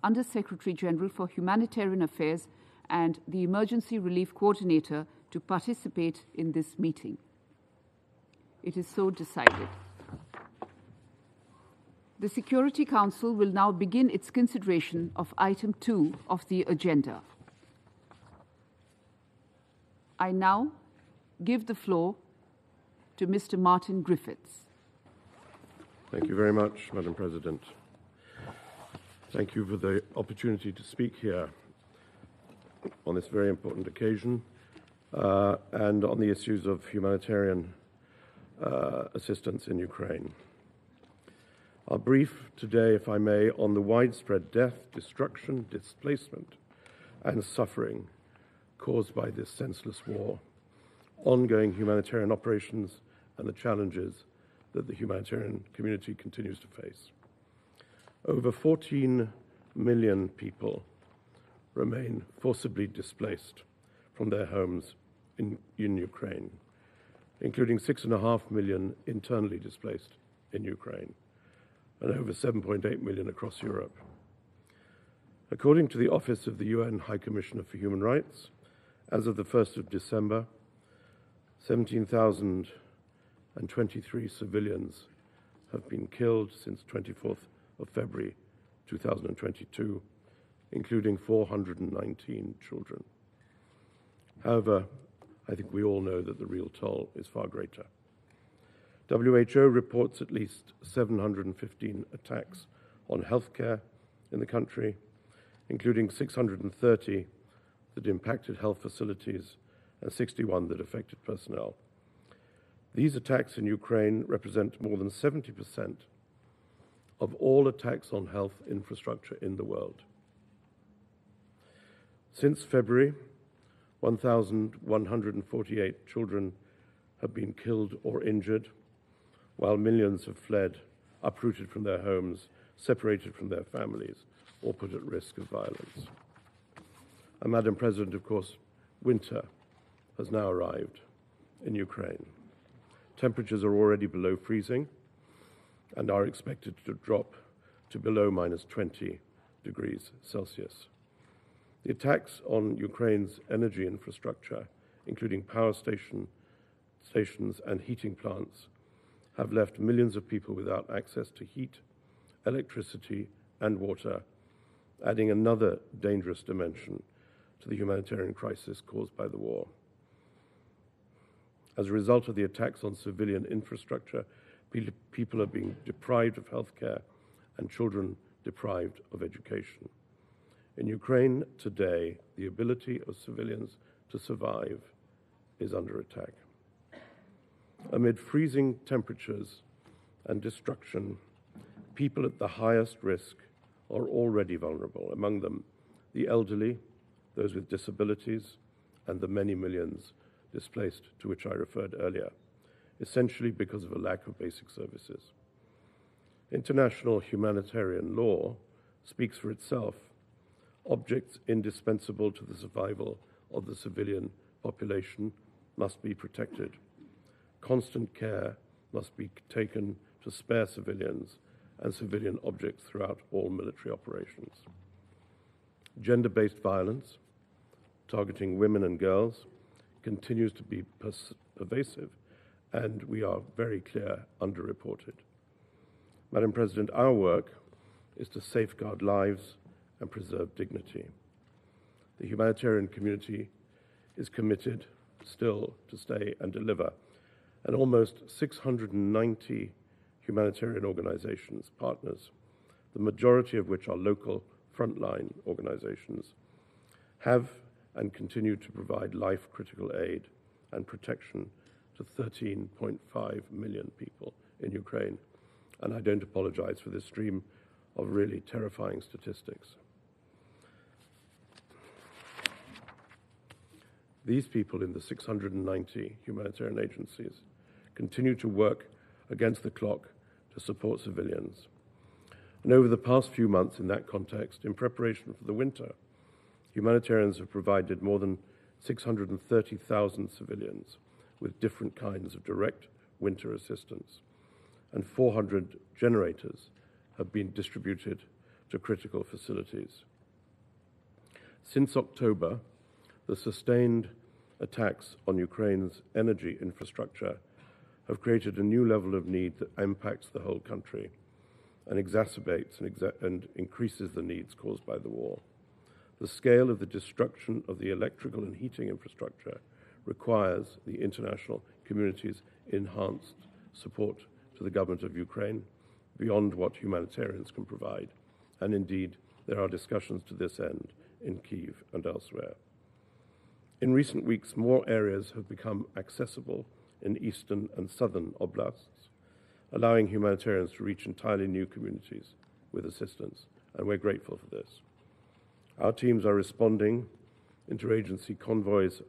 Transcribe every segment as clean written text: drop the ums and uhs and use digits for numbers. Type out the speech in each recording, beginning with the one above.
Under Secretary General for Humanitarian Affairs and the Emergency Relief Coordinator to participate in this meeting. It is so decided. The Security Council will now begin its consideration of item 2 of the agenda. I now give the floor to Mr. Martin Griffiths. Thank you very much, Madam President. Thank you for the opportunity to speak here on this very important occasion and on the issues of humanitarian assistance in Ukraine. I'll brief today, if I may, on the widespread death, destruction, displacement, and suffering caused by this senseless war, ongoing humanitarian operations, and the challenges that the humanitarian community continues to face. Over 14 million people remain forcibly displaced from their homes in Ukraine, including 6.5 million internally displaced in Ukraine, and over 7.8 million across Europe. According to the Office of the UN High Commissioner for Human Rights, as of the 1st of December, 17,023 civilians have been killed since 24th of February 2022, including 419 children. However, I think we all know that the real toll is far greater. WHO reports at least 715 attacks on healthcare in the country, including 630 that impacted health facilities and 61 that affected personnel. These attacks in Ukraine represent more than 70% of all attacks on health infrastructure in the world. Since February, 1,148 children have been killed or injured, while millions have fled, uprooted from their homes, separated from their families, or put at risk of violence. And Madam President, of course, winter has now arrived in Ukraine. Temperatures are already below freezing and are expected to drop to below -20 degrees Celsius. The attacks on Ukraine's energy infrastructure, including power stations and heating plants, have left millions of people without access to heat, electricity, and water, adding another dangerous dimension to the humanitarian crisis caused by the war. As a result of the attacks on civilian infrastructure, people are being deprived of healthcare and children deprived of education. In Ukraine today, the ability of civilians to survive is under attack. Amid freezing temperatures and destruction, people at the highest risk are already vulnerable, among them the elderly, those with disabilities, and the many millions displaced to which I referred earlier, essentially because of a lack of basic services. International humanitarian law speaks for itself. Objects indispensable to the survival of the civilian population must be protected. Constant care must be taken to spare civilians and civilian objects throughout all military operations. Gender-based violence, targeting women and girls, continues to be pervasive, and we are very clear underreported. Madam President, our work is to safeguard lives and preserve dignity. The humanitarian community is committed still to stay and deliver, and almost 690 humanitarian organizations, partners, the majority of which are local frontline organizations, have and continue to provide life-critical aid and protection to 13.5 million people in Ukraine. And I don't apologize for this stream of really terrifying statistics. These people in the 690 humanitarian agencies continue to work against the clock to support civilians. And over the past few months in that context, in preparation for the winter, humanitarians have provided more than 630,000 civilians with different kinds of direct winter assistance, and 400 generators have been distributed to critical facilities. Since October, the sustained attacks on Ukraine's energy infrastructure have created a new level of need that impacts the whole country and exacerbates and increases the needs caused by the war. The scale of the destruction of the electrical and heating infrastructure requires the international community's enhanced support to the government of Ukraine beyond what humanitarians can provide. And indeed, there are discussions to this end in Kyiv and elsewhere. In recent weeks, more areas have become accessible in eastern and southern oblasts, allowing humanitarians to reach entirely new communities with assistance, and we're grateful for this. Our teams are responding. Interagency convoys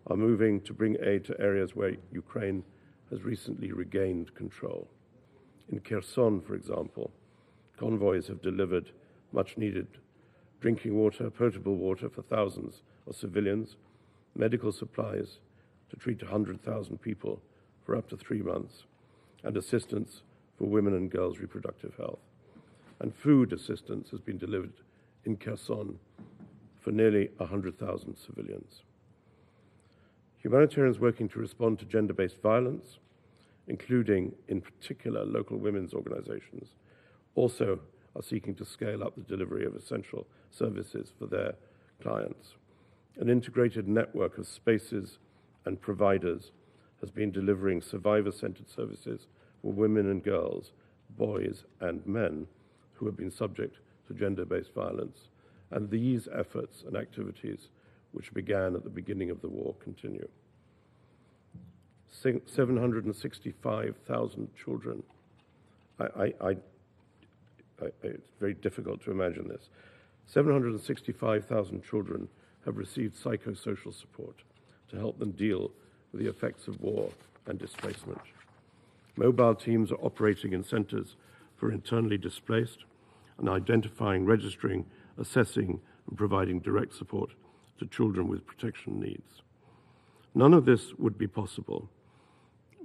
are moving to bring aid to areas where Ukraine has recently regained control. In Kherson, for example, convoys have delivered much-needed drinking water, potable water for thousands of civilians, medical supplies to treat 100,000 people for up to 3 months, and assistance for women and girls' reproductive health. And food assistance has been delivered in Kherson for nearly 100,000 civilians. Humanitarians working to respond to gender-based violence, including in particular local women's organizations, also are seeking to scale up the delivery of essential services for their clients. An integrated network of spaces and providers has been delivering survivor-centered services for women and girls, boys and men who have been subject to gender-based violence. And these efforts and activities, which began at the beginning of the war, continue. 765,000 children. It's very difficult to imagine this. 765,000 children have received psychosocial support to help them deal with the effects of war and displacement. Mobile teams are operating in centers for internally displaced and identifying, registering, assessing, and providing direct support to children with protection needs. None of this would be possible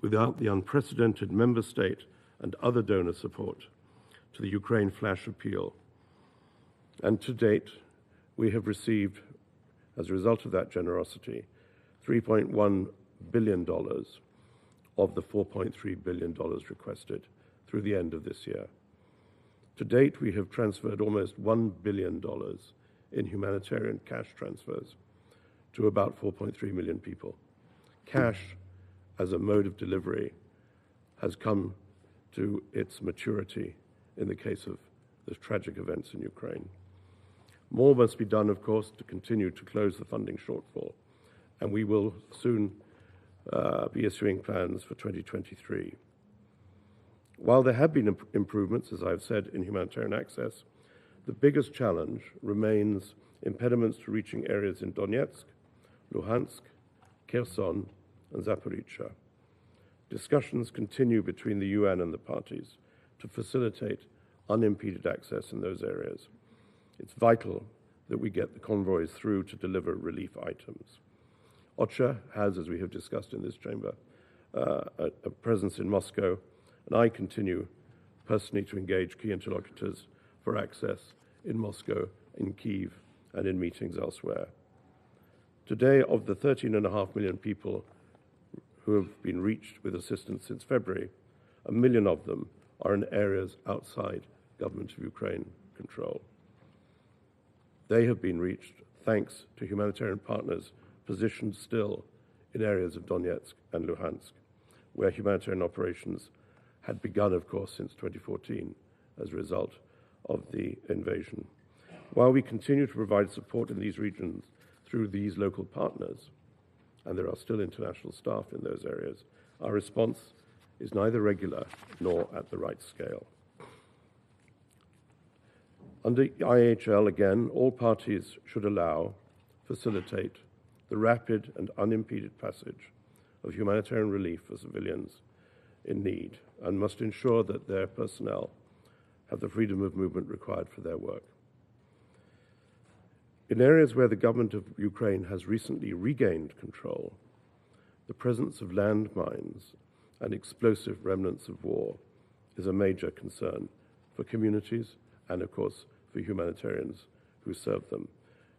without the unprecedented member state and other donor support to the Ukraine Flash Appeal. And to date, we have received, as a result of that generosity, $3.1 billion of the $4.3 billion requested through the end of this year. To date, we have transferred almost $1 billion in humanitarian cash transfers to about 4.3 million people. Cash as a mode of delivery has come to its maturity in the case of the tragic events in Ukraine. More must be done, of course, to continue to close the funding shortfall, and we will soon be issuing plans for 2023. While there have been improvements, as I've said, in humanitarian access, the biggest challenge remains impediments to reaching areas in Donetsk, Luhansk, Kherson, and Zaporizhzhia. Discussions continue between the UN and the parties to facilitate unimpeded access in those areas. It's vital that we get the convoys through to deliver relief items. OCHA has, as we have discussed in this chamber, a presence in Moscow, and I continue personally to engage key interlocutors for access in Moscow, in Kyiv, and in meetings elsewhere. Today, of the 13.5 million people who have been reached with assistance since February, 1 million of them are in areas outside government of Ukraine control. They have been reached thanks to humanitarian partners positioned still in areas of Donetsk and Luhansk, where humanitarian operations had begun, of course, since 2014 as a result of the invasion. While we continue to provide support in these regions through these local partners, and there are still international staff in those areas, our response is neither regular nor at the right scale. Under IHL, again, all parties should allow, facilitate the rapid and unimpeded passage of humanitarian relief for civilians in need, and must ensure that their personnel have the freedom of movement required for their work. In areas where the government of Ukraine has recently regained control, the presence of landmines and explosive remnants of war is a major concern for communities and, of course, for humanitarians who serve them,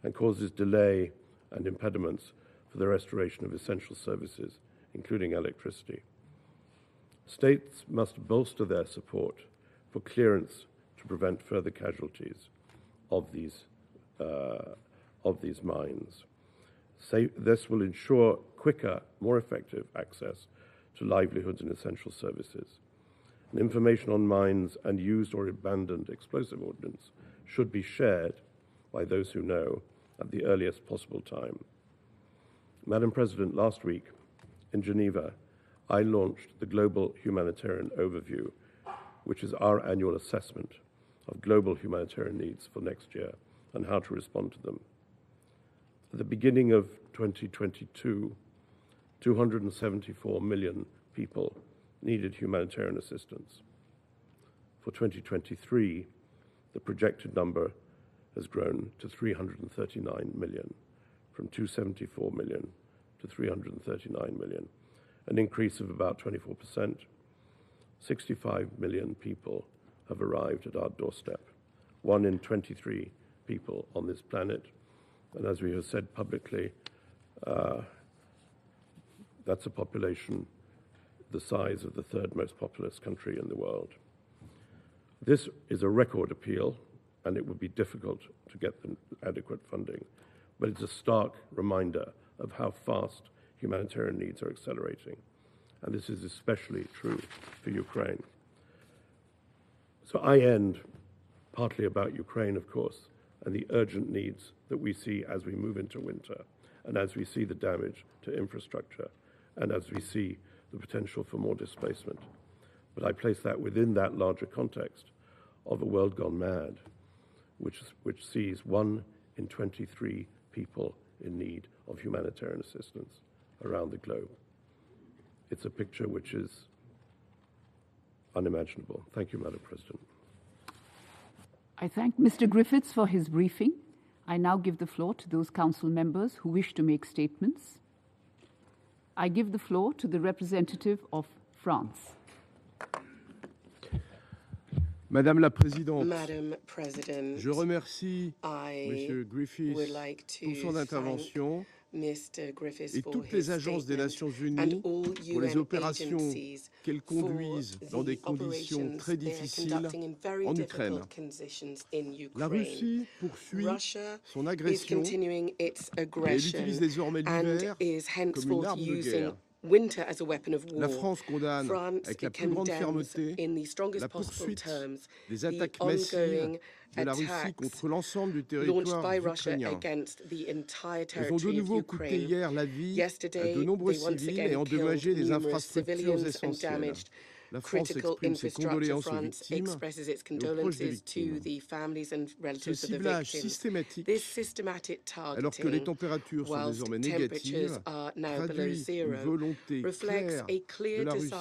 and causes delay and impediments for the restoration of essential services, including electricity. States must bolster their support for clearance to prevent further casualties of these mines. This will ensure quicker, more effective access to livelihoods and essential services. And information on mines and used or abandoned explosive ordnance should be shared by those who know at the earliest possible time. Madam President, last week in Geneva, I launched the Global Humanitarian Overview, which is our annual assessment of global humanitarian needs for next year and how to respond to them. At the beginning of 2022, 274 million people needed humanitarian assistance. For 2023, the projected number has grown to 339 million, from 274 million to 339 million, an increase of about 24%. 65 million people have arrived at our doorstep, 1 in 23 people on this planet. And as we have said publicly, that's a population the size of the third most populous country in the world. This is a record appeal, and it would be difficult to get them adequate funding, but it's a stark reminder of how fast humanitarian needs are accelerating. And this is especially true for Ukraine. So I end partly about Ukraine, of course, and the urgent needs that we see as we move into winter, and as we see the damage to infrastructure, and as we see the potential for more displacement. But I place that within that larger context of a world gone mad, which sees 1 in 23 people in need of humanitarian assistance around the globe. It's a picture which is unimaginable. Thank you, Madam President. I thank Mr. Griffiths for his briefing. I now give the floor to those council members who wish to make statements. I give the floor to the representative of France. Madame la Présidente, Madam President, je remercie M. Griffiths pour son intervention et toutes les agences des Nations Unies pour les opérations qu'elles conduisent dans des conditions très difficiles en Ukraine. La Russie poursuit son agression et elle utilise désormais l'hiver comme une arme de guerre. Winter as a weapon of war. La France condamne avec la plus grande fermeté la poursuite des attaques massives de la Russie contre l'ensemble du territoire ukrainien. Elles ont de nouveau coûté hier la vie à de nombreux civils et endommagé des infrastructures essentielles. La France exprime ses condoléances aux victimes et aux proches des victimes. Ce ciblage systématique, alors que les températures sont désormais négatives, traduit une volonté claire de la Russie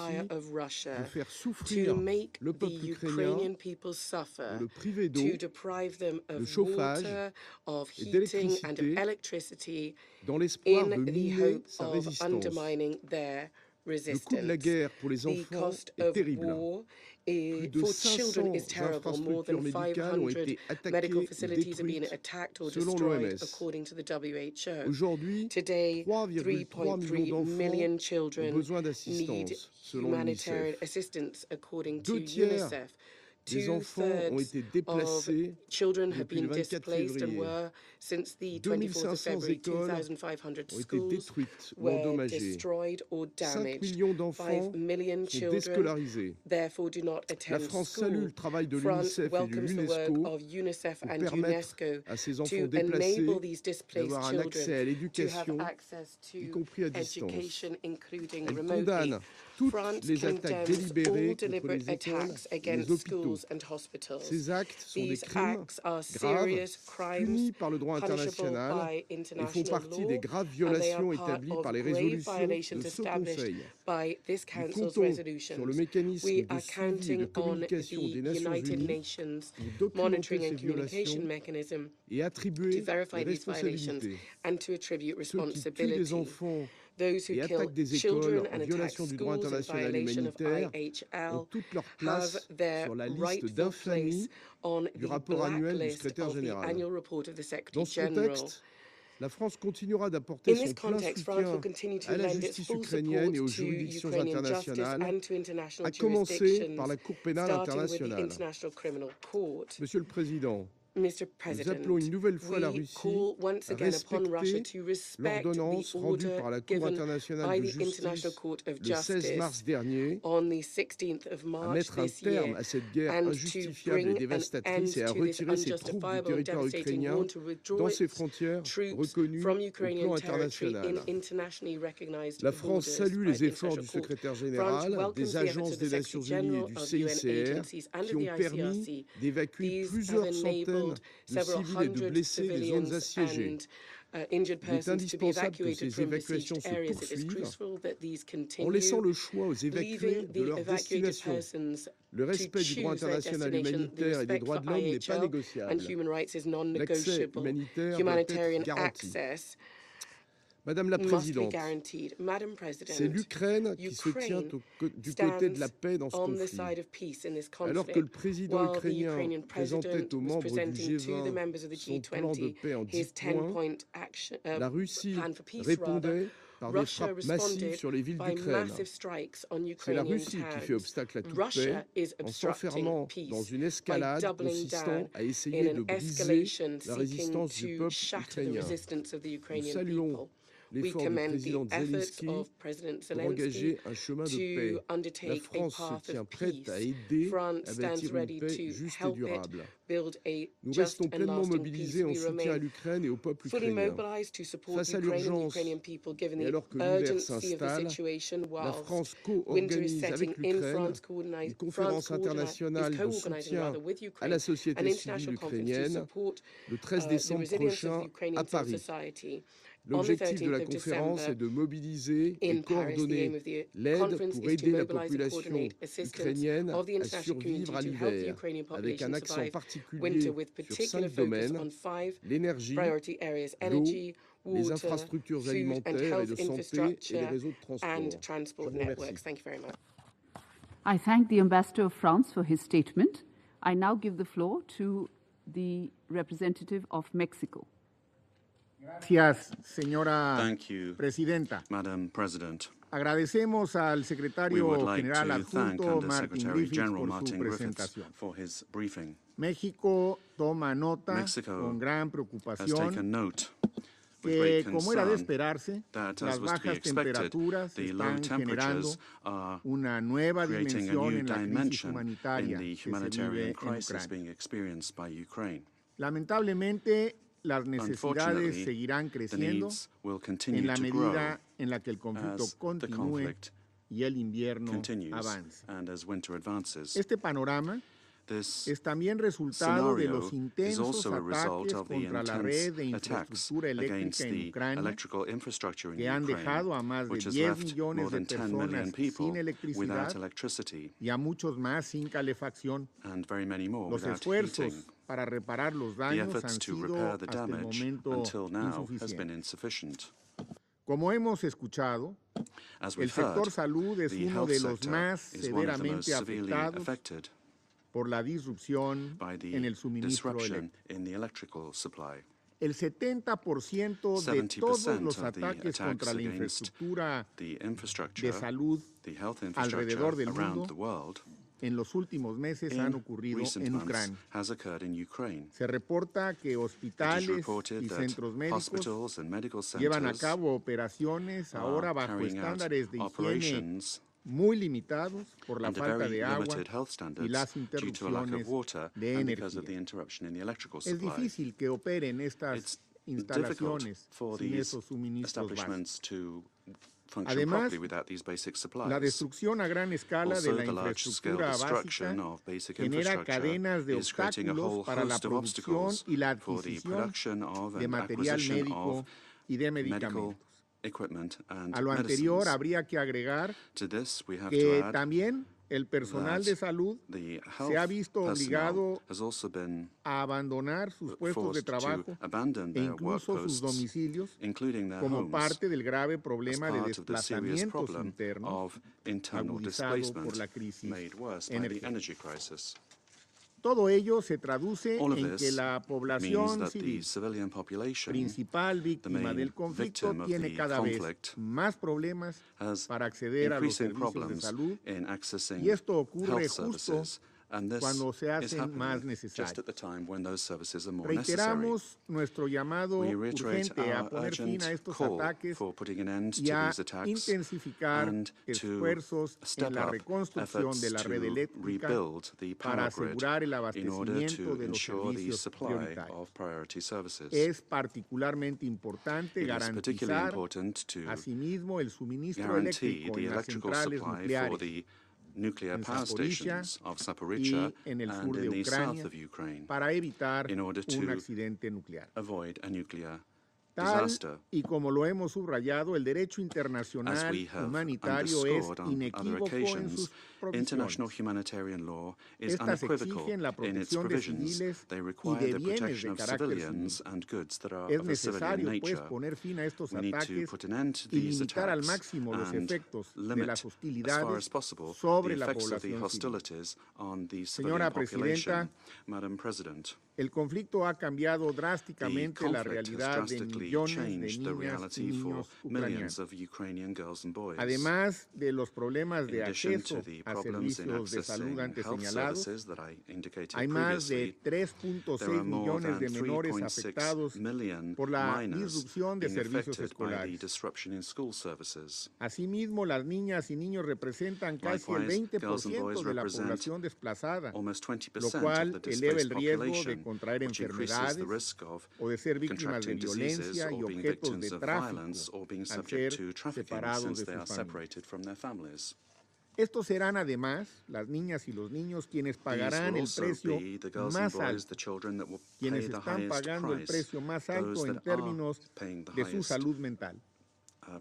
de faire souffrir le peuple ukrainien, de le priver d'eau, de chauffage et d'électricité dans l'espoir de miner sa résistance. Le coût de la guerre pour les enfants est terrible. Plus de 500 infrastructures médicales ont été attaquées ou détruites selon l'OMS. Aujourd'hui, 3,3 millions d'enfants ont besoin d'assistance selon l'UNICEF. 2 tiers des enfants ont été déplacés depuis le 24 février. 2500 écoles ont été détruites ou endommagées. 5 millions d'enfants sont déscolarisés. La France salue le travail de l'UNICEF et de l'UNESCO pour permettre à ces enfants déplacés d'avoir un accès à l'éducation, y compris à distance. Elle condamne toutes les attaques délibérées contre les écoles et les hôpitaux. Ces actes sont des crimes graves, punis par le droit international et font partie des graves violations établies par les résolutions de ce Conseil. Nous comptons sur le mécanisme de suivi et de communication des Nations Unies pour documenter ces violations et attribuer les responsabilités. Ceux qui tuent des enfants Those who et kill attaques des children écoles en and attack violation du droit schools in international violation of humanitaire IHL ont toute leur have place their sur la liste rightful d'infamie place on du the rapport annuel du blacklist secrétaire of the général. annual report of the Dans Secretary ce General. contexte, la France continuera d'apporter In this son plein context, France will soutien continue to à la lend its justice full ukrainienne support et aux to juridictions Ukrainian justice internationales, and to international à commencer par jurisdictions, la Cour pénale starting with the internationale. International Criminal Court. Monsieur le Président, Mr. nous appelons une President, nouvelle fois la we Russie call once à again upon Russia respecter to respect the l'ordonnance rendue order par la Cour given internationale by de the International justice Court of le 16 mars Justice dernier on the 16th of à March mettre un this terme year, à cette guerre and to injustifiable et bring an end dévastatrice et à to this retirer ses troupes du unjustifiable and territoire devastating ukrainien war, to withdraw dans ses its frontières troops reconnues from au Ukrainian plan territory in international. internationally recognized La France borders salue by les the efforts International du Court. secrétaire France général, welcomes des the efforts agences of the des Nations Secretary Unies et General du of UN CICR agencies and qui of ont the permis ICRC. d'évacuer These have plusieurs centaines enabled de several civils et de hundred blessés des zones civilians assiégées. and injured Il est persons to be indispensable que evacuated ces from évacuations besieged se areas. It is poursuivent crucial that these en laissant continue, le choix aux évacués leaving de the leur evacuated destination. persons Le to respect du droit choose their international destination. The humanitaire et des respect droits for de l'homme n'est pas IHL and négociable. human rights is L'accès non-negotiable. humanitaire doit être Humanitarian garanti. access Madame la must be Présidente, guaranteed. Madam c'est President, l'Ukraine qui se tient du côté de la paix dans ce on the conflit. side of peace in this Alors que conflict, le président while the ukrainien Ukrainian présentait president aux was membres du presenting to the G20 members of the son plan de G20 paix en 10 his points, 10-point action la Russie plan for peace, répondait par des Russia frappes massives responded sur les villes by d'Ukraine. massive strikes on C'est la Ukrainian Russie qui fait towns. obstacle à toute Russia paix is en obstructing s'enfermant peace dans une by escalade doubling down consistant à in essayer an de briser escalation la seeking résistance du to peuple shatter the ukrainien. resistance of the Nous Ukrainian saluons people. We l'effort du commend président the efforts Zelensky of President pour Zelensky engager un chemin de paix. to La undertake a France se path tient of prête à peace. aider France à stands bâtir une ready paix to juste et help it durable. build a Nous just restons and pleinement lasting mobilisés peace. en We soutien à remain l'Ukraine et au peuple fully ukrainien. mobilized to support Face à Ukraine and the l'urgence Ukrainian people, given et the alors que l'hiver urgency of the s'installe, situation, la whilst France winter is co-organise avec setting in. l'Ukraine France une conférence internationale de co-organizing soutien with à Ukraine la an société international civile conference to ukrainienne support le 13 the décembre resilience of prochain the Ukrainian à civil Paris. society. L'objectif de la conférence est de mobiliser et In Paris, the aim coordonner of the l'aide conference pour is to aider la mobilize and population coordinate assistance ukrainienne of the à international survivre à community to help the l'hiver, Ukrainian avec un population accent survive particulier winter, with sur particular 5 focus domaines: on 5 l'énergie, priority areas: l'eau, energy, les water, infrastructures food and alimentaires et de health santé et les infrastructure, réseaux de transport. and Je transport vous remercie. networks. Thank you very much. I thank the Ambassador of France for his statement. I now give the floor to the representative of Mexico. Gracias, señora Thank you, presidenta. Madam President. Agradecemos al We secretario would like general to thank adjunto Martin Undersecretary Griffiths General por su Martin Griffiths presentación. for his briefing. México toma nota Mexico con gran Has preocupación taken note with que, great como era de concern esperarse, that, las as was to be bajas expected, temperaturas the low están generando temperatures are una nueva creating a dimensión new en la crisis dimension humanitaria in the que se humanitarian vive en crisis Ucrania. being experienced by Ukraine. Lamentablemente, las necesidades Unfortunately, seguirán the creciendo needs will en continue la to grow medida en la que el conflicto as the continúe conflict y el invierno continues avance. and as winter advances. Este panorama This es también resultado de los scenario is intensos also a result ataques of the contra la intense red de attacks infraestructura against eléctrica en the Ucrania, electrical infrastructure in que han Ukraine, dejado a más de which has 10 left more millones de than 10 million personas people sin without electricidad electricity y a muchos más sin calefacción. and very many more Los without esfuerzos heating. para reparar los The daños efforts han to sido repair the hasta el damage momento until now has been insuficientes. insufficient. Como hemos escuchado, As el we've heard, sector salud es the uno health de los sector más is one of the most severamente severely afectados affected por la disrupción by the en el suministro disruption eléctrico. in the electrical supply. El 70% de 70% todos los of the ataques contra attacks la against infraestructura the infrastructure, de salud the health alrededor infrastructure del around mundo the world en los últimos meses han in ocurrido recent en months Ucrania. has occurred in Ukraine. Se reporta que It is hospitales reported y that centros médicos hospitals and medical llevan a centers cabo operaciones ahora are bajo carrying out estándares de higiene operations muy limitados por la under falta very de agua limited health y standards las due to a lack of interrupciones water de and because of the energía. interruption in the electrical Es supply. difícil que operen estas It's difficult instalaciones for sin these esos suministros básicos. establishments to function Además, properly without these basic supplies. La destrucción a gran escala Also, de la the large-scale infraestructura destruction básica of basic genera infrastructure cadenas de is creating a whole obstáculos para la host of producción obstacles y la for the adquisición production of de and material acquisition médico of y de medical medicamentos. equipment and A lo anterior medicines. habría que agregar To this, we have to que add también el personal de salud the se ha health visto personnel obligado has also been a abandonar sus puestos de forced to trabajo abandon e their work incluso sus posts, domicilios including their como homes, parte del grave as problema de part of the serious desplazamientos problem internos of internal agudizado por displacement la crisis made worse by the energética. energy crisis. Todo ello se traduce All of en que this la means población that the civil, civilian population, principal víctima main del conflicto, victim of tiene the cada vez conflict, más problemas has para acceder a los increasing servicios de problems salud, in accessing y esto ocurre health justo services, and this cuando se is hacen más happening just at the necesarios. time when those services are more necessary. Reiteramos nuestro llamado We reiterate urgente a our poner fin urgent a estos call ataques for putting an end y to a these attacks intensificar and to esfuerzos en step la up reconstrucción efforts de la red to eléctrica rebuild the para power grid asegurar el in order abastecimiento to de los ensure the servicios supply prioritarios. of priority services. Es particularmente importante It is particularly garantizar important to asimismo el suministro guarantee eléctrico the en las electrical centrales supply for nucleares the nuclear en power Zaporizhia stations of Zaporizhia y en el sur and de in the south Ucrania of Ukraine para evitar in order un to accidente nuclear. avoid a nuclear Tal disaster. y como lo hemos subrayado, el derecho As internacional we have humanitario es underscored on other inequívoco en occasions, sus international provisiones. humanitarian law is Estas unequivocal exigen la in its protección de provisions. civiles They y require de the bienes protection de of carácter civilians civil. and goods that are Es of a civilian necesario, pues, nature. poner fin a estos We need to ataques put an end to y these limitar al attacks máximo los and efectos de limit las as far hostilidades as possible sobre the la effects of the población civil. hostilities on the Señora civilian population. Presidenta, Madam President, el conflicto ha cambiado the drásticamente la conflict has realidad de drastically millones de changed the niñas y reality for niños millions ucranianos. of Ukrainian girls and boys. Además de los problemas In de addition acceso to the a problems in servicios de salud accessing antes health señalados, services that I indicated hay más de previously, there 3.6 are more millones than de menores 3.6 afectados million por la minors disrupción de being servicios affected by the escolares. disruption in school services. Asimismo, las niñas y niños representan casi el Likewise, girls and 20% boys de la represent población desplazada, Almost lo 20% cual of the eleva el displaced riesgo de population, contraer which increases enfermedades the risk of o de ser víctimas de contracting diseases violencia y or being objetos victims de of violence tráfico or being al subject ser to trafficking separados since de they are sus familias. separated from their families. Estos serán además las niñas y los niños quienes These pagarán will el also precio be the girls and más boys, alto, the children that will pay quienes the están highest pagando el price, precio más those alto en that términos are paying the de su highest salud mental.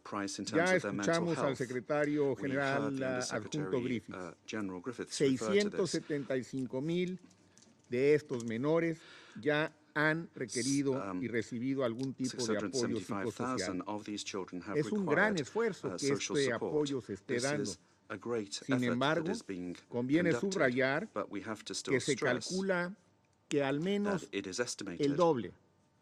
price in terms Ya of their mental escuchamos al health. secretario We heard general the adjunto Undersecretary Griffiths. General Griffiths refer to this. 675,000 de estos menores ya han requerido y recibido algún tipo de apoyo 675,000 psicosocial. of these children have Es un gran required esfuerzo que social este support. apoyo se esté This dando. is a great Sin effort embargo, that is being conviene conducted, subrayar but we have to still que se stress calcula que al that menos it is el estimated doble,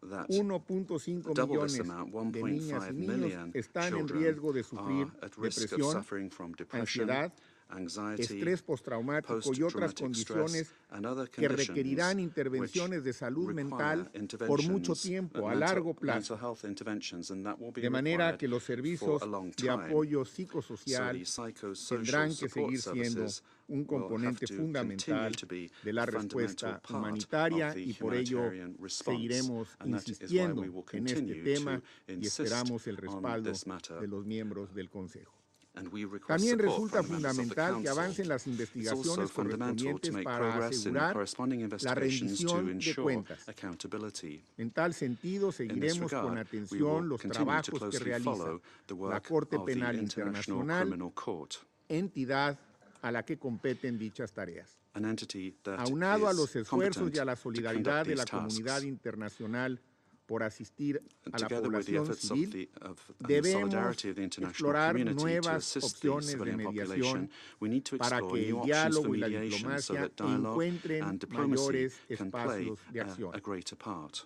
that 1.5 double this millones amount, de niñas 1.5 y niños million están en children riesgo de sufrir are at risk of depresión, suffering from depression, ansiedad, anxiety, estrés postraumático y otras post-traumatic stress, condiciones and other que conditions requerirán intervenciones de salud mental por mucho tiempo, a largo plazo, mental health interventions, and that will be de manera required que los servicios for a long de time. apoyo So psicosocial the psychosocial tendrán que support seguir siendo services un will componente have to fundamental continue to be de la a fundamental respuesta part humanitaria of the y por ello humanitarian response, seguiremos and that is why insistiendo we will en este continue tema to y insist esperamos el on respaldo this matter. de los miembros del Consejo. And we request También support resulta from the members of the fundamental que Council. avancen las It's also investigaciones fundamental to correspondientes make para progress in asegurar corresponding la investigations to rendición de ensure cuentas. accountability. En tal sentido, In this seguiremos con regard, we will atención los continue to trabajos que closely realiza follow the la work Corte of the Penal International Internacional, Criminal Court, entidad a la que competen dichas tareas. an entity that Aunado a is los esfuerzos competent y a la to solidaridad conduct de la these comunidad tasks. internacional por asistir a la Together with the población efforts civil, and the debemos solidarity of the international explorar community to nuevas assist the opciones de civilian population, mediación we need to para explore que new el options for diálogo y la mediation so diplomacia that dialogue encuentren and diplomacy mayores can play espacios de acción. a greater part.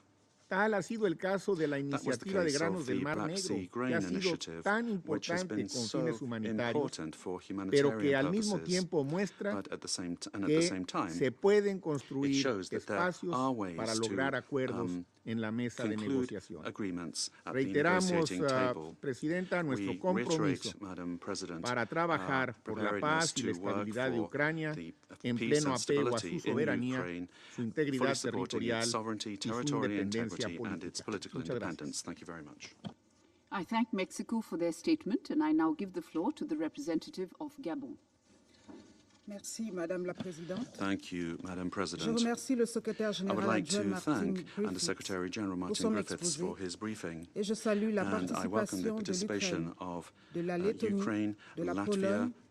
Tal ha sido el caso de la That was the iniciativa de case granos of del the Mar Black Negro, Sea que Grain ha sido Initiative, tan which has importante been con so fines humanitarios, important for pero humanitarian que al mismo purposes, tiempo muestra but at the same que time, se pueden it construir shows that there espacios are ways para to lograr acuerdos en la mesa de conclude negociación. agreements at the Reiteramos, negotiating table. Presidenta, nuestro We compromiso reiterate, Madam President, para trabajar por la preparedness paz y la to work estabilidad de for Ucrania the en peace pleno and apego a stability su in soberanía, Ukraine, su integridad fully supporting territorial its sovereignty, y su territorial independencia integrity, and its política. political Muchas gracias. independence. Thank you very much. I thank Mexico for their statement, and I now give the floor to the representative of Gabon. Merci, Madame la Présidente. Thank you, Madam Je President. remercie le secrétaire I would général like adjoint to Martin thank Griffiths Undersecretary General pour Martin son Griffiths exposé for his briefing, et je salue la and I welcome the participation de participation l'Ukraine, of de la Lettonie, Ukraine, de la Latvia, Pologne,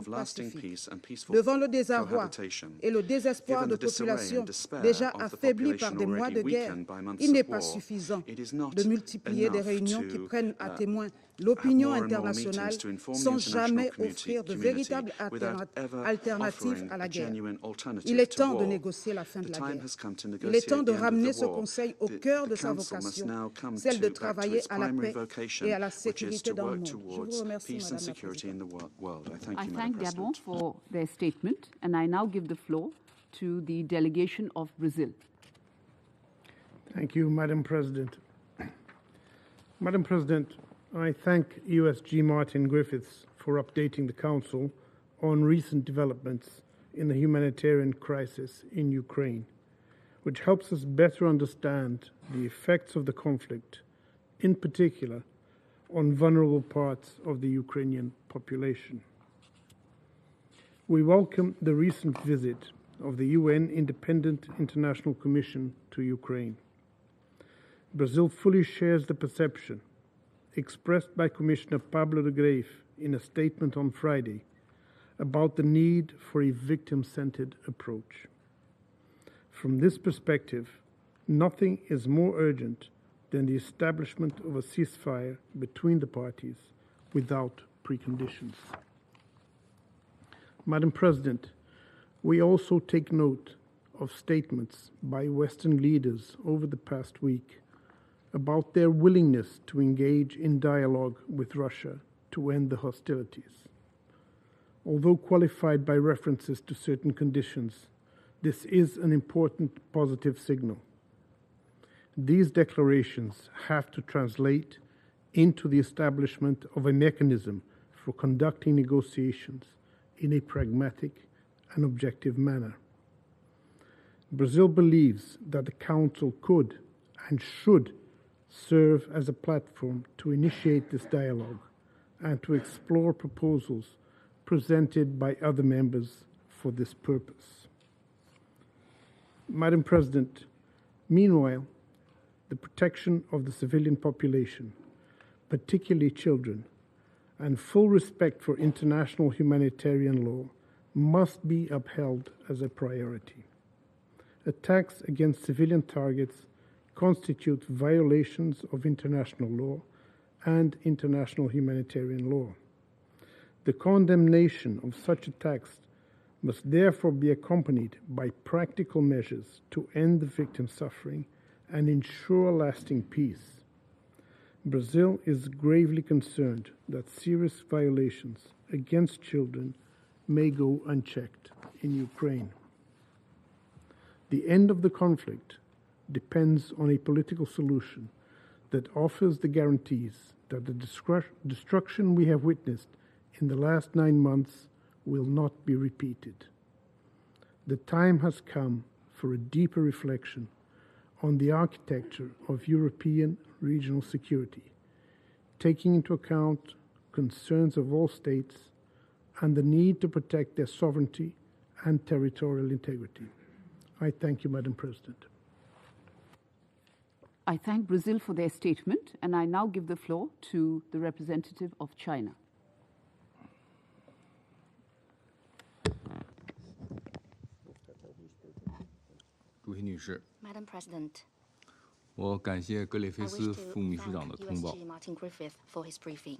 of lasting pacifique. peace and peaceful Devant le désarroi cohabitation. et le désespoir Given de the disarray populations and despair déjà of the affaiblies par population des mois de already guerre, weakened by months il n'est of pas war, suffisant it is not de multiplier des enough réunions qui to, prennent à témoin have l'opinion more and more internationale meetings to inform the sans international jamais community offrir de véritables without ever alternatives offering à la a guerre. genuine alternative Il est to temps de war. négocier la fin de The la time guerre. has come to Il est negotiate temps de the end of ramener the ce war. Conseil au The- cœur the de sa Council must vocation, now come celle de back to travailler its à la primary paix vocation, et à la which is sécurité to dans le work monde. Je vous towards remercie, peace and Madame la security in Présidente. the world. I thank I you, Madam thank Gabon President. for their statement, and I now give the floor to the delegation of Brazil. Thank you, Madam President. Madam President, I thank USG Martin Griffiths for updating the Council on recent developments in the humanitarian crisis in Ukraine, which helps us better understand the effects of the conflict, in particular on vulnerable parts of the Ukrainian population. We welcome the recent visit of the UN Independent International Commission to Ukraine. Brazil fully shares the perception expressed by Commissioner Pablo de Greiff in a statement on Friday about the need for a victim-centered approach. From this perspective, nothing is more urgent than the establishment of a ceasefire between the parties without preconditions. Madam President, we also take note of statements by Western leaders over the past week about their willingness to engage in dialogue with Russia to end the hostilities. Although qualified by references to certain conditions, this is an important positive signal. These declarations have to translate into the establishment of a mechanism for conducting negotiations in a pragmatic and objective manner. Brazil believes that the Council could and should serve as a platform to initiate this dialogue and to explore proposals presented by other members for this purpose. Madam President, meanwhile, the protection of the civilian population, particularly children, and full respect for international humanitarian law must be upheld as a priority. Attacks against civilian targets constitute violations of international law and international humanitarian law. The condemnation of such attacks must therefore be accompanied by practical measures to end the victim's suffering and ensure lasting peace. Brazil is gravely concerned that serious violations against children may go unchecked in Ukraine. The end of the conflict depends on a political solution that offers the guarantees that the destruction we have witnessed in the last 9 months will not be repeated. The time has come for a deeper reflection on the architecture of European regional security, taking into account concerns of all states and the need to protect their sovereignty and territorial integrity. I thank you, Madam President. I thank Brazil for their statement, and I now give the floor to the representative of China. Madam President, 我感谢格雷菲 I 斯 wish to 副秘书长 thank 的通报。 USG Martin Griffith for his briefing.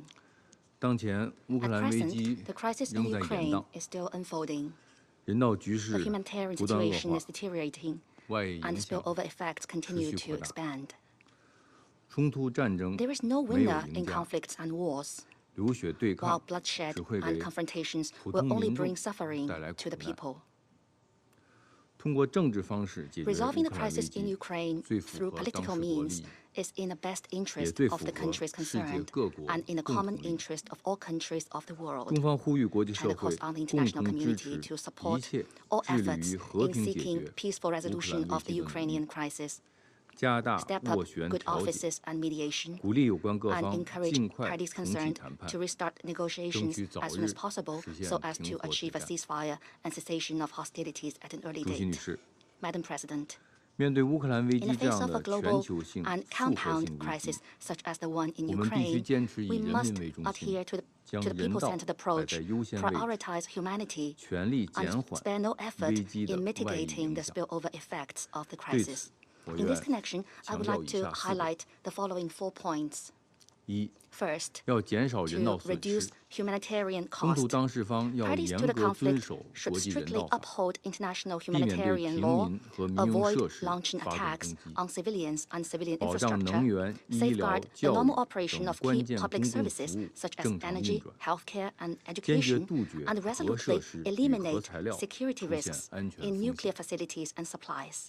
当前乌克 At 兰危机 present, the crisis 仍 in 在延 Ukraine 宕， is still unfolding. 人道局 The 势 humanitarian 不断恶 situation 化 is，deteriorating, 外溢 and 影响 spillover effects continue 持续 to 扩大。 expand. 冲突战争 There is no 没有 winner 赢 in 家， conflicts and wars, 流血对 while 抗 bloodshed 只会 and 给 confrontations 普 will 通 only 民众 bring suffering 带来 to 苦 the 难。 people. 通过政治方式解决乌 Resolving the 克兰危 crisis in 机， Ukraine 最符 through 合当 political 时国 means 利， is in the best 也 interest 最 of 符 the 合 countries 世界 concerned 各国 and in the 共同 common 利益。 interest of all countries of the world. 中方呼吁国际社 China 会 calls on the 共 international 同支 community 持 to 一 support 切 all 致力 efforts 于和 in 平解 seeking 决 peaceful 乌克 resolution 兰危 of the 机的努 Ukrainian 力， crisis, 加大 step 斡 up 旋 good 调解， offices and mediation, 鼓励有关各 and 方 encourage 尽快 parties 重启 concerned 谈判 to，restart 争 negotiations 取早 as soon 日 as possible 实 so 现 as 停 to 火止 achieve a 战。 ceasefire and cessation of hostilities at an early 主席女 date. 士， Madam President, 面对乌克兰危 in 机 the 这 face 样 of a 的全 global 球性 and 复合 compound 性危 crisis 机， such as the one in 我们必须 Ukraine, 坚持以 we 人 must 民为中心， adhere to 将 the 人道 people-centered 摆 approach, 在优先位置， prioritize humanity, 全力减 and 缓 spare no effort 危机的 in 外溢 mitigating 影 the 响。 spillover effects of the 对 crisis. 此，我 In 愿 this connection, I 强 would 调 like 以 to 下4点： highlight the following 4 points. 一， First, 要减少人 to 道损 reduce 失， humanitarian 冲突 cost. 当事方要 Parties 严 to the 格遵 conflict 守 should 国际人 strictly 道法， uphold international 避免对 humanitarian 平 law, 民和民用 avoid 设施 launching 发动 attacks 攻击， on civilians and civilian 保障能 infrastructure, 源、医疗、 safeguard the 教 normal 育 operation 等 of 关 key 键 public 公共 services 服务 such as 正常运 energy, 转， healthcare, and 坚决 education, 杜绝 and 核 resolutely 设施与核 eliminate 材料 security 出现 risks 安全 in 风 nuclear 险。 facilities and supplies.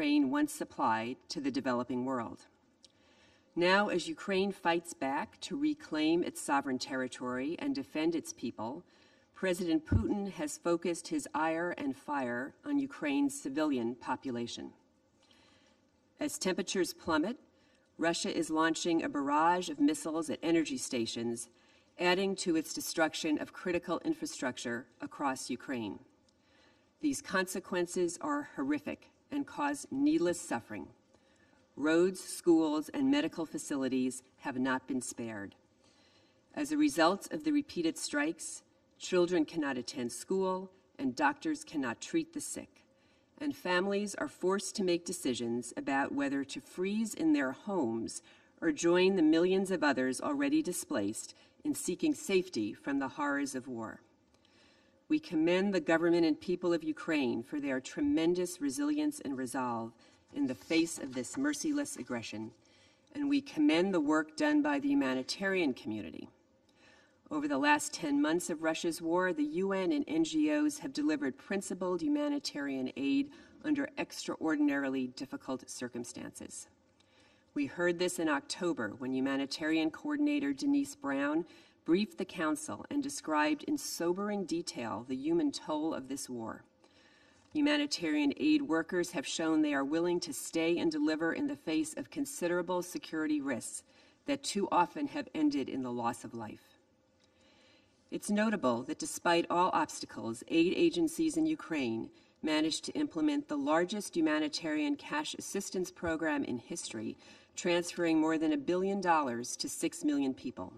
Ukraine once supplied to the developing world. Now, as Ukraine fights back to reclaim its sovereign territory and defend its people, President Putin has focused his ire and fire on Ukraine's civilian population. As temperatures plummet, Russia is launching a barrage of missiles at energy stations, adding to its destruction of critical infrastructure across Ukraine. These consequences are horrific and cause needless suffering. Roads, schools, and medical facilities have not been spared. As a result of the repeated strikes, children cannot attend school and doctors cannot treat the sick. And families are forced to make decisions about whether to freeze in their homes or join the millions of others already displaced in seeking safety from the horrors of war. We commend the government and people of Ukraine for their tremendous resilience and resolve in the face of this merciless aggression, and we commend the work done by the humanitarian community. Over the last 10 months of Russia's war, the UN and NGOs have delivered principled humanitarian aid under extraordinarily difficult circumstances. We heard this in October when humanitarian coordinator Denise Brown briefed the Council and described in sobering detail the human toll of this war. Humanitarian aid workers have shown they are willing to stay and deliver in the face of considerable security risks that too often have ended in the loss of life. It's notable that despite all obstacles, aid agencies in Ukraine managed to implement the largest humanitarian cash assistance program in history, transferring more than $1 billion to 6 million people.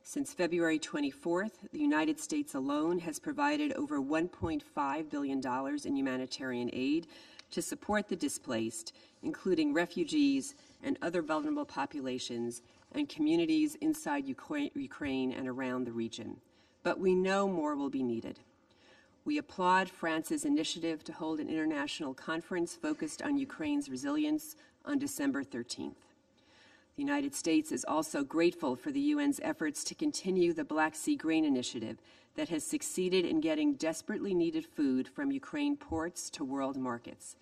Since February 24th, the United States alone has provided over $1.5 billion in humanitarian aid to support the displaced, including refugees and other vulnerable populations and communities inside Ukraine and around the region. But we know more will be needed. We applaud France's initiative to hold an international conference focused on Ukraine's resilience on December 13th. The United States is also grateful for the UN's efforts to continue the Black Sea Grain Initiative that has succeeded in getting desperately needed food from Ukraine ports to world markets.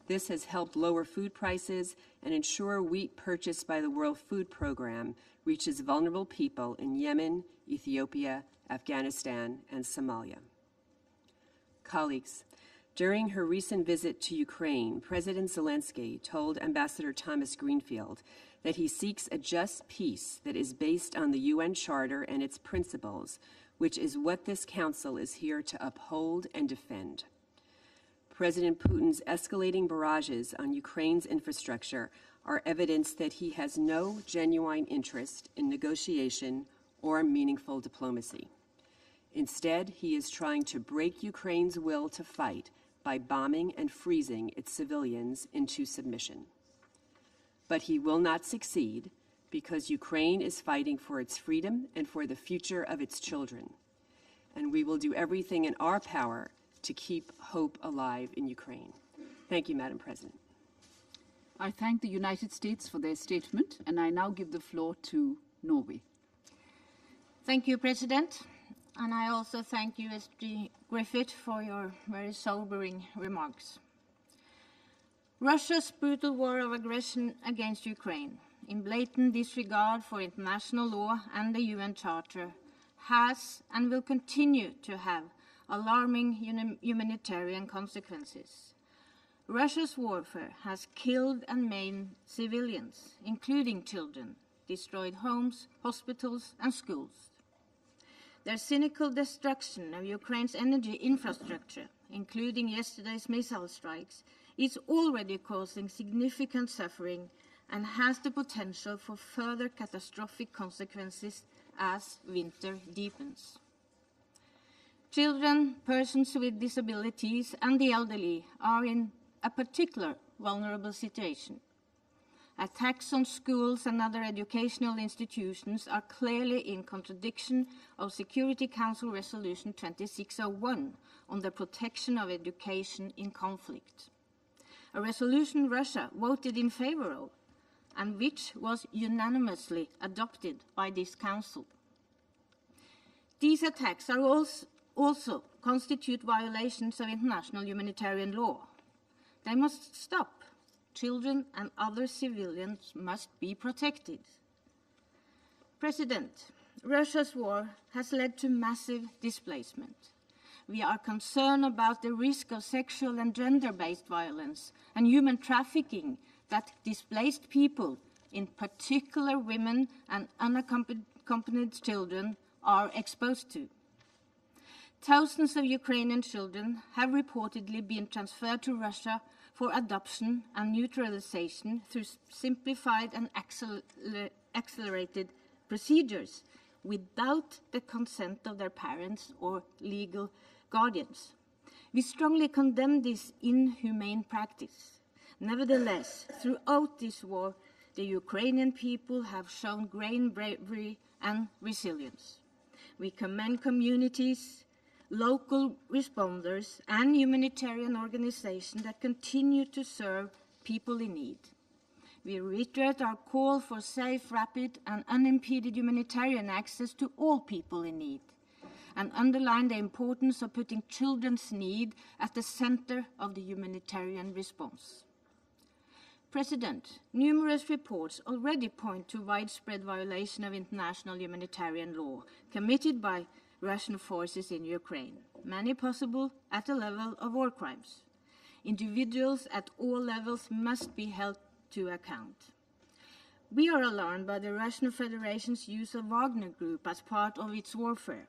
This has helped lower food prices and ensure wheat purchased by the World Food Program reaches vulnerable people in Yemen, Ethiopia, Afghanistan, and Somalia. Colleagues, during her recent visit to Ukraine, President Zelensky told Ambassador Thomas Greenfield that he seeks a just peace that is based on the UN Charter and its principles, which is what this Council is here to uphold and defend. President Putin's escalating barrages on Ukraine's infrastructure are evidence that he has no genuine interest in negotiation or meaningful diplomacy. Instead, he is trying to break Ukraine's will to fight by bombing and freezing its civilians into submission. But he will not succeed because Ukraine is fighting for its freedom and for the future of its children. And we will do everything in our power to keep hope alive in Ukraine. Thank you, Madam President. I thank the United States for their statement, and I now give the floor to Norway. Thank you, President. And I also thank you, SG Griffith, for your very sobering remarks. Russia's brutal war of aggression against Ukraine, in blatant disregard for international law and the UN Charter, has and will continue to have alarming humanitarian consequences. Russia's warfare has killed and maimed civilians, including children, destroyed homes, hospitals, and schools. Their cynical destruction of Ukraine's energy infrastructure, including yesterday's missile strikes, is already causing significant suffering and has the potential for further catastrophic consequences as winter deepens. Children, persons with disabilities, and the elderly are in a particular vulnerable situation. Attacks on schools and other educational institutions are clearly in contradiction of Security Council Resolution 2601 on the protection of education in conflict, a resolution Russia voted in favor of and which was unanimously adopted by this Council. These attacks are also constitute violations of international humanitarian law. They must stop. Children and other civilians must be protected. President, Russia's war has led to massive displacement. We are concerned about the risk of sexual and gender-based violence and human trafficking that displaced people, in particular women and unaccompanied children, are exposed to. Thousands of Ukrainian children have reportedly been transferred to Russia for adoption and neutralization through simplified and accelerated procedures without the consent of their parents or legal guardians. We strongly condemn this inhumane practice. Nevertheless, throughout this war, the Ukrainian people have shown great bravery and resilience. We commend communities, local responders, and humanitarian organizations that continue to serve people in need. We reiterate our call for safe, rapid, and unimpeded humanitarian access to all people in need, and underline the importance of putting children's need at the center of the humanitarian response. President, numerous reports already point to widespread violation of international humanitarian law committed by Russian forces in Ukraine, many possible at the level of war crimes. Individuals at all levels must be held to account. We are alarmed by the Russian Federation's use of Wagner Group as part of its warfare.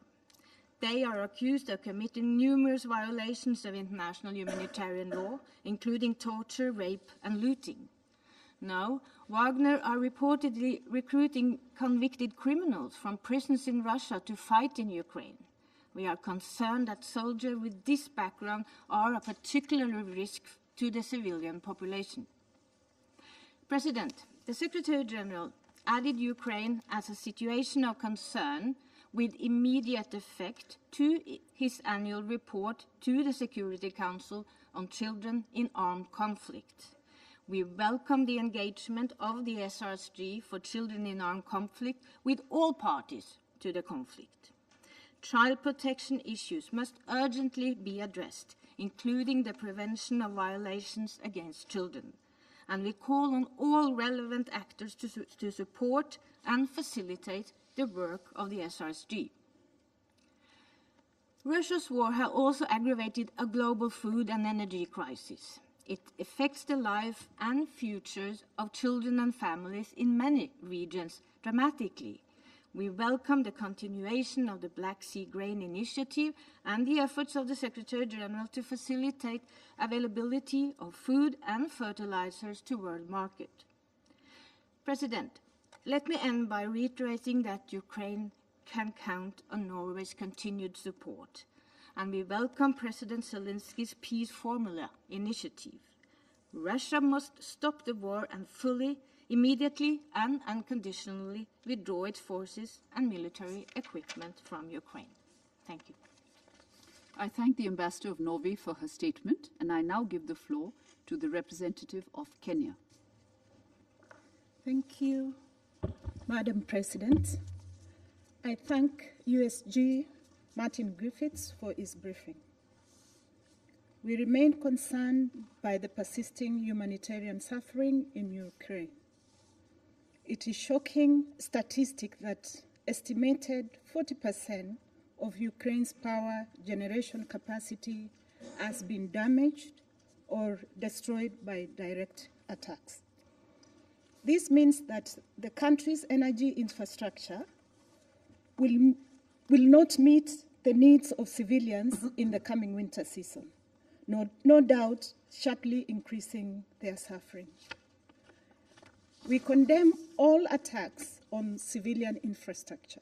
They are accused of committing numerous violations of international humanitarian law, including torture, rape, and looting. Now, Wagner are reportedly recruiting convicted criminals from prisons in Russia to fight in Ukraine. We are concerned that soldiers with this background are a particular risk to the civilian population. President, the Secretary General added Ukraine as a situation of concern with immediate effect to his annual report to the Security Council on children in armed conflict. We welcome the engagement of the SRSG for children in armed conflict with all parties to the conflict. Child protection issues must urgently be addressed, including the prevention of violations against children. And we call on all relevant actors to support and facilitate the work of the SRSG. Russia's war has also aggravated a global food and energy crisis. It affects the life and futures of children and families in many regions dramatically. We welcome the continuation of the Black Sea Grain Initiative and the efforts of the Secretary General to facilitate availability of food and fertilizers to world market. President, let me end by reiterating that Ukraine can count on Norway's continued support, and we welcome President Zelensky's Peace Formula initiative. Russia must stop the war and fully, immediately and unconditionally withdraw its forces and military equipment from Ukraine. Thank you. I thank the Ambassador of Norway for her statement, and I now give the floor to the representative of Kenya. Thank you, Madam President. I thank USG Martin Griffiths for his briefing. We remain concerned by the persisting humanitarian suffering in Ukraine. It is shocking statistic that estimated 40% of Ukraine's power generation capacity has been damaged or destroyed by direct attacks. This means that the country's energy infrastructure will not meet the needs of civilians in the coming winter season, no doubt sharply increasing their suffering. We condemn all attacks on civilian infrastructure,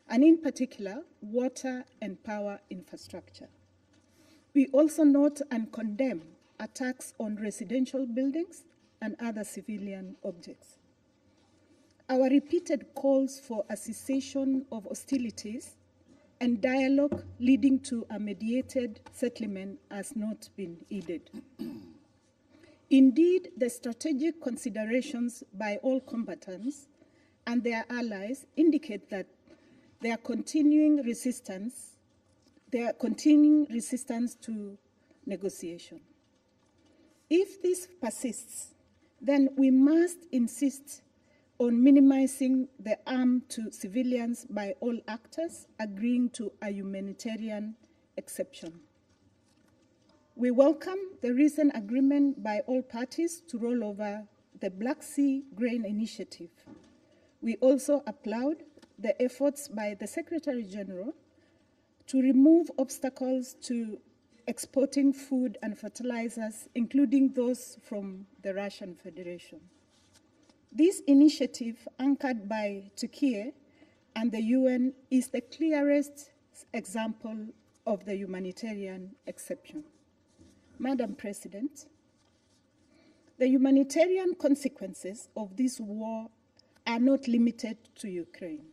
and in particular, water and power infrastructure. We also note and condemn attacks on residential buildings and other civilian objects. Our repeated calls for a cessation of hostilities and dialogue leading to a mediated settlement has not been heeded. Indeed, the strategic considerations by all combatants and their allies indicate that their continuing resistance to negotiation. If this persists, then we must insist on minimizing the harm to civilians by all actors agreeing to a humanitarian exception. We welcome the recent agreement by all parties to roll over the Black Sea Grain Initiative. We also applaud the efforts by the Secretary General to remove obstacles to exporting food and fertilizers, including those from the Russian Federation. This initiative, anchored by Turkey and the UN, is the clearest example of the humanitarian exception. Madam President, the humanitarian consequences of this war are not limited to Ukraine.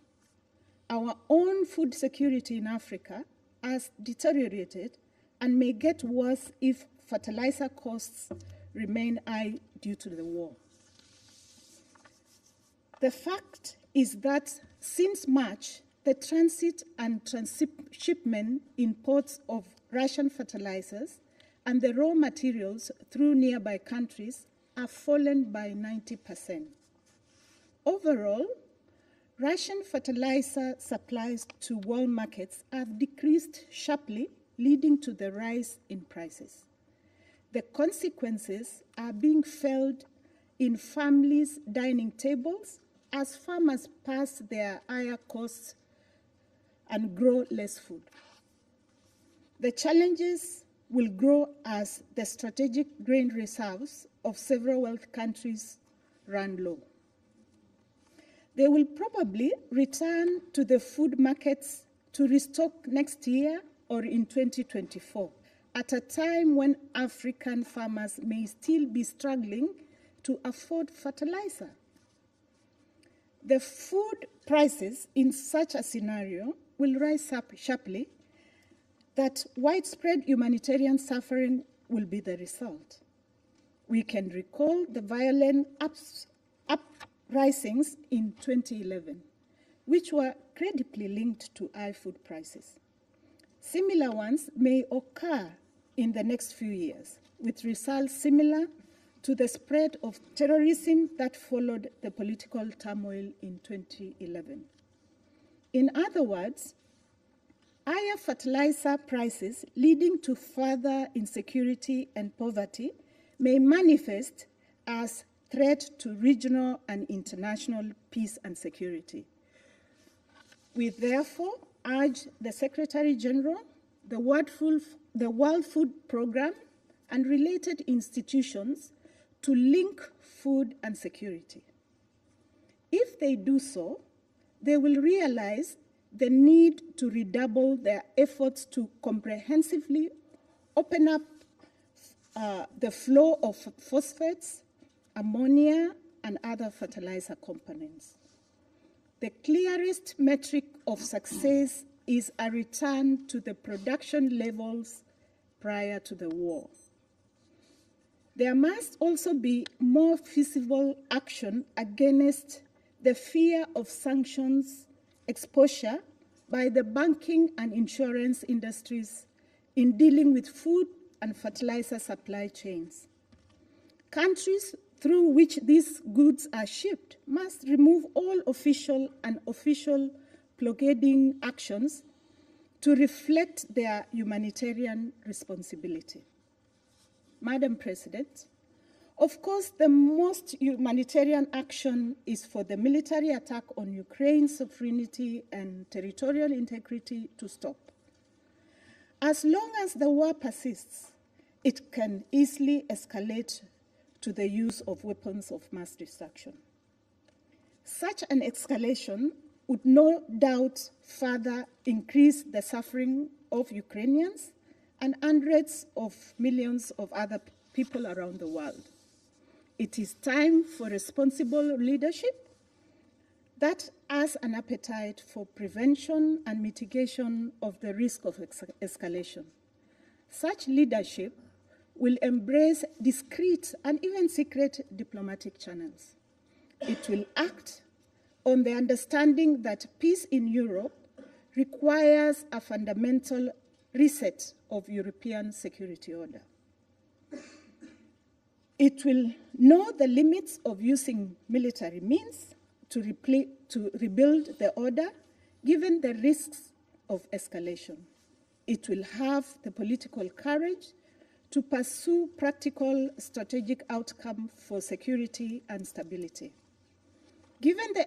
Our own food security in Africa has deteriorated and may get worse if fertilizer costs remain high due to the war. The fact is that since March, the transit and transshipment in ports of Russian fertilizers and the raw materials through nearby countries have fallen by 90%. Overall, Russian fertilizer supplies to world markets have decreased sharply, leading to the rise in prices. The consequences are being felt in families' dining tables as farmers pass their higher costs and grow less food. The challenges will grow as the strategic grain reserves of several wealthy countries run low. They will probably return to the food markets to restock next year or in 2024, at a time when African farmers may still be struggling to afford fertilizer. The food prices in such a scenario will rise up sharply, that widespread humanitarian suffering will be the result. We can recall the violent uprisings in 2011, which were credibly linked to high food prices. Similar ones may occur in the next few years, with results similar to the spread of terrorism that followed the political turmoil in 2011. In other words, higher fertilizer prices leading to further insecurity and poverty may manifest as threat to regional and international peace and security. We therefore urge the Secretary General, the World Food Programme, and related institutions to link food and security. If they do so, they will realize the need to redouble their efforts to comprehensively open up the flow of phosphates, ammonia, and other fertilizer components. The clearest metric of success is a return to the production levels prior to the war. There must also be more feasible action against the fear of sanctions exposure by the banking and insurance industries in dealing with food and fertilizer supply chains. Countries through which these goods are shipped must remove all official and official blockading actions to reflect their humanitarian responsibility. Madam President, of course, the most humanitarian action is for the military attack on Ukraine's sovereignty and territorial integrity to stop. As long as the war persists, it can easily escalate to the use of weapons of mass destruction. Such an escalation would no doubt further increase the suffering of Ukrainians and hundreds of millions of other people around the world. It is time for responsible leadership that has an appetite for prevention and mitigation of the risk of escalation. Such leadership will embrace discreet and even secret diplomatic channels. It will act on the understanding that peace in Europe requires a fundamental reset of European security order. It will know the limits of using military means to rebuild the order, given the risks of escalation. It will have the political courage to pursue practical strategic outcome for security and stability. Given the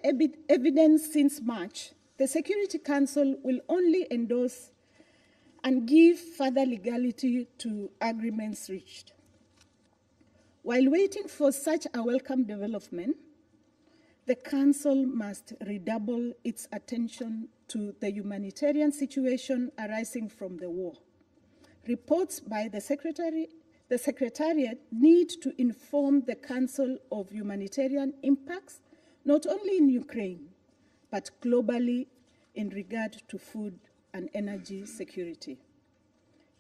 evidence since March, the Security Council will only endorse and give further legality to agreements reached. While waiting for such a welcome development, the Council must redouble its attention to the humanitarian situation arising from the war. Reports by the Secretariat need to inform the Council of humanitarian impacts, not only in Ukraine, but globally in regard to food and energy security.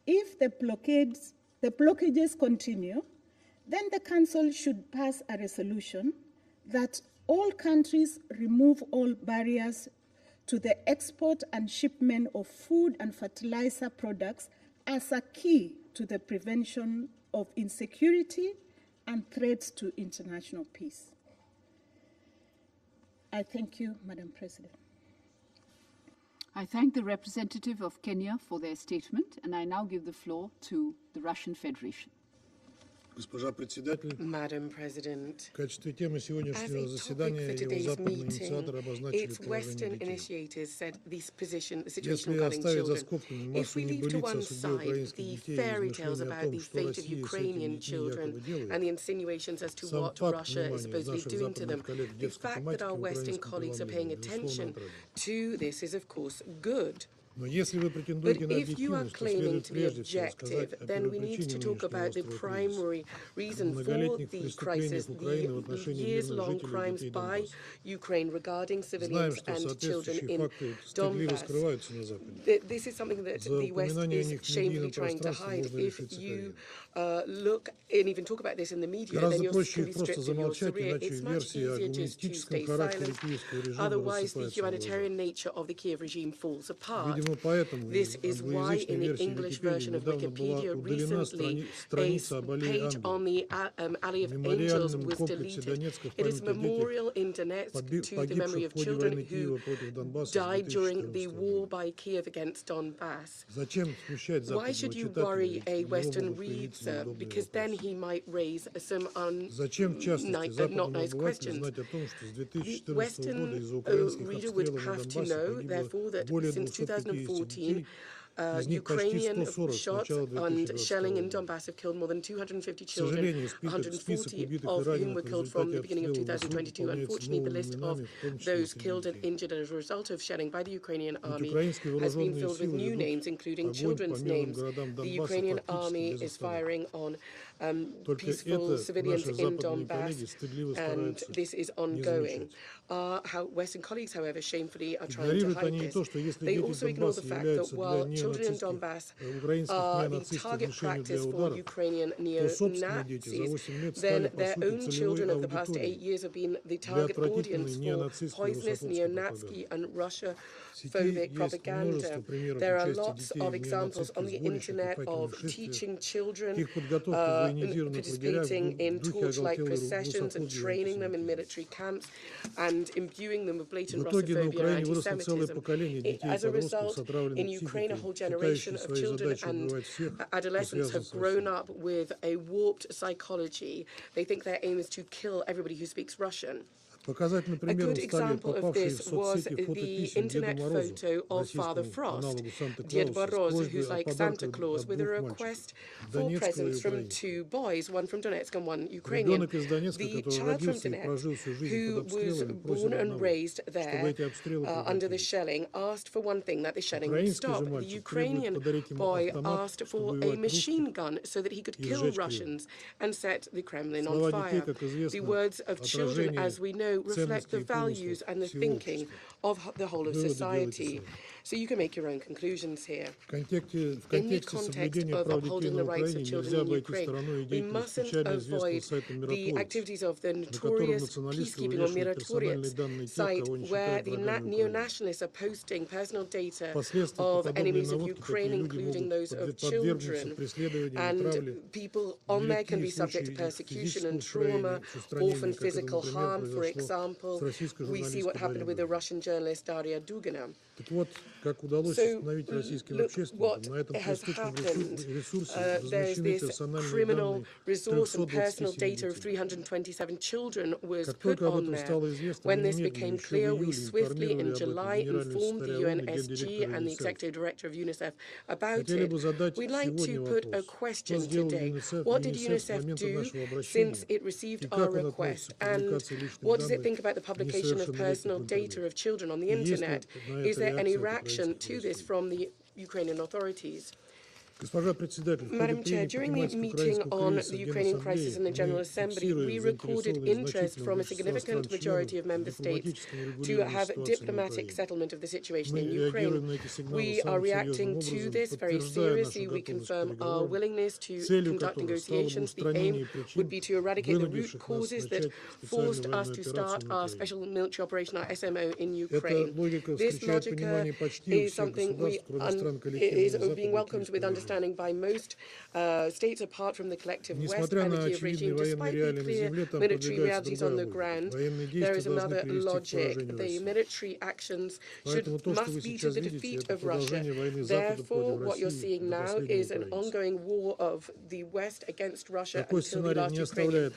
If the blockages continue, then the Council should pass a resolution that all countries remove all barriers to the export and shipment of food and fertilizer products as a key to the prevention of insecurity and threats to international peace. I thank you, Madam President. I thank the representative of Kenya for their statement, and I now give the floor to the Russian Federation. Madam President, as a topic for today's meeting, its Western initiators said the situation regarding children. If we leave to one side the fairy tales about the fate of Ukrainian children and the insinuations as to what Russia is supposedly doing to them, the fact that our Western colleagues are paying attention to this is, of course, good. But if you are claiming to be objective, then we need to talk about the primary reason for the crisis, the years-long crimes by Ukraine regarding civilians and children in Donbass. This is something that the West is shamefully trying to hide. If you look and even talk about this in the media, then you're can be stripped of your career. It's much easier just to stay silent. Otherwise, the humanitarian nature of the Kiev regime falls apart. This is why in the English version of Wikipedia recently a page on the Alley of Angels was deleted. It is a memorial in Donetsk to the memory of children who died during the war by Kiev against Donbass. Why should you worry a Western reader? Because then he might raise some not nice questions. The Western reader would have to know, therefore, that since 2014, Ukrainian shots and shelling in Donbass have killed more than 250 children, 140 of whom were killed from the beginning of 2022. Unfortunately, the list of those killed and injured as a result of shelling by the Ukrainian army has been filled with new names, including children's names. The Ukrainian army is firing on peaceful civilians in Donbass, and this is ongoing. How Western colleagues, however, shamefully are trying to hide this. They also ignore the fact that while children in Donbass are the target practice for Ukrainian neo-Nazis, then their own children of the past 8 years have been the target audience for poisonous neo-Nazi and Russia-phobic propaganda. There are lots of examples on the internet of teaching children, participating in torchlight processions and training them in military camps and imbuing them with blatant Russophobia and anti-Semitism. As a result, in Ukraine, a whole generation of children and adolescents have grown up with a warped psychology. They think their aim is to kill everybody who speaks Russian. A good example of this was the internet photo of Father Frost, Ded Moroz, who's like Santa Claus, with a request for presents from two boys, one from Donetsk and one Ukrainian. The child from Donetsk, who was born and raised there under the shelling, asked for one thing, that the shelling would stop. The Ukrainian boy asked for a machine gun so that he could kill Russians and set the Kremlin on fire. The words of children, as we know, reflect the values and the thinking of the whole of society. So you can make your own conclusions here. In the context of upholding the rights of children in Ukraine, we mustn't avoid the activities of the notorious peacekeeping or Miratoriets site, where the neo-nationalists are posting personal data of enemies of Ukraine, including those of children. And people on there can be subject to persecution and trauma, often physical harm. For example, we see what happened with the Russian journalist Daria Dugina. как удалось установить российским общественникам, на этом преступном ресурсе размещены персональные данные 327 children was put on there. When this became clear, we swiftly in July informed the UNSG and the Executive Director of UNICEF about it. We'd like to put a question today. What did UNICEF do since it received our request? And what does it think about the publication of personal data of children on the internet? Is there any reaction to this from the Ukrainian authorities? Madam Chair, during the meeting on the Ukrainian crisis in the General Assembly, we recorded interest from a significant majority of member states to have diplomatic settlement of the situation in Ukraine. We are reacting to this very seriously. We confirm our willingness to conduct negotiations. The aim would be to eradicate the root causes that forced us to start our special military operation, our SMO, in Ukraine. This logic is something is being welcomed with understanding by most states apart from the collective West and the Kiev regime. Despite the clear military realities on the ground, there is another logic. The military actions must be to the defeat of Russia. Therefore, what you're seeing now is an ongoing war of the West against Russia until the last Ukrainian.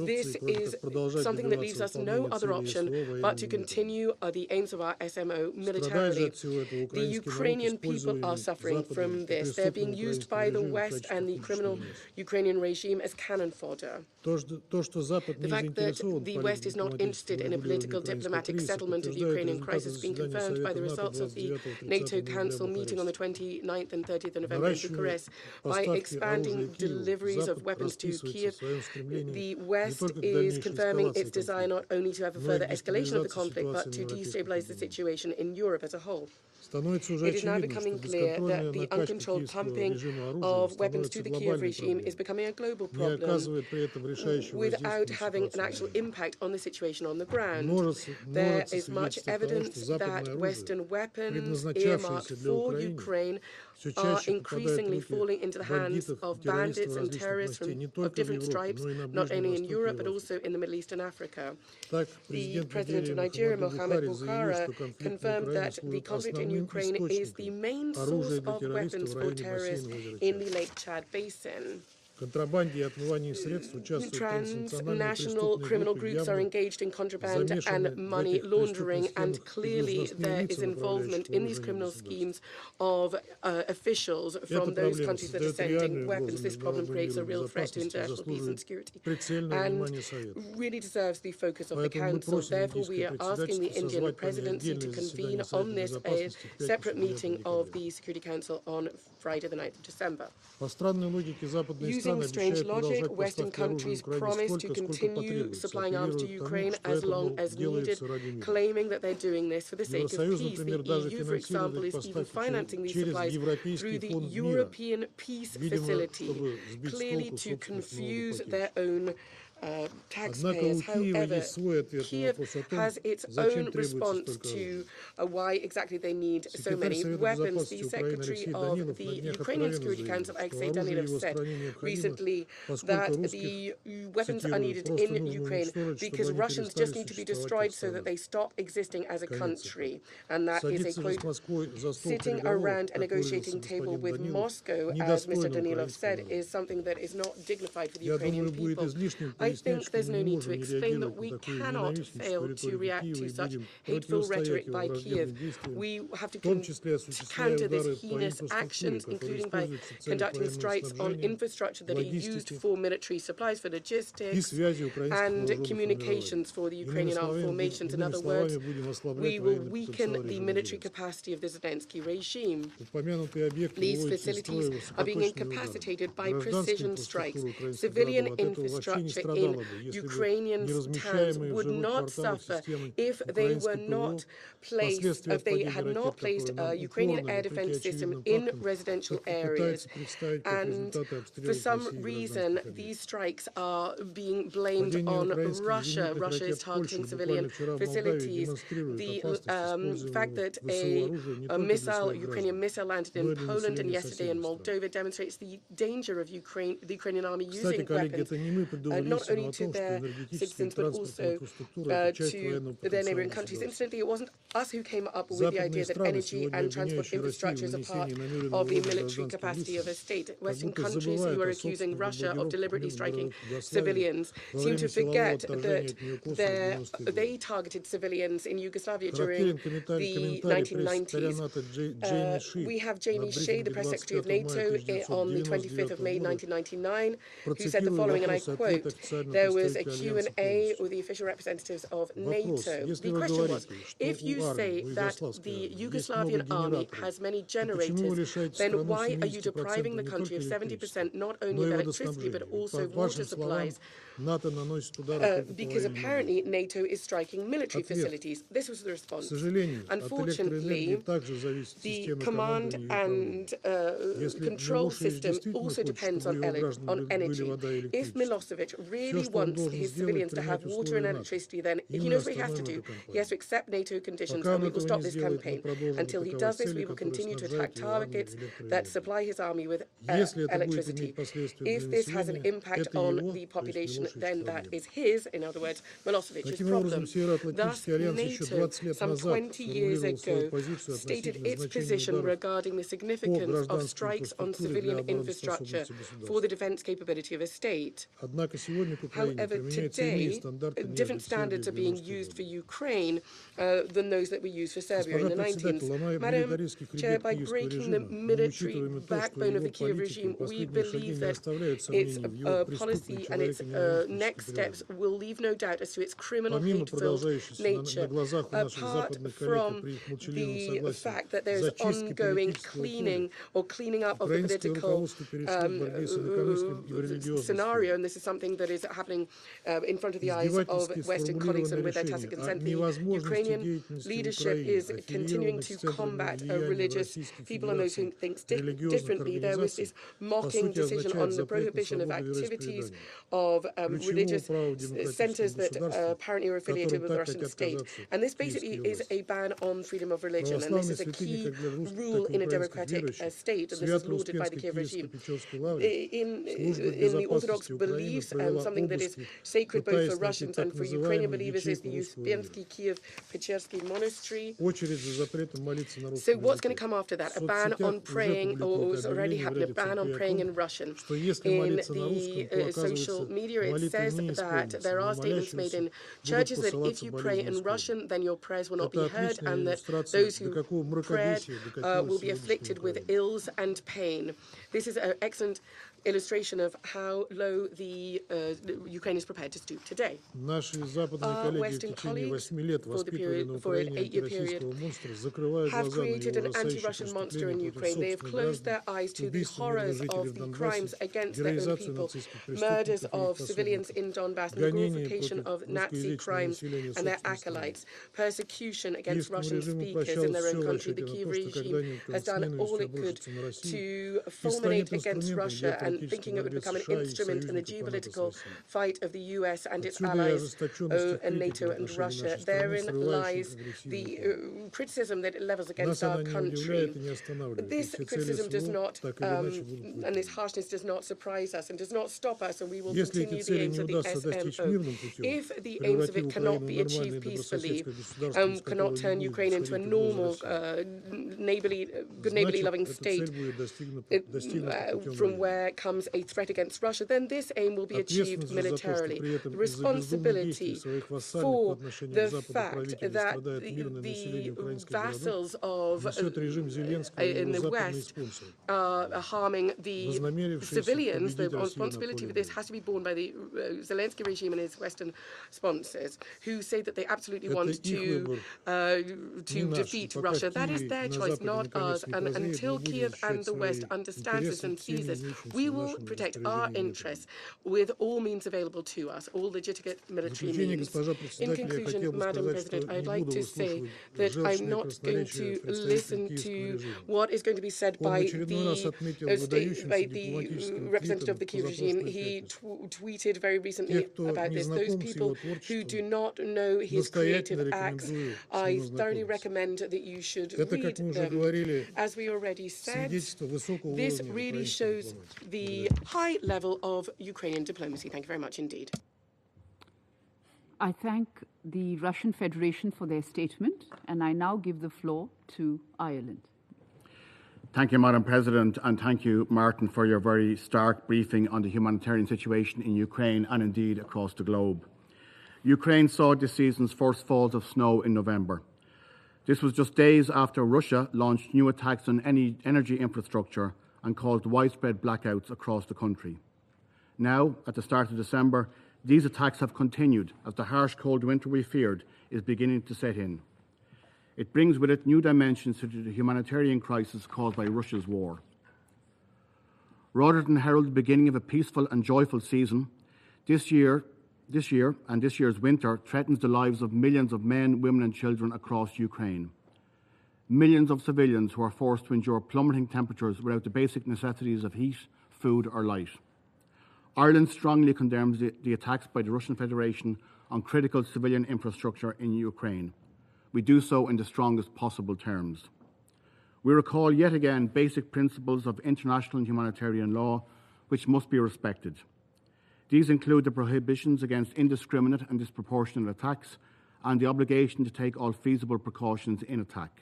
This is something that leaves us no other option but to continue the aims of our SMO militarily. The Ukrainian people are suffering from this. They're being used by the West and the criminal Ukrainian regime as cannon fodder. The fact that the West is not interested in a political diplomatic settlement of the Ukrainian crisis has been confirmed by the results of the NATO Council meeting on the 29th and 30th of November in Bucharest. By expanding deliveries of weapons to Kiev, the West is confirming its desire not only to have a further escalation of the conflict, but to destabilize the situation in Europe as a whole. It is now becoming clear that the uncontrolled pumping of weapons to the Kiev regime is becoming a global problem without having an actual impact on the situation on the ground. There is much evidence that Western weapons earmarked for Ukraine are increasingly falling into the hands of bandits and terrorists of different stripes, not only in Europe but also in the Middle East and Africa. The President of Nigeria, Mohamed Buhari, confirmed that the conflict in Ukraine is the main source of weapons for terrorists in the Lake Chad Basin. Transnational criminal groups are engaged in contraband and money laundering, and clearly there is involvement in these criminal schemes of officials from those countries that are sending weapons. This problem creates a real threat to international peace and security and really deserves the focus of the Council. Therefore, we are asking the Indian Presidency to convene on this a separate meeting of the Security Council on Friday, the 9th of December. Using strange logic, Western countries promise to continue supplying arms to Ukraine as long as needed, claiming that they're doing this for the sake of peace. The EU, for example, is even financing these supplies through the European Peace Facility, clearly to confuse their own taxpayers. However, Kiev has its own response to why exactly they need so many weapons. The Secretary of the Ukrainian Security Council, Alexei Danilov, said recently that the weapons are needed in Ukraine because Russians just need to be destroyed so that they stop existing as a country. And that is a quote, sitting around a negotiating table with Moscow, as Mr. Danilov said, is something that is not dignified for the Ukrainian people. I think there's no need to explain that we cannot fail to react to such hateful rhetoric by Kiev. We have to counter this heinous actions, including by conducting strikes on infrastructure that are used for military supplies, for logistics and communications for the Ukrainian armed formations. In other words, we will weaken the military capacity of the Zelensky regime. These facilities are being incapacitated by precision strikes. Civilian infrastructure in Ukrainian towns would not suffer if they were not placed, if they had not placed a Ukrainian air defense system in residential areas. And for some reason, these strikes are being blamed on Russia. Russia is targeting civilian facilities. The fact that a Ukrainian missile landed in Poland and yesterday in Moldova demonstrates the danger of the Ukrainian army using weapons, not not only to their citizens, but also to their neighboring countries. Incidentally, it wasn't us who came up with the idea that energy and transport infrastructure is a part of the military capacity of a state. Western countries who are accusing Russia of deliberately striking civilians seem to forget that they targeted civilians in Yugoslavia during the 1990s. We have Jamie Shea, the Press Secretary of NATO, on the 25th of May 1999, who said the following, and I quote, "There was a Q&A with the official representatives of NATO. The question was, if you say that the Yugoslavian army has many generators, then why are you depriving the country of 70% not only of electricity but also water supplies? Because apparently NATO is striking military facilities." This was the response. Unfortunately, the command and control system also depends on energy. If Milosevic really wants his civilians to have water and electricity, then he knows what he has to do. He has to accept NATO conditions, and we will stop this campaign. Until he does this, we will continue to attack targets that supply his army with electricity. If this has an impact on the population, then that is his, in other words, Milosevic's problem. Thus, NATO, some 20 years ago, stated its position regarding the significance of strikes on civilian infrastructure for the defense capability of a state. However, today, different standards are being used for Ukraine than those that were used for Serbia in the 1990s. Madam Chair, by breaking the military backbone of the Kiev regime, we believe that its policy and its next steps will leave no doubt as to its criminal, hate-filled nature. Apart from the fact that there's ongoing cleaning or cleaning up of the political scenario, and this is something that is happening in front of the eyes of Western colleagues and with their tacit consent, the Ukrainian leadership is continuing to combat religious people and those who think differently. There was this mocking decision on the prohibition of activities of religious centers that apparently are affiliated with the Russian state. And this basically is a ban on freedom of religion, and this is a key rule in a democratic state, and this is lauded by the Kiev regime. In the Orthodox beliefs, something that is sacred both for Russians and for Ukrainian believers is the Uspensky Kiev-Pechersky Monastery. So what's going to come after that? A ban on praying, or it's already happened, a ban on praying in Russian. In the social media, it says that there are statements made in churches that if you pray in Russian, then your prayers will not be heard, and that those who prayed will be afflicted with ills and pain. This is an excellent illustration of how low the Ukraine is prepared to stoop today. Our Western colleagues, for an 8-year period, have created an anti-Russian monster in Ukraine. They have closed their eyes to the horrors of the crimes against their own people, murders of civilians in Donbass, and the glorification of Nazi crimes and their acolytes, persecution against Russian speakers in their own country. The Kiev regime has done all it could to fulminate against Russia, and thinking it would become an instrument in the geopolitical fight of the US and its allies, and NATO and Russia. Therein lies the criticism that it levels against our country. This criticism does not, and this harshness does not surprise us and does not stop us, and we will continue the aims of the SMO. If the aims of it cannot be achieved peacefully, and cannot turn Ukraine into a normal, good neighborly loving state, from where comes a threat against Russia, then this aim will be achieved militarily. The responsibility for the fact that the vassals of in the West are harming the civilians, the responsibility for this has to be borne by the Zelensky regime and his Western sponsors, who say that they absolutely want to defeat Russia. That is their choice, not ours. And until Kiev and the West understands this and sees this, we will protect our interests with all means available to us, all legitimate military means. In conclusion, Madam President, I'd like to say that I'm not going to listen to what is going to be said by the representative of the Kiev regime. He tweeted very recently about this. Those people who do not know his creative acts, I thoroughly recommend that you should read them. As we already said, this really shows the high level of Ukrainian diplomacy. Thank you very much indeed. I thank the Russian Federation for their statement, and I now give the floor to Ireland. Thank you, Madam President, and thank you, Martin, for your very stark briefing on the humanitarian situation in Ukraine and indeed across the globe. Ukraine saw this season's first falls of snow in November. This was just days after Russia launched new attacks on energy infrastructure and caused widespread blackouts across the country. Now, at the start of December, these attacks have continued as the harsh cold winter we feared is beginning to set in. It brings with it new dimensions to the humanitarian crisis caused by Russia's war. Rather than herald the beginning of a peaceful and joyful season, this year's winter threatens the lives of millions of men, women and children across Ukraine. Millions of civilians who are forced to endure plummeting temperatures without the basic necessities of heat, food or light. Ireland strongly condemns the attacks by the Russian Federation on critical civilian infrastructure in Ukraine. We do so in the strongest possible terms. We recall yet again basic principles of international humanitarian law which must be respected. These include the prohibitions against indiscriminate and disproportionate attacks and the obligation to take all feasible precautions in attack.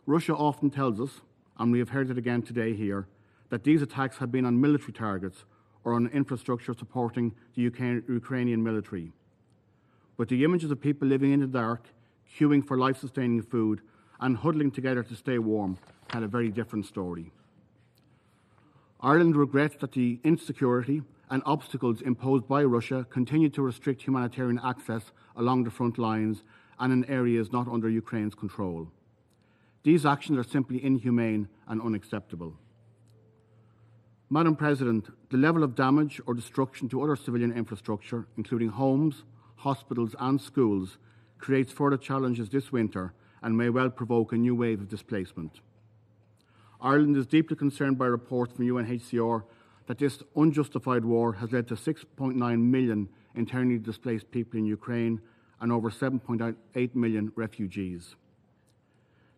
Russia often tells us, and we have heard it again today here, that these attacks have been on military targets or on infrastructure supporting the Ukrainian military. But the images of people living in the dark, queuing for life-sustaining food and huddling together to stay warm tell a very different story. Ireland regrets that the insecurity and obstacles imposed by Russia continue to restrict humanitarian access along the front lines and in areas not under Ukraine's control. These actions are simply inhumane and unacceptable. Madam President, the level of damage or destruction to other civilian infrastructure, including homes, hospitals and schools, creates further challenges this winter and may well provoke a new wave of displacement. Ireland is deeply concerned by reports from UNHCR that this unjustified war has led to 6.9 million internally displaced people in Ukraine and over 7.8 million refugees.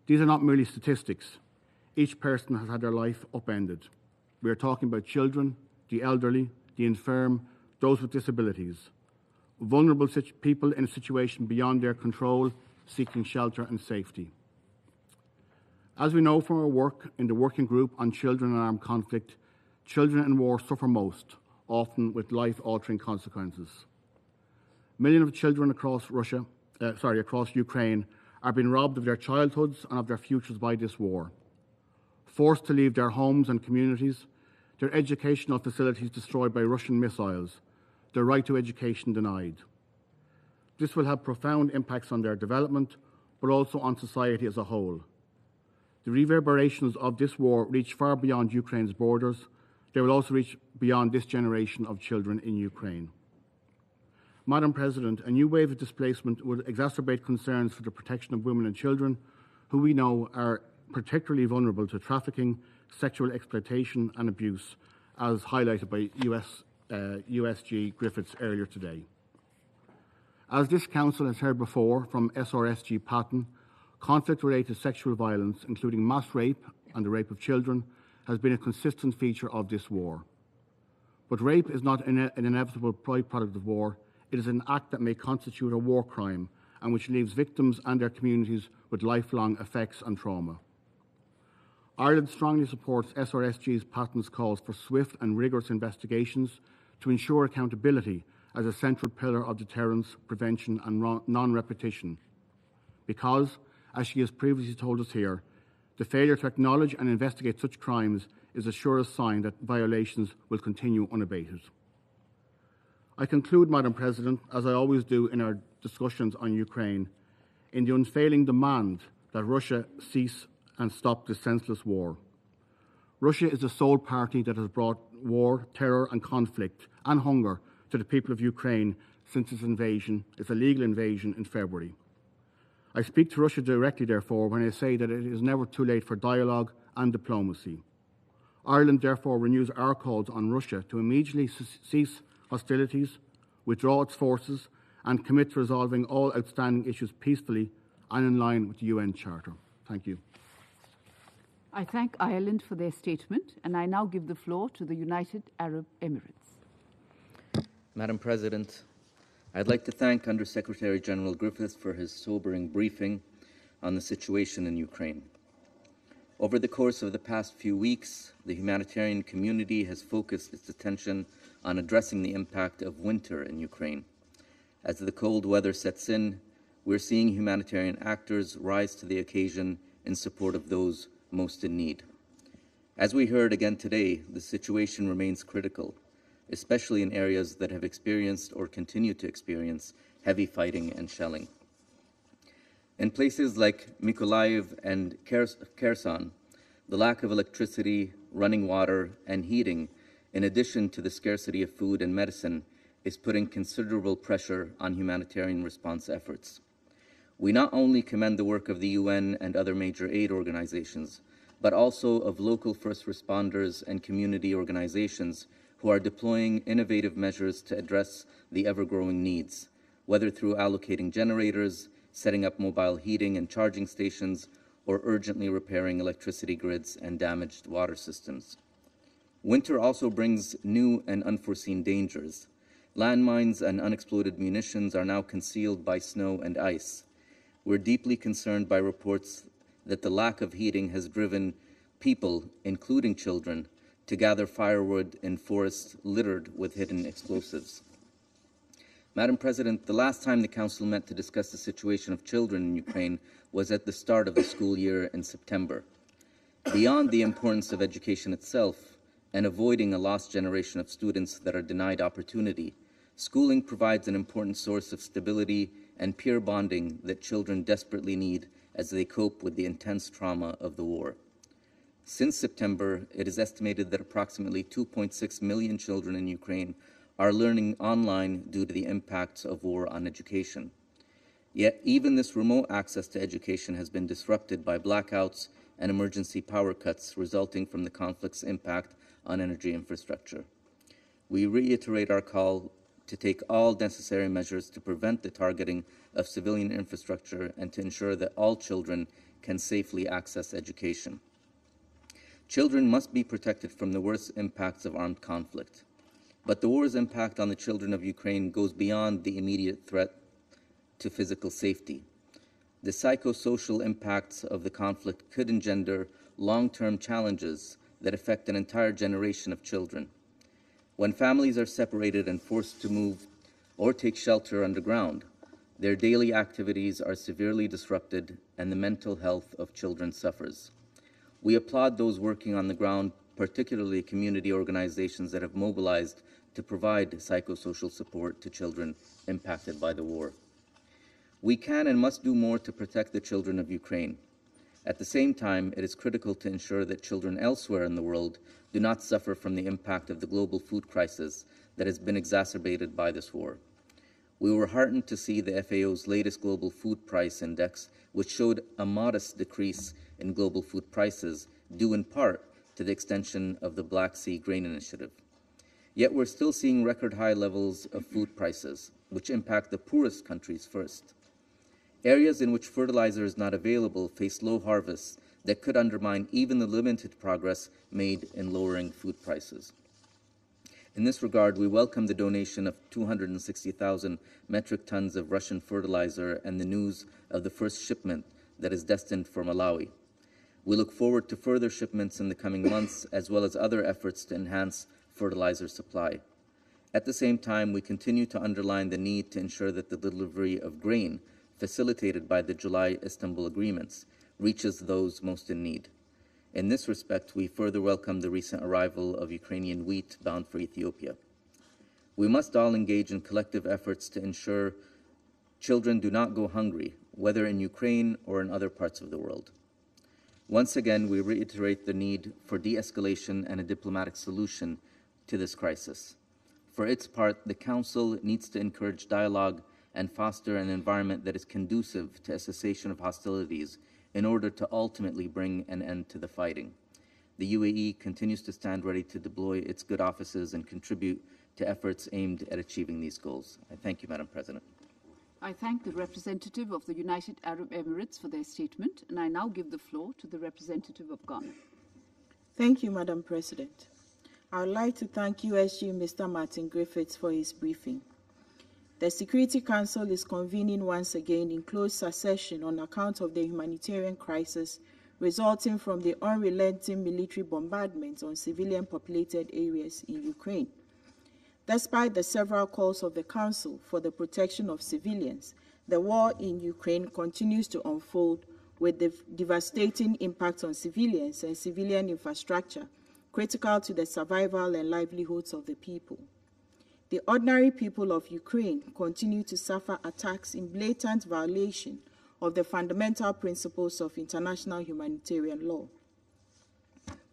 These are not merely statistics. Each person has had their life upended. We are talking about children, the elderly, the infirm, those with disabilities, vulnerable people in a situation beyond their control, seeking shelter and safety. As we know from our work in the Working Group on Children and Armed Conflict, children in war suffer most, often with life-altering consequences. Millions of children across Ukraine are being robbed of their childhoods and of their futures by this war. Forced to leave their homes and communities, their educational facilities destroyed by Russian missiles, their right to education denied. This will have profound impacts on their development, but also on society as a whole. The reverberations of this war reach far beyond Ukraine's borders. They will also reach beyond this generation of children in Ukraine. Madam President, a new wave of displacement would exacerbate concerns for the protection of women and children, who we know are particularly vulnerable to trafficking, sexual exploitation and abuse, as highlighted by USG Griffiths earlier today. As this Council has heard before from SRSG Patton, conflict-related sexual violence, including mass rape and the rape of children, has been a consistent feature of this war. But rape is not an inevitable byproduct of war. It is an act that may constitute a war crime and which leaves victims and their communities with lifelong effects and trauma. Ireland strongly supports SRSG's Patton's calls for swift and rigorous investigations to ensure accountability as a central pillar of deterrence, prevention and non-repetition. Because, as she has previously told us here, the failure to acknowledge and investigate such crimes is the surest sign that violations will continue unabated. I conclude, Madam President, as I always do in our discussions on Ukraine, in the unfailing demand that Russia cease and stop this senseless war. Russia is the sole party that has brought war, terror and conflict and hunger to the people of Ukraine since its illegal invasion in February. I speak to Russia directly, therefore, when I say that it is never too late for dialogue and diplomacy. Ireland, therefore, renews our calls on Russia to immediately cease hostilities, withdraw its forces, and commit to resolving all outstanding issues peacefully and in line with the UN Charter. Thank you. I thank Ireland for their statement, and I now give the floor to the United Arab Emirates. Madam President, I'd like to thank Undersecretary General Griffiths for his sobering briefing on the situation in Ukraine. Over the course of the past few weeks, the humanitarian community has focused its attention on addressing the impact of winter in Ukraine. As the cold weather sets in, we're seeing humanitarian actors rise to the occasion in support of those most in need. As we heard again today, the situation remains critical, especially in areas that have experienced or continue to experience heavy fighting and shelling. In places like Mykolaiv and Kherson, the lack of electricity, running water, and heating, in addition to the scarcity of food and medicine, is putting considerable pressure on humanitarian response efforts. We not only commend the work of the UN and other major aid organizations, but also of local first responders and community organizations who are deploying innovative measures to address the ever-growing needs, whether through allocating generators, setting up mobile heating and charging stations, or urgently repairing electricity grids and damaged water systems. Winter also brings new and unforeseen dangers. Landmines and unexploded munitions are now concealed by snow and ice. We're deeply concerned by reports that the lack of heating has driven people, including children, to gather firewood in forests littered with hidden explosives. Madam President, the last time the Council met to discuss the situation of children in Ukraine was at the start of the school year in September. Beyond the importance of education itself and avoiding a lost generation of students that are denied opportunity, schooling provides an important source of stability and peer bonding that children desperately need as they cope with the intense trauma of the war. Since September, it is estimated that approximately 2.6 million children in Ukraine are learning online due to the impacts of war on education. Yet even this remote access to education has been disrupted by blackouts and emergency power cuts resulting from the conflict's impact on energy infrastructure. We reiterate our call to take all necessary measures to prevent the targeting of civilian infrastructure and to ensure that all children can safely access education. Children must be protected from the worst impacts of armed conflict. But the war's impact on the children of Ukraine goes beyond the immediate threat to physical safety. The psychosocial impacts of the conflict could engender long-term challenges that affect an entire generation of children. When families are separated and forced to move or take shelter underground, their daily activities are severely disrupted and the mental health of children suffers. We applaud those working on the ground, particularly community organizations that have mobilized to provide psychosocial support to children impacted by the war. We can and must do more to protect the children of Ukraine. At the same time, it is critical to ensure that children elsewhere in the world do not suffer from the impact of the global food crisis that has been exacerbated by this war. We were heartened to see the FAO's latest global food price index, which showed a modest decrease in global food prices, due in part to the extension of the Black Sea Grain Initiative. Yet we're still seeing record high levels of food prices, which impact the poorest countries first. Areas in which fertilizer is not available face low harvests that could undermine even the limited progress made in lowering food prices. In this regard, we welcome the donation of 260,000 metric tons of Russian fertilizer and the news of the first shipment that is destined for Malawi. We look forward to further shipments in the coming months, as well as other efforts to enhance fertilizer supply. At the same time, we continue to underline the need to ensure that the delivery of grain facilitated by the July Istanbul agreements reaches those most in need. In this respect, we further welcome the recent arrival of Ukrainian wheat bound for Ethiopia. We must all engage in collective efforts to ensure children do not go hungry, whether in Ukraine or in other parts of the world. Once again, we reiterate the need for de-escalation and a diplomatic solution to this crisis. For its part, the Council needs to encourage dialogue and foster an environment that is conducive to a cessation of hostilities in order to ultimately bring an end to the fighting. The UAE continues to stand ready to deploy its good offices and contribute to efforts aimed at achieving these goals. I thank you, Madam President. I thank the representative of the United Arab Emirates for their statement, and I now give the floor to the representative of Ghana. Thank you, Madam President. I would like to thank USG Mr. Martin Griffiths for his briefing. the Security Council is convening once again in close succession on account of the humanitarian crisis resulting from the unrelenting military bombardments on civilian populated areas in Ukraine. Despite the several calls of the Council for the protection of civilians, the war in Ukraine continues to unfold with the devastating impact on civilians and civilian infrastructure critical to the survival and livelihoods of the people. The ordinary people of Ukraine continue to suffer attacks in blatant violation of the fundamental principles of international humanitarian law.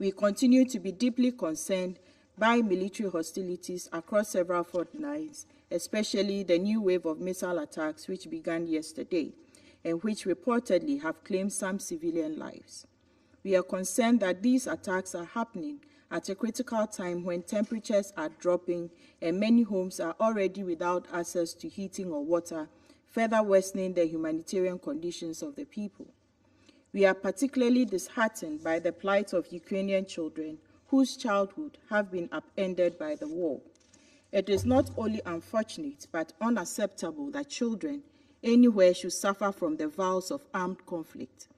We continue to be deeply concerned by military hostilities across several front lines, especially the new wave of missile attacks which began yesterday and which reportedly have claimed some civilian lives. We are concerned that these attacks are happening at a critical time when temperatures are dropping and many homes are already without access to heating or water, further worsening the humanitarian conditions of the people. We are particularly disheartened by the plight of Ukrainian children whose childhood have been upended by the war. It is not only unfortunate but unacceptable that children anywhere should suffer from the vials of armed conflict.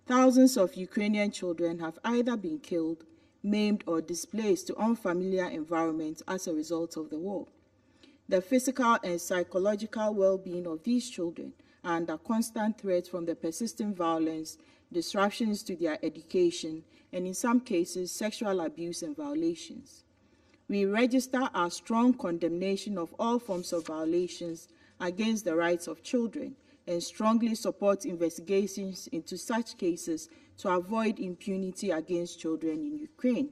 Thousands of Ukrainian children have either been killed, maimed, or displaced to unfamiliar environments as a result of the war. The physical and psychological well-being of these children are under constant threat from the persistent violence, disruptions to their education, and in some cases, sexual abuse and violations. We register our strong condemnation of all forms of violations against the rights of children and strongly support investigations into such cases to avoid impunity against children in Ukraine.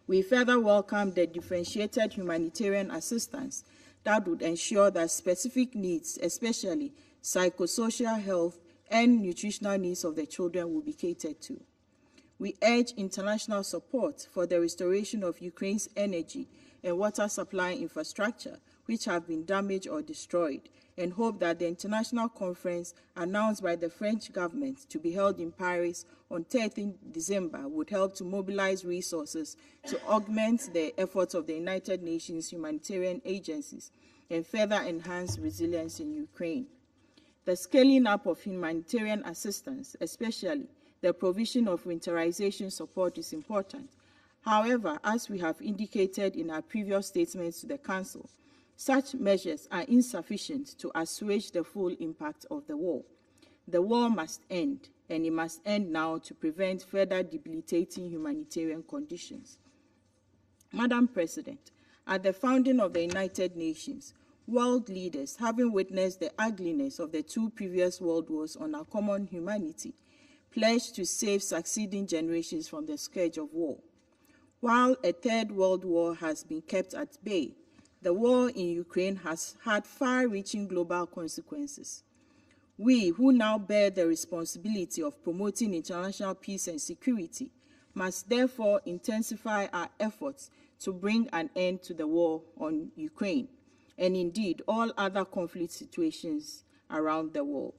We further welcome the differentiated humanitarian assistance that would ensure that specific needs, especially psychosocial health and nutritional needs of the children, will be catered to. We urge international support for the restoration of Ukraine's energy and water supply infrastructure, which have been damaged or destroyed, and hope that the international conference announced by the French government to be held in Paris on 13 December would help to mobilize resources to augment the efforts of the United Nations humanitarian agencies and further enhance resilience in Ukraine. The scaling up of humanitarian assistance, especially the provision of winterization support, is important. However, as we have indicated in our previous statements to the Council, such measures are insufficient to assuage the full impact of the war. The war must end, and it must end now to prevent further debilitating humanitarian conditions. Madam President, at the founding of the United Nations, world leaders, having witnessed the ugliness of the two previous world wars on our common humanity, pledged to save succeeding generations from the scourge of war. While a third world war has been kept at bay, the war in Ukraine has had far-reaching global consequences. We, who now bear the responsibility of promoting international peace and security, must therefore intensify our efforts to bring an end to the war on Ukraine, and indeed all other conflict situations around the world.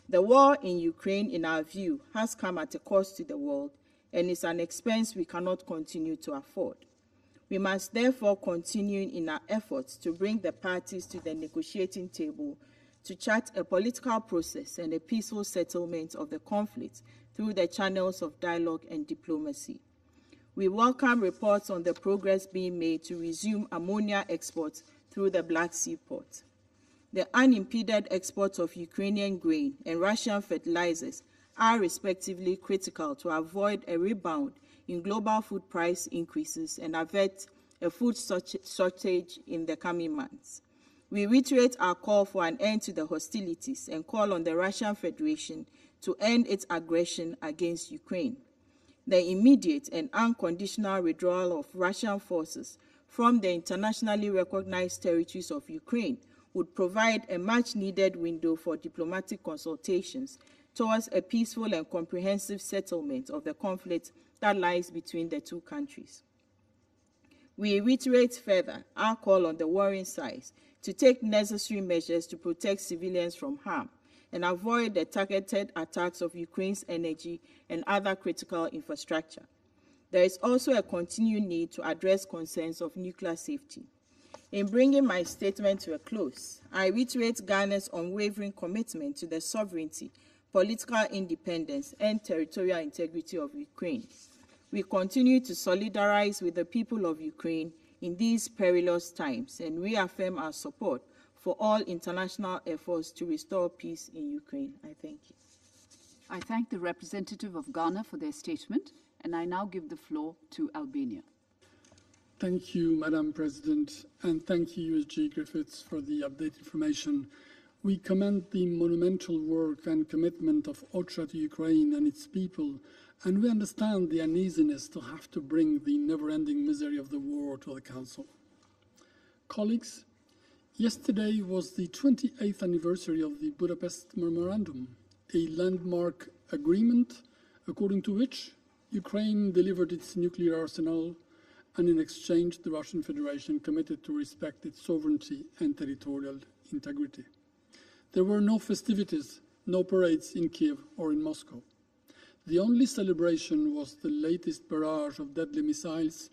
The war in Ukraine, in our view, has come at a cost to the world and is an expense we cannot continue to afford. We must therefore continue in our efforts to bring the parties to the negotiating table to chart a political process and a peaceful settlement of the conflict through the channels of dialogue and diplomacy. We welcome reports on the progress being made to resume ammonia exports through the Black Sea port. The unimpeded exports of Ukrainian grain and Russian fertilizers are respectively critical to avoid a rebound in global food price increases and avert a food shortage in the coming months. We reiterate our call for an end to the hostilities and call on the Russian Federation to end its aggression against Ukraine. The immediate and unconditional withdrawal of Russian forces from the internationally recognized territories of Ukraine would provide a much-needed window for diplomatic consultations towards a peaceful and comprehensive settlement of the conflict that lies between the two countries. We reiterate further our call on the warring sides to take necessary measures to protect civilians from harm and avoid the targeted attacks of Ukraine's energy and other critical infrastructure. There is also a continued need to address concerns of nuclear safety. In bringing my statement to a close, I reiterate Ghana's unwavering commitment to the sovereignty, political independence, and territorial integrity of Ukraine. We continue to solidarize with the people of Ukraine in these perilous times and reaffirm our support for all international efforts to restore peace in Ukraine. I thank you. I thank the representative of Ghana for their statement, and I now give the floor to Albania. Thank you, Madam President, and thank you, USG Griffiths, for the updated information. We commend the monumental work and commitment of OCHA to Ukraine and its people, and we understand the uneasiness to have to bring the never-ending misery of the war to the Council. Colleagues, yesterday was the 28th anniversary of the Budapest Memorandum, a landmark agreement according to which Ukraine delivered its nuclear arsenal, and in exchange the Russian Federation committed to respect its sovereignty and territorial integrity. There were no festivities, no parades in Kiev or in Moscow. The only celebration was the latest barrage of deadly missiles,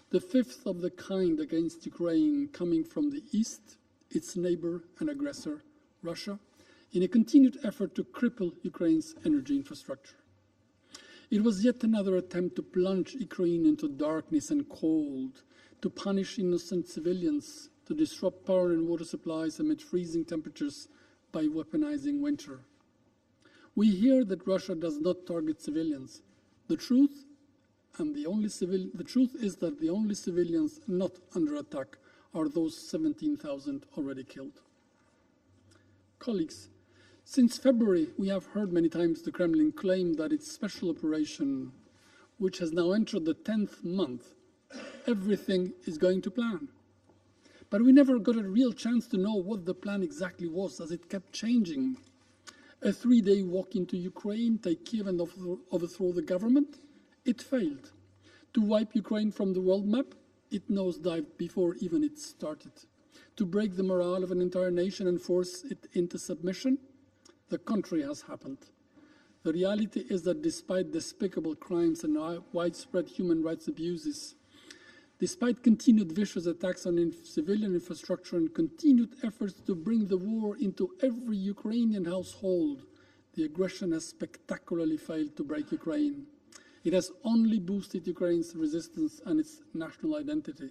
the fifth of the kind against Ukraine, coming from the east, its neighbor and aggressor, Russia, in a continued effort to cripple Ukraine's energy infrastructure. It was yet another attempt to plunge Ukraine into darkness and cold, to punish innocent civilians, to disrupt power and water supplies amid freezing temperatures by weaponizing winter. We hear that Russia does not target civilians. The truth is that the only civilians not under attack are those 17,000 already killed. Colleagues, since February, we have heard many times the Kremlin claim that its special operation, which has now entered the 10th month, everything is going to plan. But we never got a real chance to know what the plan exactly was, as it kept changing. A 3-day walk into Ukraine, take Kiev and overthrow the government? It failed. To wipe Ukraine from the world map? It nosedived before even it started. To break the morale of an entire nation and force it into submission? The contrary has happened. The reality is that despite despicable crimes and widespread human rights abuses, despite continued vicious attacks on civilian infrastructure and continued efforts to bring the war into every Ukrainian household, the aggression has spectacularly failed to break Ukraine. It has only boosted Ukraine's resistance and its national identity.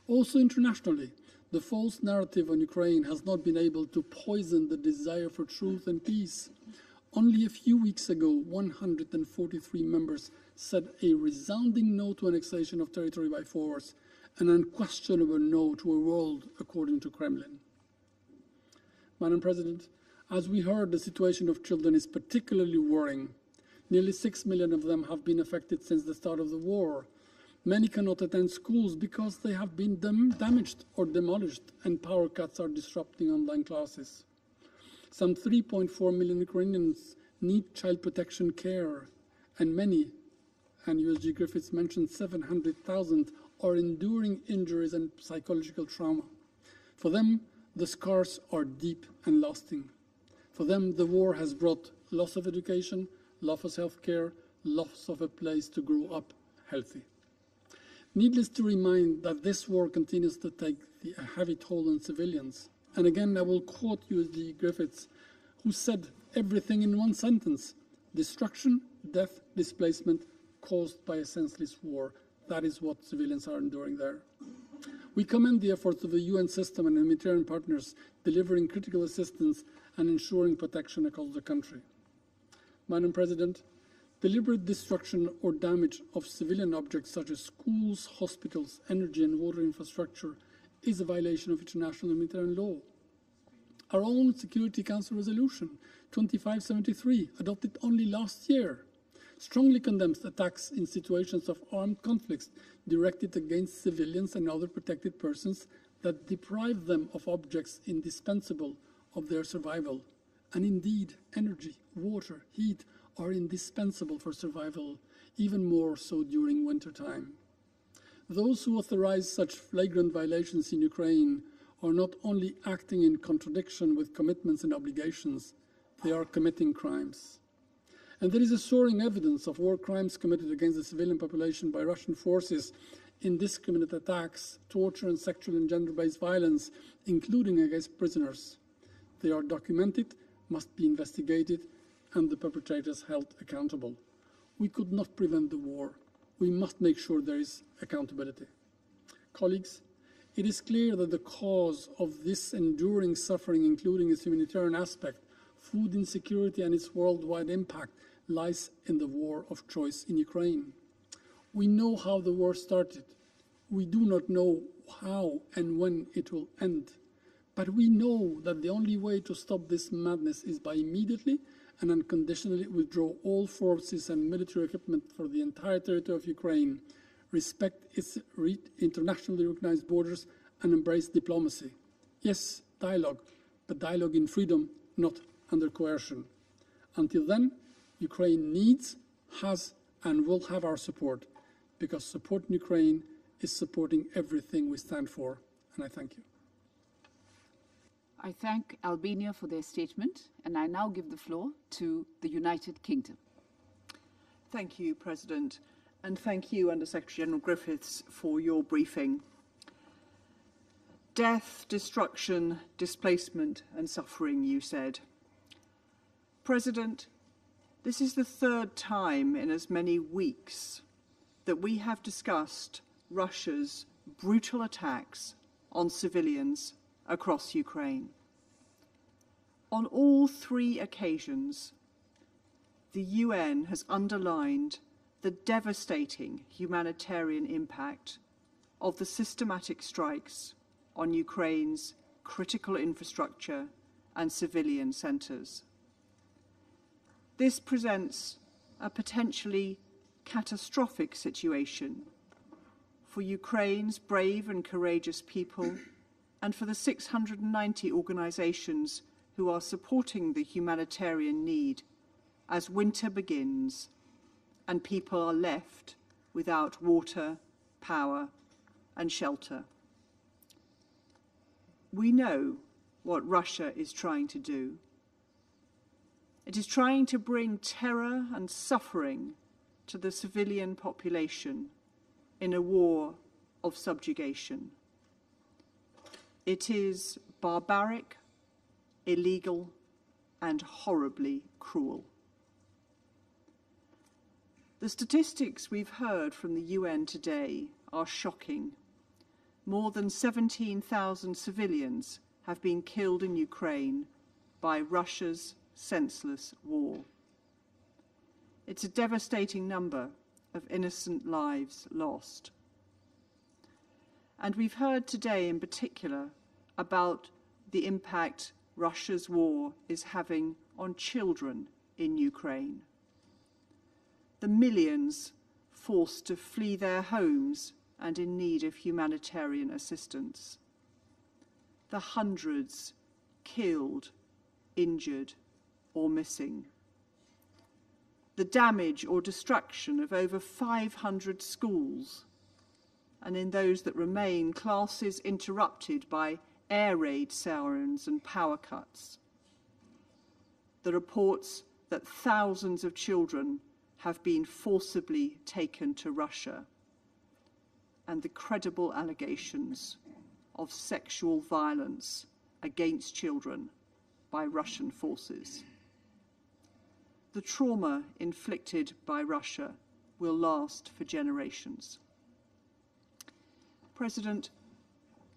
Also internationally, the false narrative on Ukraine has not been able to poison the desire for truth and peace. Only a few weeks ago, 143 members said a resounding no to annexation of territory by force, an unquestionable no to a world according to Kremlin. Madam President, as we heard, the situation of children is particularly worrying. Nearly 6 million of them have been affected since the start of the war. Many cannot attend schools because they have been damaged or demolished, and power cuts are disrupting online classes. Some 3.4 million Ukrainians need child protection care, and many, and USG Griffiths mentioned 700,000, are enduring injuries and psychological trauma. For them, the scars are deep and lasting. For them, the war has brought loss of education, loss of health care, loss of a place to grow up healthy. Needless to remind that this war continues to take a heavy toll on civilians. And again, I will quote USG Griffiths, who said everything in one sentence: destruction, death, displacement caused by a senseless war. That is what civilians are enduring there. We commend the efforts of the UN system and humanitarian partners delivering critical assistance and ensuring protection across the country. Madam President, deliberate destruction or damage of civilian objects such as schools, hospitals, energy and water infrastructure is a violation of international humanitarian law. Our own Security Council Resolution 2573, adopted only last year, strongly condemns attacks in situations of armed conflicts directed against civilians and other protected persons that deprive them of objects indispensable of their survival. And indeed, energy, water, heat are indispensable for survival, even more so during wintertime. Those who authorize such flagrant violations in Ukraine are not only acting in contradiction with commitments and obligations, they are committing crimes. And there is a soaring evidence of war crimes committed against the civilian population by Russian forces indiscriminate attacks, torture, and sexual and gender-based violence, including against prisoners. They are documented, must be investigated, and the perpetrators held accountable. We could not prevent the war. We must make sure there is accountability. Colleagues, it is clear that the cause of this enduring suffering, including its humanitarian aspect, food insecurity and its worldwide impact, lies in the war of choice in Ukraine. We know how the war started. We do not know how and when it will end. But we know that the only way to stop this madness is by immediately and unconditionally withdraw all forces and military equipment for the entire territory of Ukraine, respect its internationally recognized borders, and embrace diplomacy. Yes, dialogue, but dialogue in freedom, not under coercion. Until then, Ukraine needs, has, and will have our support, because supporting Ukraine is supporting everything we stand for. And I thank you. I thank Albania for their statement, and I now give the floor to the United Kingdom. Thank you, President, and thank you, Under-Secretary General Griffiths, for your briefing. Death, destruction, displacement, and suffering, you said. President, this is the third time in as many weeks that we have discussed Russia's brutal attacks on civilians across Ukraine. On all three occasions, the UN has underlined the devastating humanitarian impact of the systematic strikes on Ukraine's critical infrastructure and civilian centres. This presents a potentially catastrophic situation for Ukraine's brave and courageous people and for the 690 organisations who are supporting the humanitarian need as winter begins and people are left without water, power, and shelter. We know what Russia is trying to do. It is trying to bring terror and suffering to the civilian population in a war of subjugation. It is barbaric, illegal, and horribly cruel. The statistics we've heard from the UN today are shocking. More than 17,000 civilians have been killed in Ukraine by Russia's senseless war. It's a devastating number of innocent lives lost. And we've heard today in particular about the impact Russia's war is having on children in Ukraine. The millions forced to flee their homes and in need of humanitarian assistance. The hundreds killed, injured, or missing. The damage or destruction of over 500 schools, and in those that remain, classes interrupted by air raid sirens and power cuts. The reports that thousands of children have been forcibly taken to Russia, and the credible allegations of sexual violence against children by Russian forces. The trauma inflicted by Russia will last for generations. President,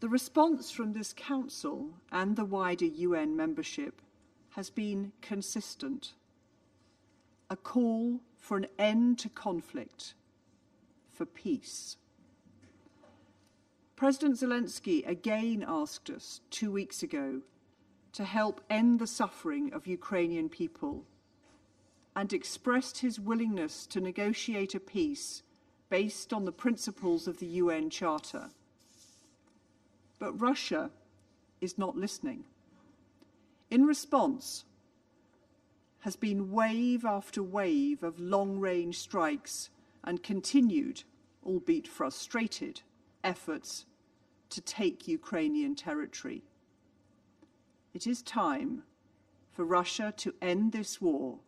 the response from this Council and the wider UN membership has been consistent. A call for an end to conflict, for peace. President Zelensky again asked us 2 weeks ago to help end the suffering of Ukrainian people and expressed his willingness to negotiate a peace based on the principles of the UN Charter. But Russia is not listening. In response, has been wave after wave of long-range strikes and continued, albeit frustrated, efforts to take Ukrainian territory. It is time for Russia to end this war,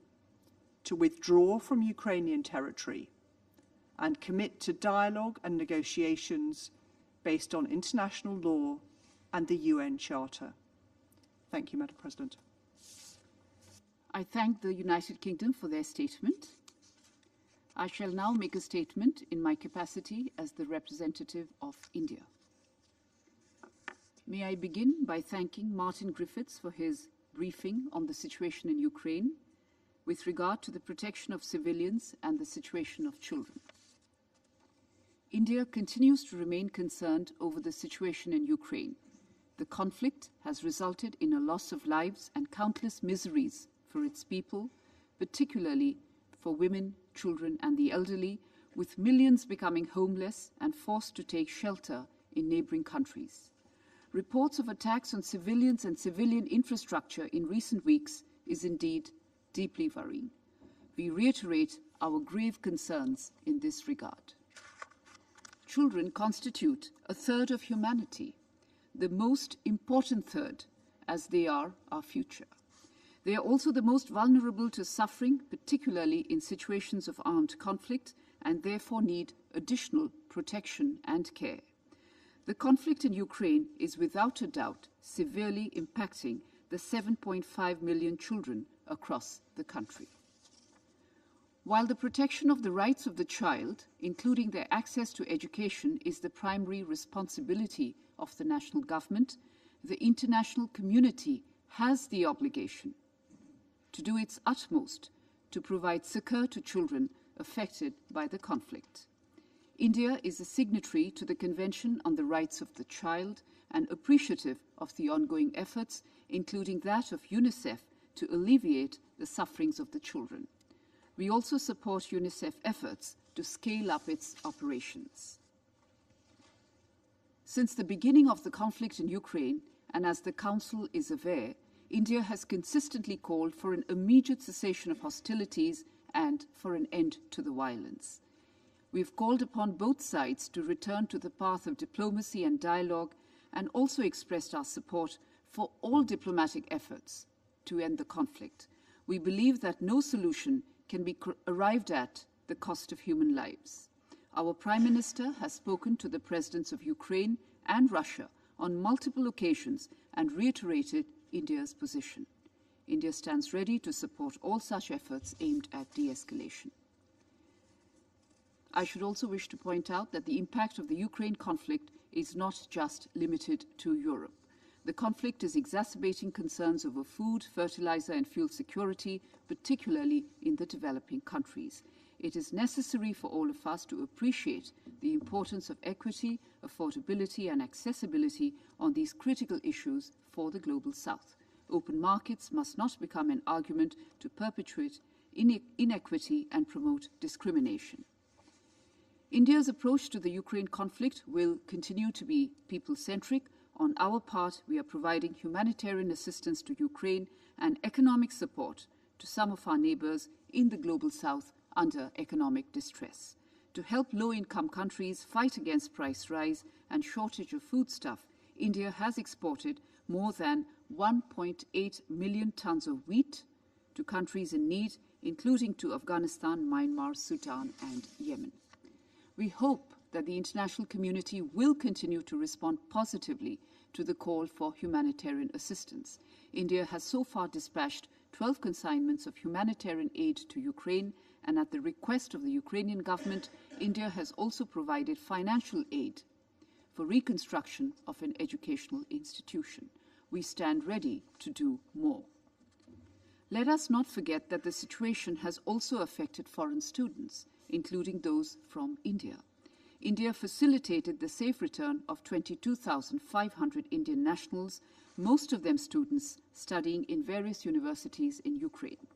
to withdraw from Ukrainian territory, and commit to dialogue and negotiations based on international law and the UN Charter. Thank you, Madam President. I thank the United Kingdom for their statement. I shall now make a statement in my capacity as the representative of India. May I begin by thanking Martin Griffiths for his briefing on the situation in Ukraine with regard to the protection of civilians and the situation of children. India continues to remain concerned over the situation in Ukraine. The conflict has resulted in a loss of lives and countless miseries for its people, particularly for women, children, and the elderly, with millions becoming homeless and forced to take shelter in neighboring countries. Reports of attacks on civilians and civilian infrastructure in recent weeks is indeed deeply worrying. We reiterate our grave concerns in this regard. Children constitute a third of humanity, the most important third, as they are our future. They are also the most vulnerable to suffering, particularly in situations of armed conflict, and therefore need additional protection and care. The conflict in Ukraine is without a doubt severely impacting the 7.5 million children across the country. While the protection of the rights of the child, including their access to education, is the primary responsibility of the national government, the international community has the obligation to do its utmost to provide succor to children affected by the conflict. India is a signatory to the Convention on the Rights of the Child and appreciative of the ongoing efforts, including that of UNICEF, to alleviate the sufferings of the children. We also support UNICEF efforts to scale up its operations. Since the beginning of the conflict in Ukraine, and as the Council is aware, India has consistently called for an immediate cessation of hostilities and for an end to the violence. We've called upon both sides to return to the path of diplomacy and dialogue, and also expressed our support for all diplomatic efforts to end the conflict. We believe that no solution can be arrived at the cost of human lives. Our Prime Minister has spoken to the presidents of Ukraine and Russia on multiple occasions and reiterated India's position. India stands ready to support all such efforts aimed at de-escalation. I should also wish to point out that the impact of the Ukraine conflict is not just limited to Europe. The conflict is exacerbating concerns over food, fertilizer, and fuel security, particularly in the developing countries. It is necessary for all of us to appreciate the importance of equity, affordability, and accessibility on these critical issues for the global South. Open markets must not become an argument to perpetuate inequity and promote discrimination. India's approach to the Ukraine conflict will continue to be people-centric. On our part, we are providing humanitarian assistance to Ukraine and economic support to some of our neighbors in the global South under economic distress. To help low-income countries fight against price rise and shortage of foodstuff, India has exported more than 1.8 million tons of wheat to countries in need, including to Afghanistan, Myanmar, Sudan, and Yemen. We hope that the international community will continue to respond positively to the call for humanitarian assistance. India has so far dispatched 12 consignments of humanitarian aid to Ukraine, and at the request of the Ukrainian government, India has also provided financial aid for reconstruction of an educational institution. We stand ready to do more. Let us not forget that the situation has also affected foreign students, including those from India. India facilitated the safe return of 22,500 Indian nationals, most of them students studying in various universities in Ukraine.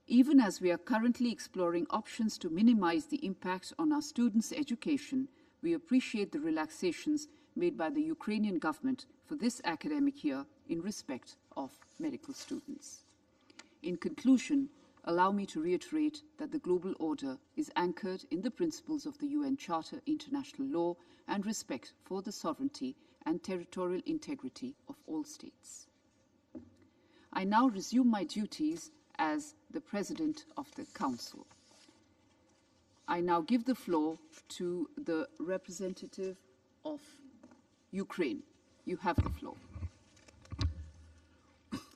Even as we are currently exploring options to minimize the impact on our students' education, we appreciate the relaxations made by the Ukrainian government for this academic year in respect of medical students. In conclusion, allow me to reiterate that the global order is anchored in the principles of the UN Charter, international law, and respect for the sovereignty and territorial integrity of all states. I now resume my duties as the President of the Council. I now give the floor to the representative of Ukraine. You have the floor.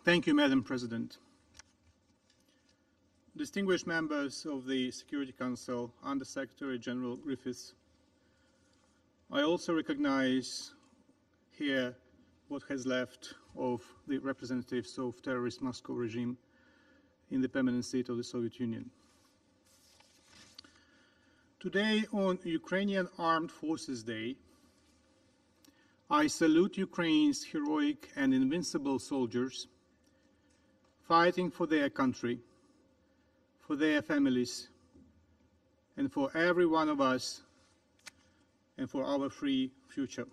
Thank you, Madam President. Distinguished members of the Security Council, Under Secretary General Griffiths, I also recognize here what has left of the representatives of terrorist Moscow regime in the permanent state of the Soviet Union. Today, on Ukrainian Armed Forces Day, I salute Ukraine's heroic and invincible soldiers fighting for their country, for their families, and for every one of us, and for our free future.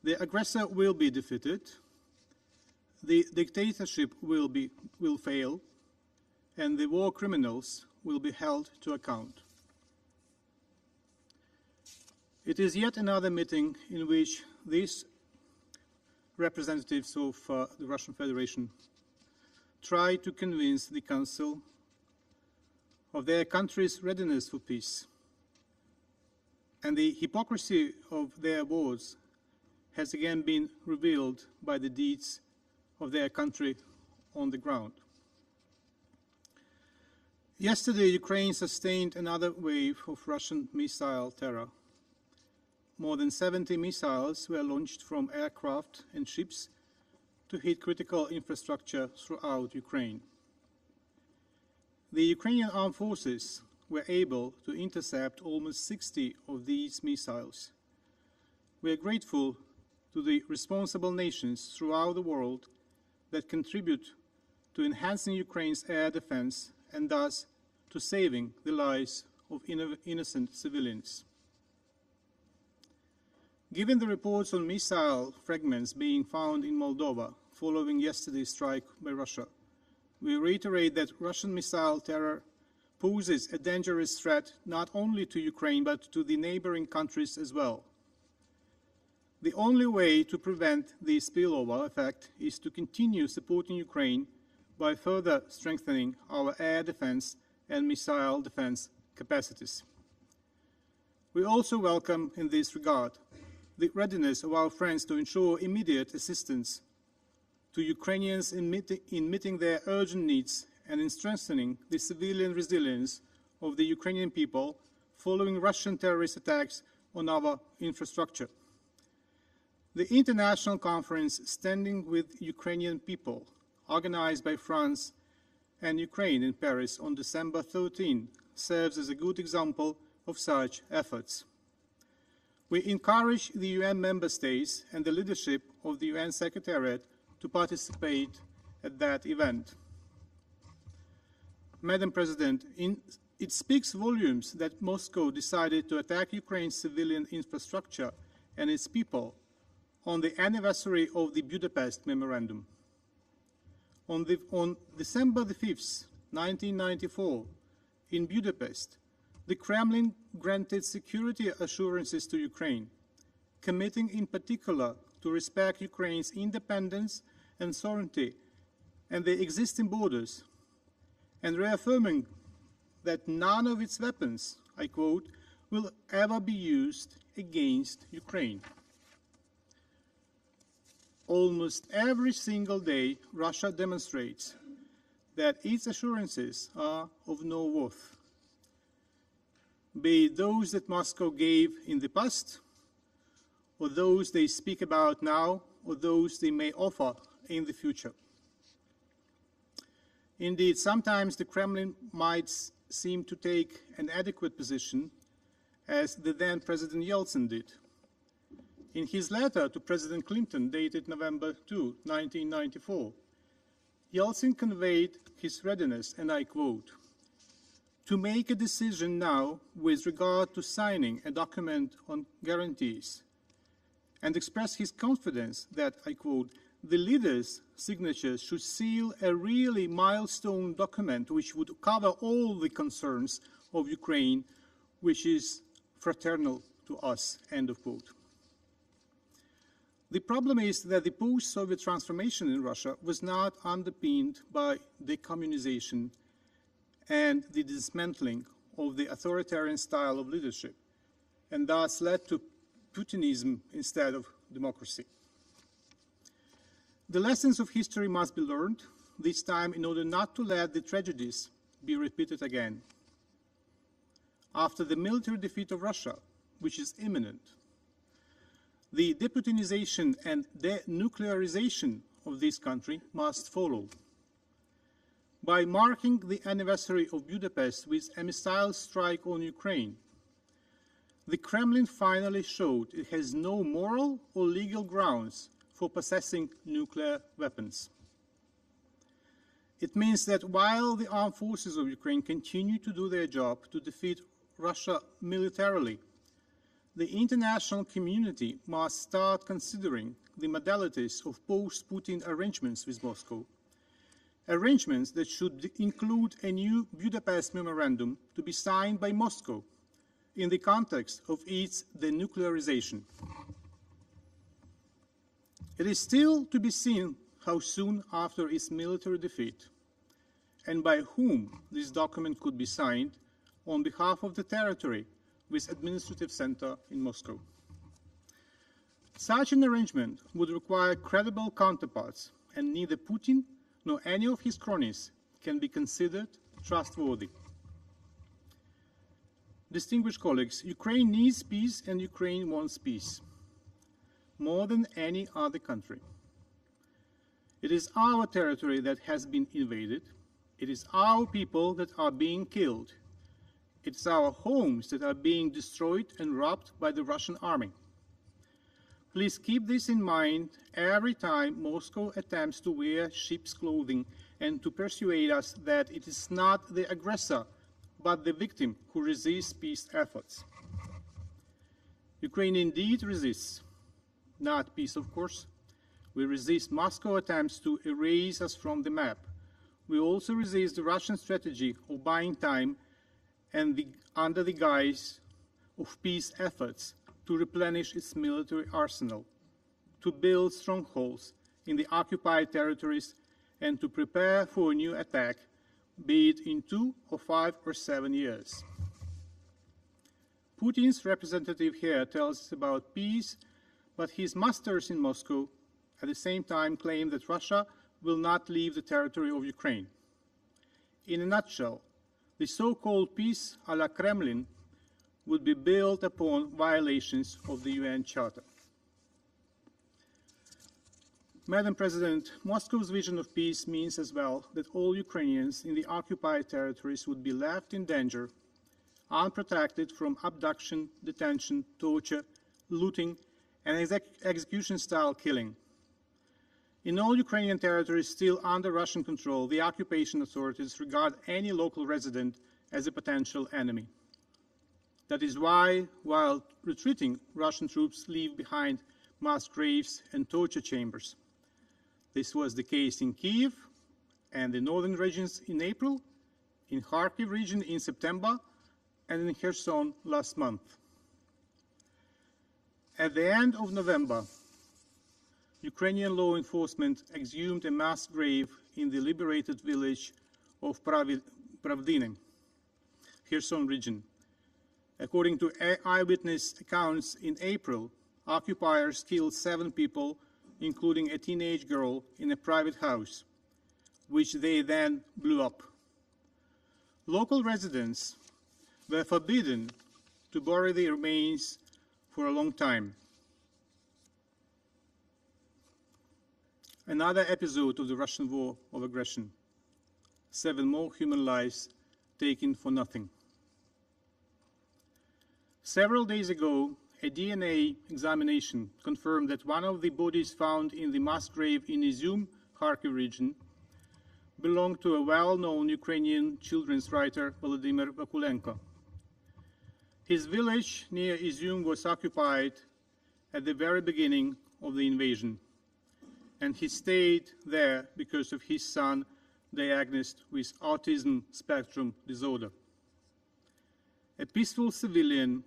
The aggressor will be defeated, the dictatorship will fail, and the war criminals will be held to account. It is yet another meeting in which these representatives of the Russian Federation try to convince the Council of their country's readiness for peace. And the hypocrisy of their words has again been revealed by the deeds of their country on the ground. Yesterday, Ukraine sustained another wave of Russian missile terror. More than 70 missiles were launched from aircraft and ships to hit critical infrastructure throughout Ukraine. The Ukrainian armed forces were able to intercept almost 60 of these missiles. We are grateful to the responsible nations throughout the world that contribute to enhancing Ukraine's air defense and thus to saving the lives of innocent civilians. Given the reports on missile fragments being found in Moldova following yesterday's strike by Russia, we reiterate that Russian missile terror poses a dangerous threat not only to Ukraine but to the neighboring countries as well. The only way to prevent the spillover effect is to continue supporting Ukraine by further strengthening our air defense and missile defense capacities. We also welcome, in this regard, the readiness of our friends to ensure immediate assistance to Ukrainians in meeting their urgent needs and in strengthening the civilian resilience of the Ukrainian people following Russian terrorist attacks on our infrastructure. The international conference Standing with Ukrainian People, organized by France and Ukraine in Paris on December 13, serves as a good example of such efforts. We encourage the UN member states and the leadership of the UN Secretariat to participate at that event. Madam President, it speaks volumes that Moscow decided to attack Ukraine's civilian infrastructure and its people on the anniversary of the Budapest Memorandum. On December 5th, 1994, in Budapest, the Kremlin granted security assurances to Ukraine, committing in particular to respect Ukraine's independence and sovereignty and the existing borders, and reaffirming that none of its weapons, I quote, will ever be used against Ukraine. Almost every single day, Russia demonstrates that its assurances are of no worth, be it those that Moscow gave in the past, or those they speak about now, or those they may offer in the future. Indeed, sometimes the Kremlin might seem to take an adequate position, as the then President Yeltsin did. In his letter to President Clinton, dated November 2, 1994, Yeltsin conveyed his readiness, and I quote, to make a decision now with regard to signing a document on guarantees, and express his confidence that, I quote, the leaders' signatures should seal a really milestone document which would cover all the concerns of Ukraine, which is fraternal to us, end of quote. The problem is that the post-Soviet transformation in Russia was not underpinned by decommunization and the dismantling of the authoritarian style of leadership, and thus led to Putinism instead of democracy. The lessons of history must be learned, this time in order not to let the tragedies be repeated again. After the military defeat of Russia, which is imminent, the deputinization and denuclearization of this country must follow. By marking the anniversary of Budapest with a missile strike on Ukraine, the Kremlin finally showed it has no moral or legal grounds for possessing nuclear weapons. It means that while the armed forces of Ukraine continue to do their job to defeat Russia militarily, the international community must start considering the modalities of post-Putin arrangements with Moscow, arrangements that should include a new Budapest memorandum to be signed by Moscow in the context of its denuclearization. It is still to be seen how soon after its military defeat and by whom this document could be signed on behalf of the territory with administrative center in Moscow. Such an arrangement would require credible counterparts, and neither Putin nor any of his cronies can be considered trustworthy. Distinguished colleagues, Ukraine needs peace and Ukraine wants peace more than any other country. It is our territory that has been invaded. It is our people that are being killed. It's our homes that are being destroyed and robbed by the Russian army. Please keep this in mind every time Moscow attempts to wear sheep's clothing and to persuade us that it is not the aggressor, but the victim who resists peace efforts. Ukraine indeed resists, not peace, of course. We resist Moscow attempts to erase us from the map. We also resist the Russian strategy of buying time and under the guise of peace efforts to replenish its military arsenal, to build strongholds in the occupied territories, and to prepare for a new attack, be it in 2 or 5 or 7 years. Putin's representative here tells us about peace, but his masters in Moscow at the same time claim that Russia will not leave the territory of Ukraine. In a nutshell, the so-called peace a la Kremlin would be built upon violations of the UN Charter. Madam President, Moscow's vision of peace means as well that all Ukrainians in the occupied territories would be left in danger, unprotected from abduction, detention, torture, looting, and execution-style killing. In all Ukrainian territories still under Russian control, the occupation authorities regard any local resident as a potential enemy. That is why, while retreating, Russian troops leave behind mass graves and torture chambers. This was the case in Kyiv and the northern regions in April, in Kharkiv region in September, and in Kherson last month. At the end of November, Ukrainian law enforcement exhumed a mass grave in the liberated village of Pravdine, Kherson region. According to eyewitness accounts, in April, occupiers killed 7 people, including a teenage girl, in a private house, which they then blew up. Local residents were forbidden to bury the remains for a long time. Another episode of the Russian war of aggression. 7 more human lives taken for nothing. Several days ago, a DNA examination confirmed that one of the bodies found in the mass grave in Izum, Kharkiv region, belonged to a well-known Ukrainian children's writer, Volodymyr Vakulenko. His village near Izum was occupied at the very beginning of the invasion, and he stayed there because of his son diagnosed with autism spectrum disorder. A peaceful civilian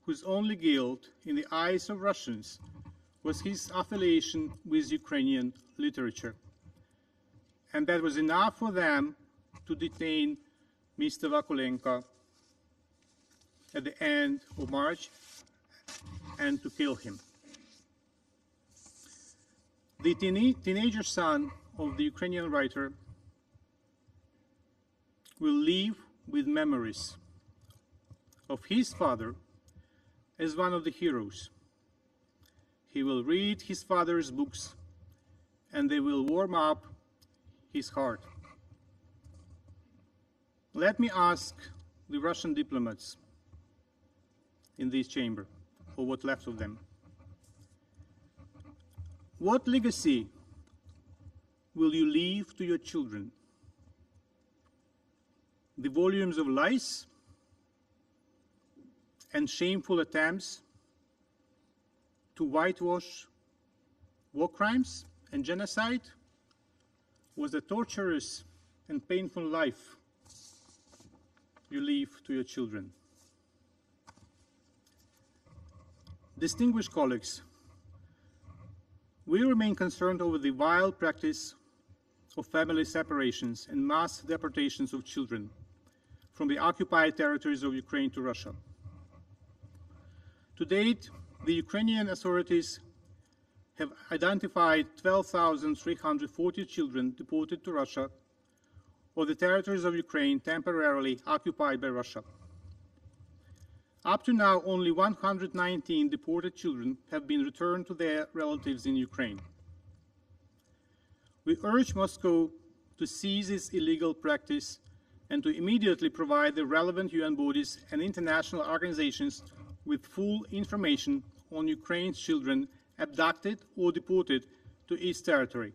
whose only guilt in the eyes of Russians was his affiliation with Ukrainian literature. And that was enough for them to detain Mr. Vakulenko at the end of March and to kill him. The teenager son of the Ukrainian writer will live with memories of his father as one of the heroes. He will read his father's books and they will warm up his heart. Let me ask the Russian diplomats in this chamber, or what left of them, what legacy will you leave to your children? The volumes of lies and shameful attempts to whitewash war crimes and genocide? Was a torturous and painful life you leave to your children? Distinguished colleagues, we remain concerned over the vile practice of family separations and mass deportations of children from the occupied territories of Ukraine to Russia. To date, the Ukrainian authorities have identified 12,340 children deported to Russia or the territories of Ukraine temporarily occupied by Russia. Up to now, only 119 deported children have been returned to their relatives in Ukraine. We urge Moscow to cease this illegal practice and to immediately provide the relevant UN bodies and international organizations with full information on Ukraine's children abducted or deported to its territory,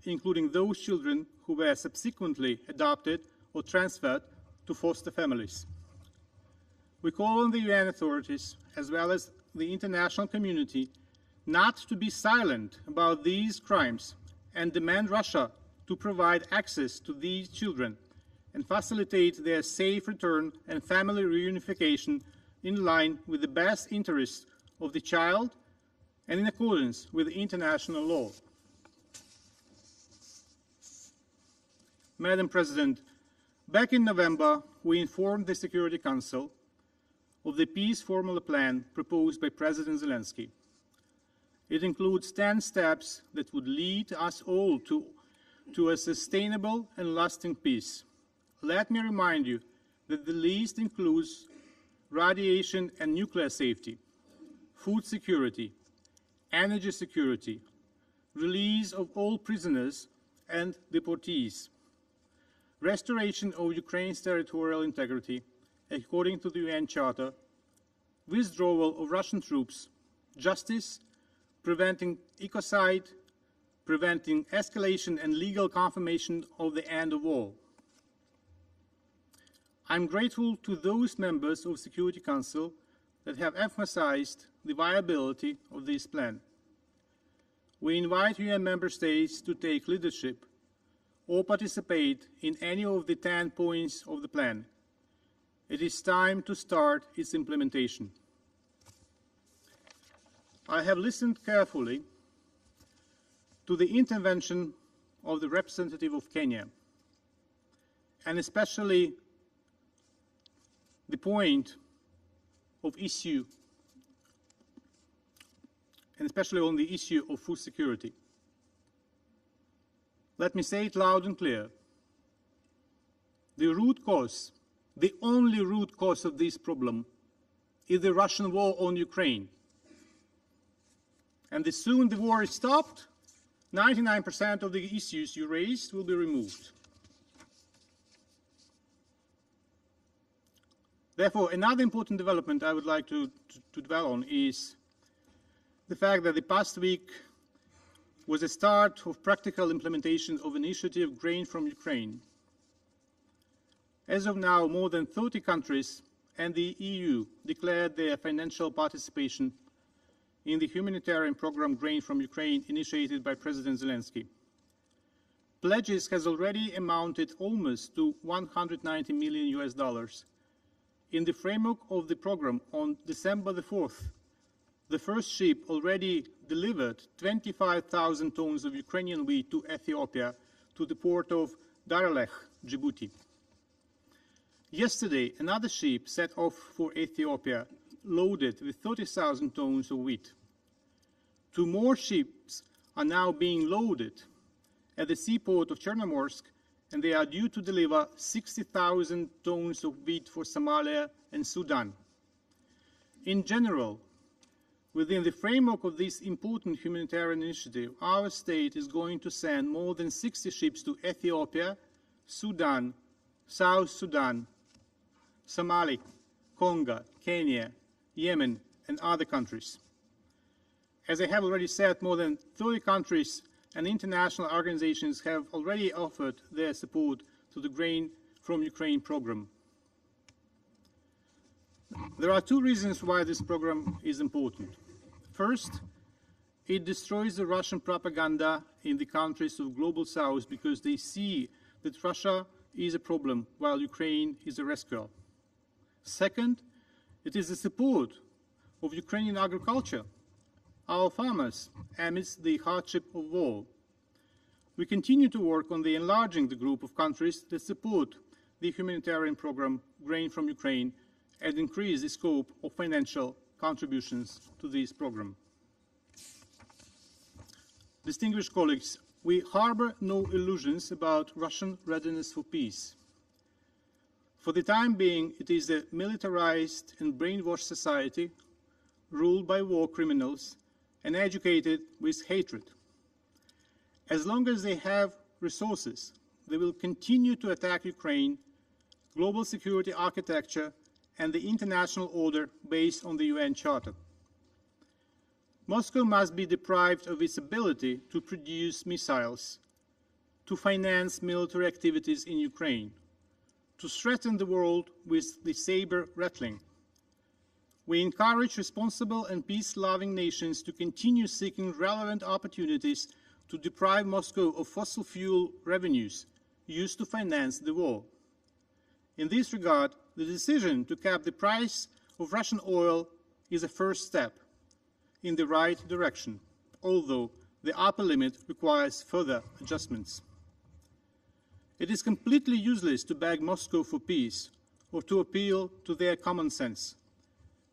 including those children who were subsequently adopted or transferred to foster families. We call on the UN authorities, as well as the international community, not to be silent about these crimes and demand Russia to provide access to these children and facilitate their safe return and family reunification in line with the best interests of the child and in accordance with international law. Madam President, back in November, we informed the Security Council of the peace formula plan proposed by President Zelensky. It includes 10 steps that would lead us all to a sustainable and lasting peace. Let me remind you that the list includes radiation and nuclear safety, food security, energy security, release of all prisoners and deportees, restoration of Ukraine's territorial integrity according to the UN Charter, withdrawal of Russian troops, justice, preventing ecocide, preventing escalation and legal confirmation of the end of war. I'm grateful to those members of the Security Council that have emphasized the viability of this plan. We invite UN member states to take leadership or participate in any of the 10 points of the plan. It is time to start its implementation. I have listened carefully to the intervention of the representative of Kenya, and especially the point of issue, and especially on the issue of food security. Let me say it loud and clear. The root cause, the only root cause of this problem is the Russian war on Ukraine. And as soon as the war is stopped, 99% of the issues you raised will be removed. Therefore, another important development I would like to dwell on is the fact that the past week was the start of practical implementation of initiative Grain from Ukraine. As of now, more than 30 countries and the EU declared their financial participation in the humanitarian program Grain from Ukraine initiated by President Zelensky. Pledges has already amounted almost to $190 million. In the framework of the program, on December the 4th, the first ship already delivered 25,000 tons of Ukrainian wheat to Ethiopia, to the port of Daralech, Djibouti. Yesterday, another ship set off for Ethiopia, loaded with 30,000 tons of wheat. 2 more ships are now being loaded at the seaport of Chernomorsk, and they are due to deliver 60,000 tons of wheat for Somalia and Sudan. In general, within the framework of this important humanitarian initiative, our state is going to send more than 60 ships to Ethiopia, Sudan, South Sudan, Somalia, Congo, Kenya, Yemen, and other countries. As I have already said, more than 30 countries and international organizations have already offered their support to the Grain from Ukraine program. There are 2 reasons why this program is important. First, it destroys the Russian propaganda in the countries of Global South because they see that Russia is a problem while Ukraine is a rescuer. Second, it is the support of Ukrainian agriculture, our farmers, amidst the hardship of war. We continue to work on enlarging the group of countries that support the humanitarian program Grain from Ukraine and increase the scope of financial contributions to this program. Distinguished colleagues, we harbor no illusions about Russian readiness for peace. For the time being, it is a militarized and brainwashed society ruled by war criminals and educated with hatred. As long as they have resources, they will continue to attack Ukraine, global security architecture, and the international order based on the UN Charter. Moscow must be deprived of its ability to produce missiles, to finance military activities in Ukraine, to threaten the world with the saber rattling. We encourage responsible and peace-loving nations to continue seeking relevant opportunities to deprive Moscow of fossil fuel revenues used to finance the war. In this regard, the decision to cap the price of Russian oil is a first step in the right direction, although the upper limit requires further adjustments. It is completely useless to beg Moscow for peace or to appeal to their common sense.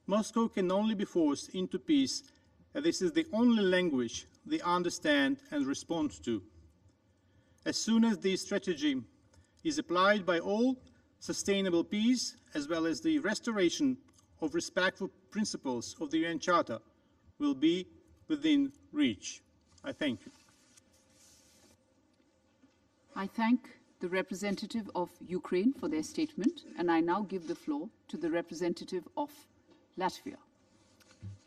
Moscow can only be forced into peace, and this is the only language they understand and respond to. As soon as this strategy is applied by all, sustainable peace, as well as the restoration of respectful principles of the UN Charter, will be within reach. I thank you. I thank the representative of Ukraine for their statement, and I now give the floor to the representative of Latvia.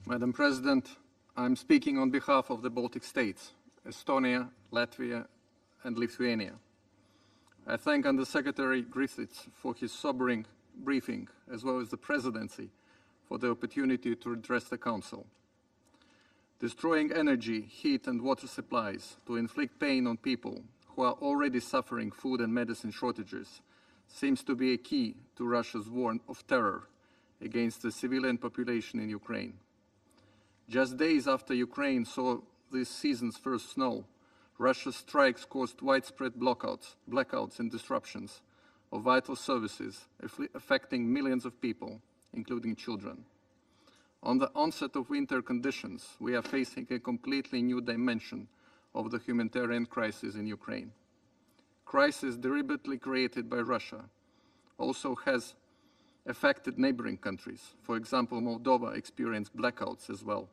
Madam President, I'm speaking on behalf of the Baltic states, Estonia, Latvia, and Lithuania. I thank Under-Secretary Griffiths for his sobering briefing, as well as the Presidency for the opportunity to address the Council. Destroying energy, heat, and water supplies to inflict pain on people who are already suffering food and medicine shortages seems to be a key to Russia's war of terror against the civilian population in Ukraine. Just days after Ukraine saw this season's first snow, Russia's strikes caused widespread blackouts and disruptions of vital services, affecting millions of people, including children. On the onset of winter conditions, we are facing a completely new dimension of the humanitarian crisis in Ukraine. Crisis deliberately created by Russia also has affected neighboring countries. For example, Moldova experienced blackouts as well.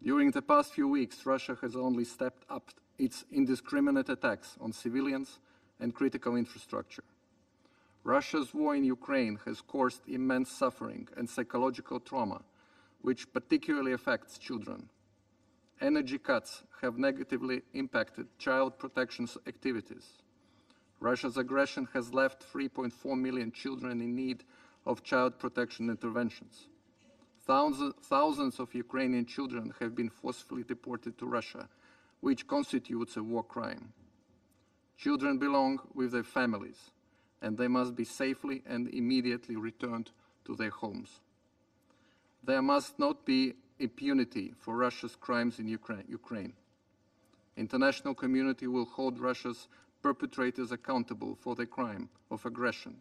During the past few weeks, Russia has only stepped up its indiscriminate attacks on civilians and critical infrastructure. Russia's war in Ukraine has caused immense suffering and psychological trauma, which particularly affects children. Energy cuts have negatively impacted child protection activities. Russia's aggression has left 3.4 million children in need of child protection interventions. Thousands of Ukrainian children have been forcefully deported to Russia, which constitutes a war crime. Children belong with their families, and they must be safely and immediately returned to their homes. There must not be impunity for Russia's crimes in Ukraine. International community will hold Russia's perpetrators accountable for the crime of aggression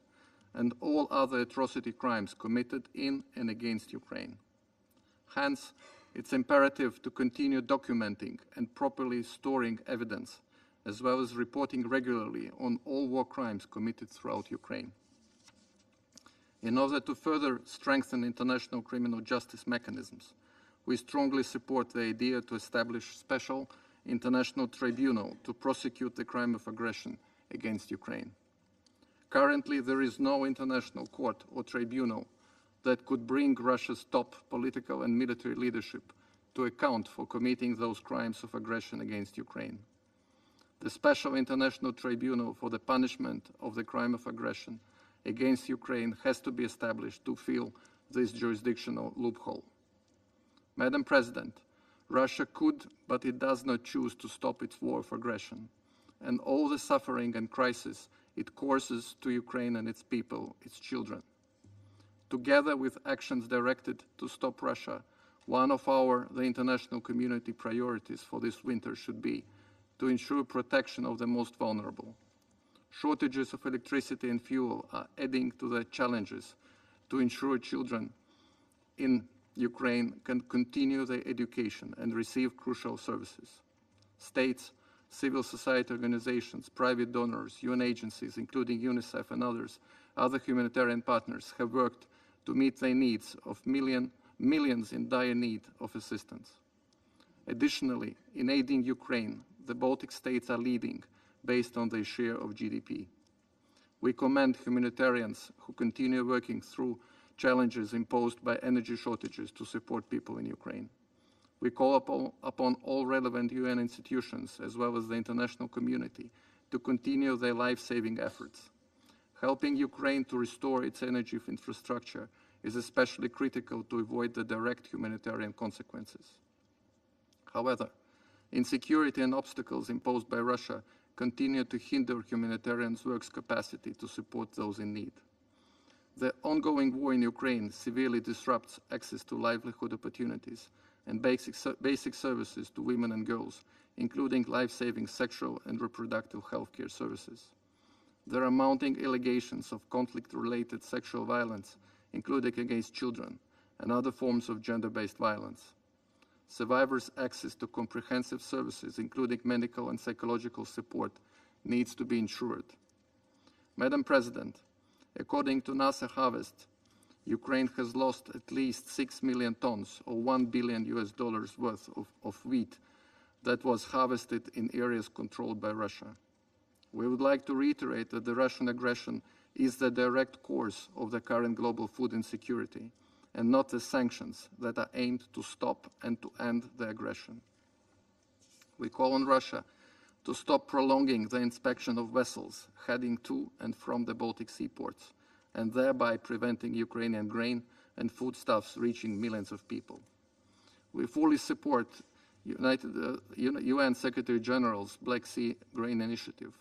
and all other atrocity crimes committed in and against Ukraine. Hence, it's imperative to continue documenting and properly storing evidence, as well as reporting regularly on all war crimes committed throughout Ukraine. In order to further strengthen international criminal justice mechanisms, we strongly support the idea to establish a special international tribunal to prosecute the crime of aggression against Ukraine. Currently, there is no international court or tribunal that could bring Russia's top political and military leadership to account for committing those crimes of aggression against Ukraine. The Special International Tribunal for the Punishment of the Crime of Aggression against Ukraine has to be established to fill this jurisdictional loophole. Madam President, Russia could, but it does not choose to stop its war of aggression, and all the suffering and crisis it causes to Ukraine and its people, its children. Together with actions directed to stop Russia, one of the international community priorities for this winter should be to ensure protection of the most vulnerable. Shortages of electricity and fuel are adding to the challenges to ensure children in Ukraine can continue their education and receive crucial services. States, civil society organizations, private donors, UN agencies, including UNICEF and other humanitarian partners have worked to meet the needs of millions in dire need of assistance. Additionally, in aiding Ukraine, the Baltic states are leading based on their share of GDP. We commend humanitarians who continue working through challenges imposed by energy shortages to support people in Ukraine. We call upon all relevant UN institutions, as well as the international community, to continue their life-saving efforts. Helping Ukraine to restore its energy infrastructure is especially critical to avoid the direct humanitarian consequences. However, insecurity and obstacles imposed by Russia continue to hinder humanitarians' work's capacity to support those in need. The ongoing war in Ukraine severely disrupts access to livelihood opportunities and basic services to women and girls, including life-saving sexual and reproductive health care services. There are mounting allegations of conflict-related sexual violence, including against children, and other forms of gender-based violence. Survivors' access to comprehensive services, including medical and psychological support, needs to be ensured. Madam President, according to NASA Harvest, Ukraine has lost at least 6 million tons, or $1 billion worth of wheat that was harvested in areas controlled by Russia. We would like to reiterate that the Russian aggression is the direct cause of the current global food insecurity, and not the sanctions that are aimed to stop and to end the aggression. We call on Russia to stop prolonging the inspection of vessels heading to and from the Baltic seaports, and thereby preventing Ukrainian grain and foodstuffs reaching millions of people. We fully support UN Secretary General's Black Sea Grain Initiative,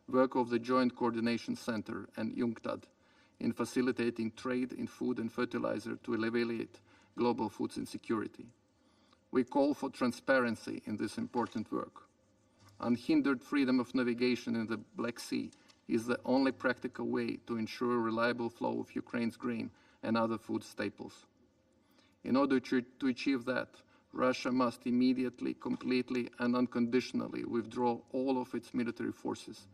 work of the Joint Coordination Center and UNCTAD in facilitating trade in food and fertilizer to alleviate global food insecurity. We call for transparency in this important work. Unhindered freedom of navigation in the Black Sea is the only practical way to ensure a reliable flow of Ukraine's grain and other food staples. In order to achieve that, Russia must immediately, completely, and unconditionally withdraw all of its military forces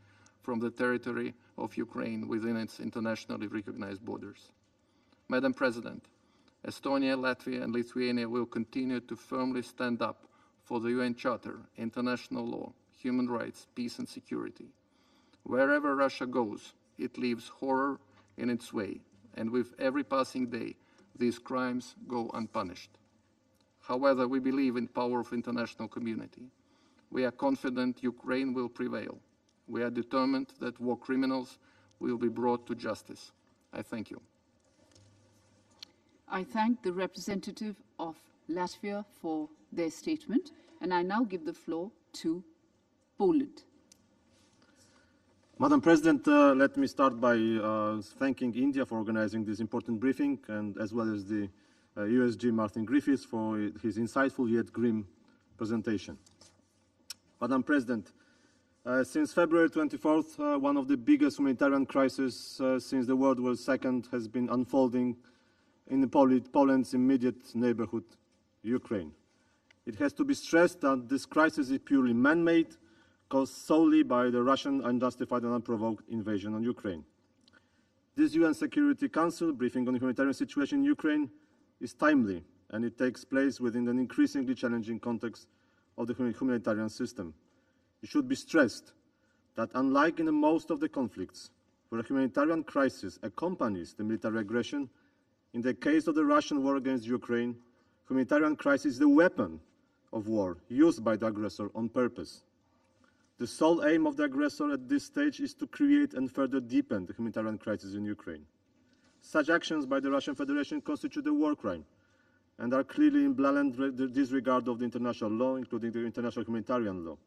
from the territory of Ukraine within its internationally recognized borders. Madam President, Estonia, Latvia, and Lithuania will continue to firmly stand up for the UN Charter, international law, human rights, peace, and security. Wherever Russia goes, it leaves horror in its way, and with every passing day, these crimes go unpunished. However, we believe in the power of the international community. We are confident Ukraine will prevail. We are determined that war criminals will be brought to justice. I thank you. I thank the representative of Latvia for their statement, and I now give the floor to Poland. Madam President, let me start by thanking India for organizing this important briefing, and as well as the USG Martin Griffiths for his insightful yet grim presentation. Madam President, Since February 24th, one of the biggest humanitarian crises since the World War II has been unfolding in Poland's immediate neighborhood, Ukraine. It has to be stressed that this crisis is purely man-made, caused solely by the Russian unjustified and unprovoked invasion on Ukraine. This UN Security Council briefing on the humanitarian situation in Ukraine is timely, and it takes place within an increasingly challenging context of the humanitarian system. It should be stressed that unlike in most of the conflicts where a humanitarian crisis accompanies the military aggression, in the case of the Russian war against Ukraine, humanitarian crisis is the weapon of war used by the aggressor on purpose. The sole aim of the aggressor at this stage is to create and further deepen the humanitarian crisis in Ukraine. Such actions by the Russian Federation constitute a war crime and are clearly in blatant disregard of the international law, including the international humanitarian law.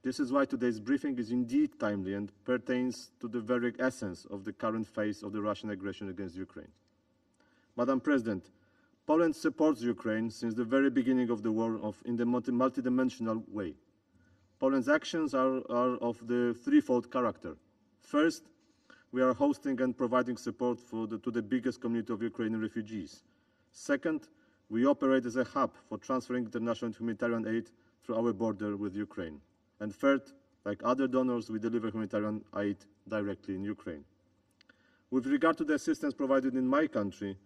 This is why today's briefing is indeed timely and pertains to the very essence of the current phase of the Russian aggression against Ukraine. Madam President, Poland supports Ukraine since the very beginning of the war in the multidimensional way. Poland's actions are of the threefold character. First, we are hosting and providing support to the biggest community of Ukrainian refugees. Second, we operate as a hub for transferring international humanitarian aid through our border with Ukraine. And third, like other donors, we deliver humanitarian aid directly in Ukraine. With regard to the assistance provided in my country,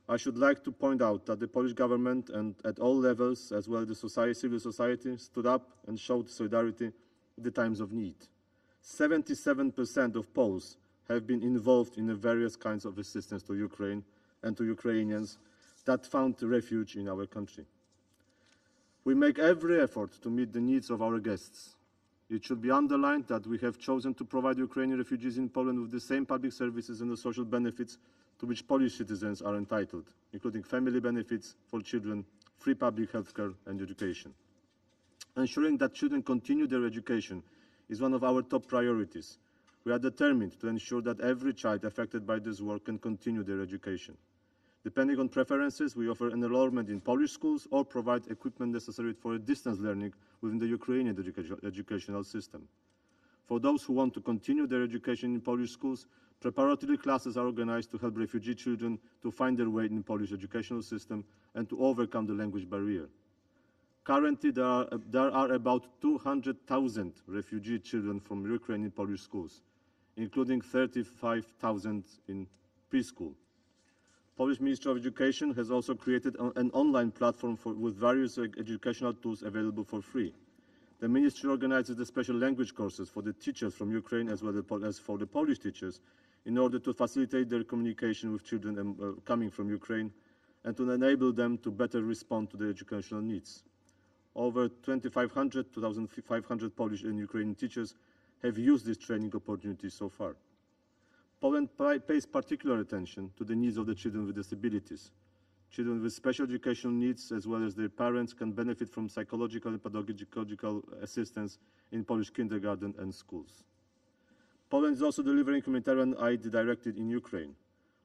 I should like to point out that the Polish government and at all levels, as well as the civil society, stood up and showed solidarity in the times of need. 77% of Poles have been involved in the various kinds of assistance to Ukraine and to Ukrainians that found refuge in our country. We make every effort to meet the needs of our guests. It should be underlined that we have chosen to provide Ukrainian refugees in Poland with the same public services and the social benefits to which Polish citizens are entitled, including family benefits for children, free public health care and education. Ensuring that children continue their education is one of our top priorities. We are determined to ensure that every child affected by this war can continue their education. Depending on preferences, we offer an enrollment in Polish schools or provide equipment necessary for distance learning within the Ukrainian educational system. For those who want to continue their education in Polish schools, preparatory classes are organized to help refugee children to find their way in the Polish educational system and to overcome the language barrier. Currently, there are about 200,000 refugee children from Ukraine in Polish schools, including 35,000 in preschool. Polish Ministry of Education has also created an online platform with various educational tools available for free. The ministry organizes the special language courses for the teachers from Ukraine as well as for the Polish teachers in order to facilitate their communication with children coming from Ukraine and to enable them to better respond to their educational needs. Over 2,500 to 2,500 Polish and Ukrainian teachers have used this training opportunity so far. Poland pays particular attention to the needs of the children with disabilities. Children with special educational needs, as well as their parents, can benefit from psychological and pedagogical assistance in Polish kindergarten and schools. Poland is also delivering humanitarian aid directed in Ukraine.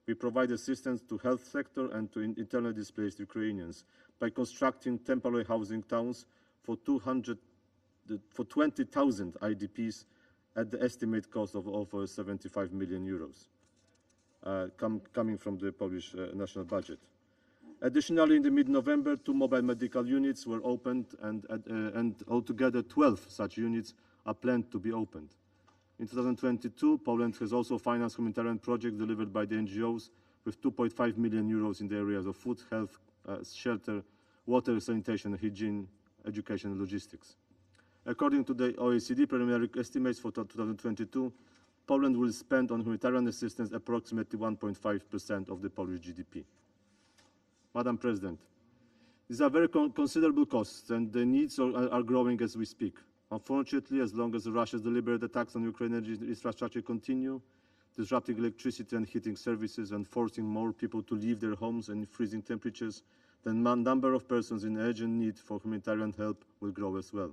We provide assistance to the health sector and to internally displaced Ukrainians by constructing temporary housing towns for 20,000 IDPs at the estimated cost of over 75 million euros, coming from the Polish national budget. Additionally, in the mid-November, 2 mobile medical units were opened, and altogether 12 such units are planned to be opened. In 2022, Poland has also financed humanitarian projects delivered by the NGOs with 2.5 million euros in the areas of food, health, shelter, water, sanitation, hygiene, education, and logistics. According to the OECD preliminary estimates for 2022, Poland will spend on humanitarian assistance approximately 1.5% of the Polish GDP. Madam President, these are very considerable costs, and the needs are growing as we speak. Unfortunately, as long as Russia's deliberate attacks on Ukrainian energy infrastructure continue, disrupting electricity and heating services and forcing more people to leave their homes in freezing temperatures, the number of persons in urgent need for humanitarian help will grow as well.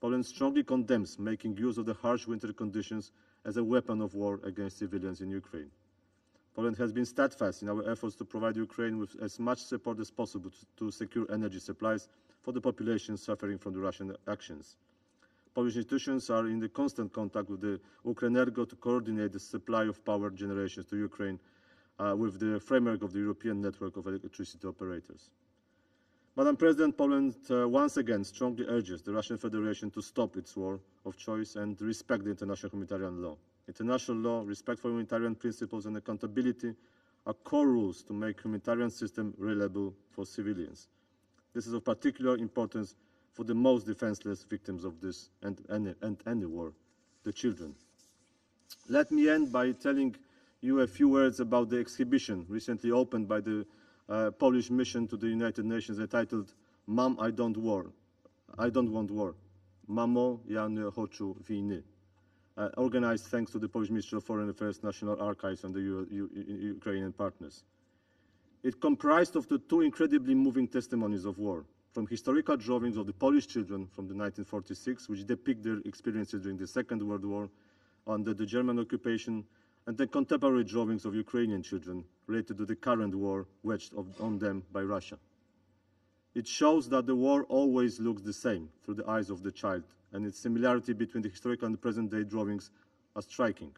Poland strongly condemns making use of the harsh winter conditions as a weapon of war against civilians in Ukraine. Poland has been steadfast in our efforts to provide Ukraine with as much support as possible to secure energy supplies for the population suffering from the Russian actions. Polish institutions are in the constant contact with the Ukrenergo to coordinate the supply of power generations to Ukraine with the framework of the European Network of Electricity Operators. Madam President, Poland once again strongly urges the Russian Federation to stop its war of choice and respect the international humanitarian law. International law, respect for humanitarian principles and accountability are core rules to make the humanitarian system reliable for civilians. This is of particular importance for the most defenseless victims of this and any war, the children. Let me end by telling you a few words about the exhibition recently opened by the Polish mission to the United Nations entitled "Mom, I don't want war. Mamo, ja nie хочу wojny," organized thanks to the Polish Ministry of Foreign Affairs, National Archives and the Ukrainian partners. It comprised of the two incredibly moving testimonies of war, from historical drawings of the Polish children from the 1946, which depict their experiences during the Second World War under the German occupation, and the contemporary drawings of Ukrainian children related to the current war waged on them by Russia. It shows that the war always looks the same through the eyes of the child, and its similarity between the historical and the present-day drawings are striking.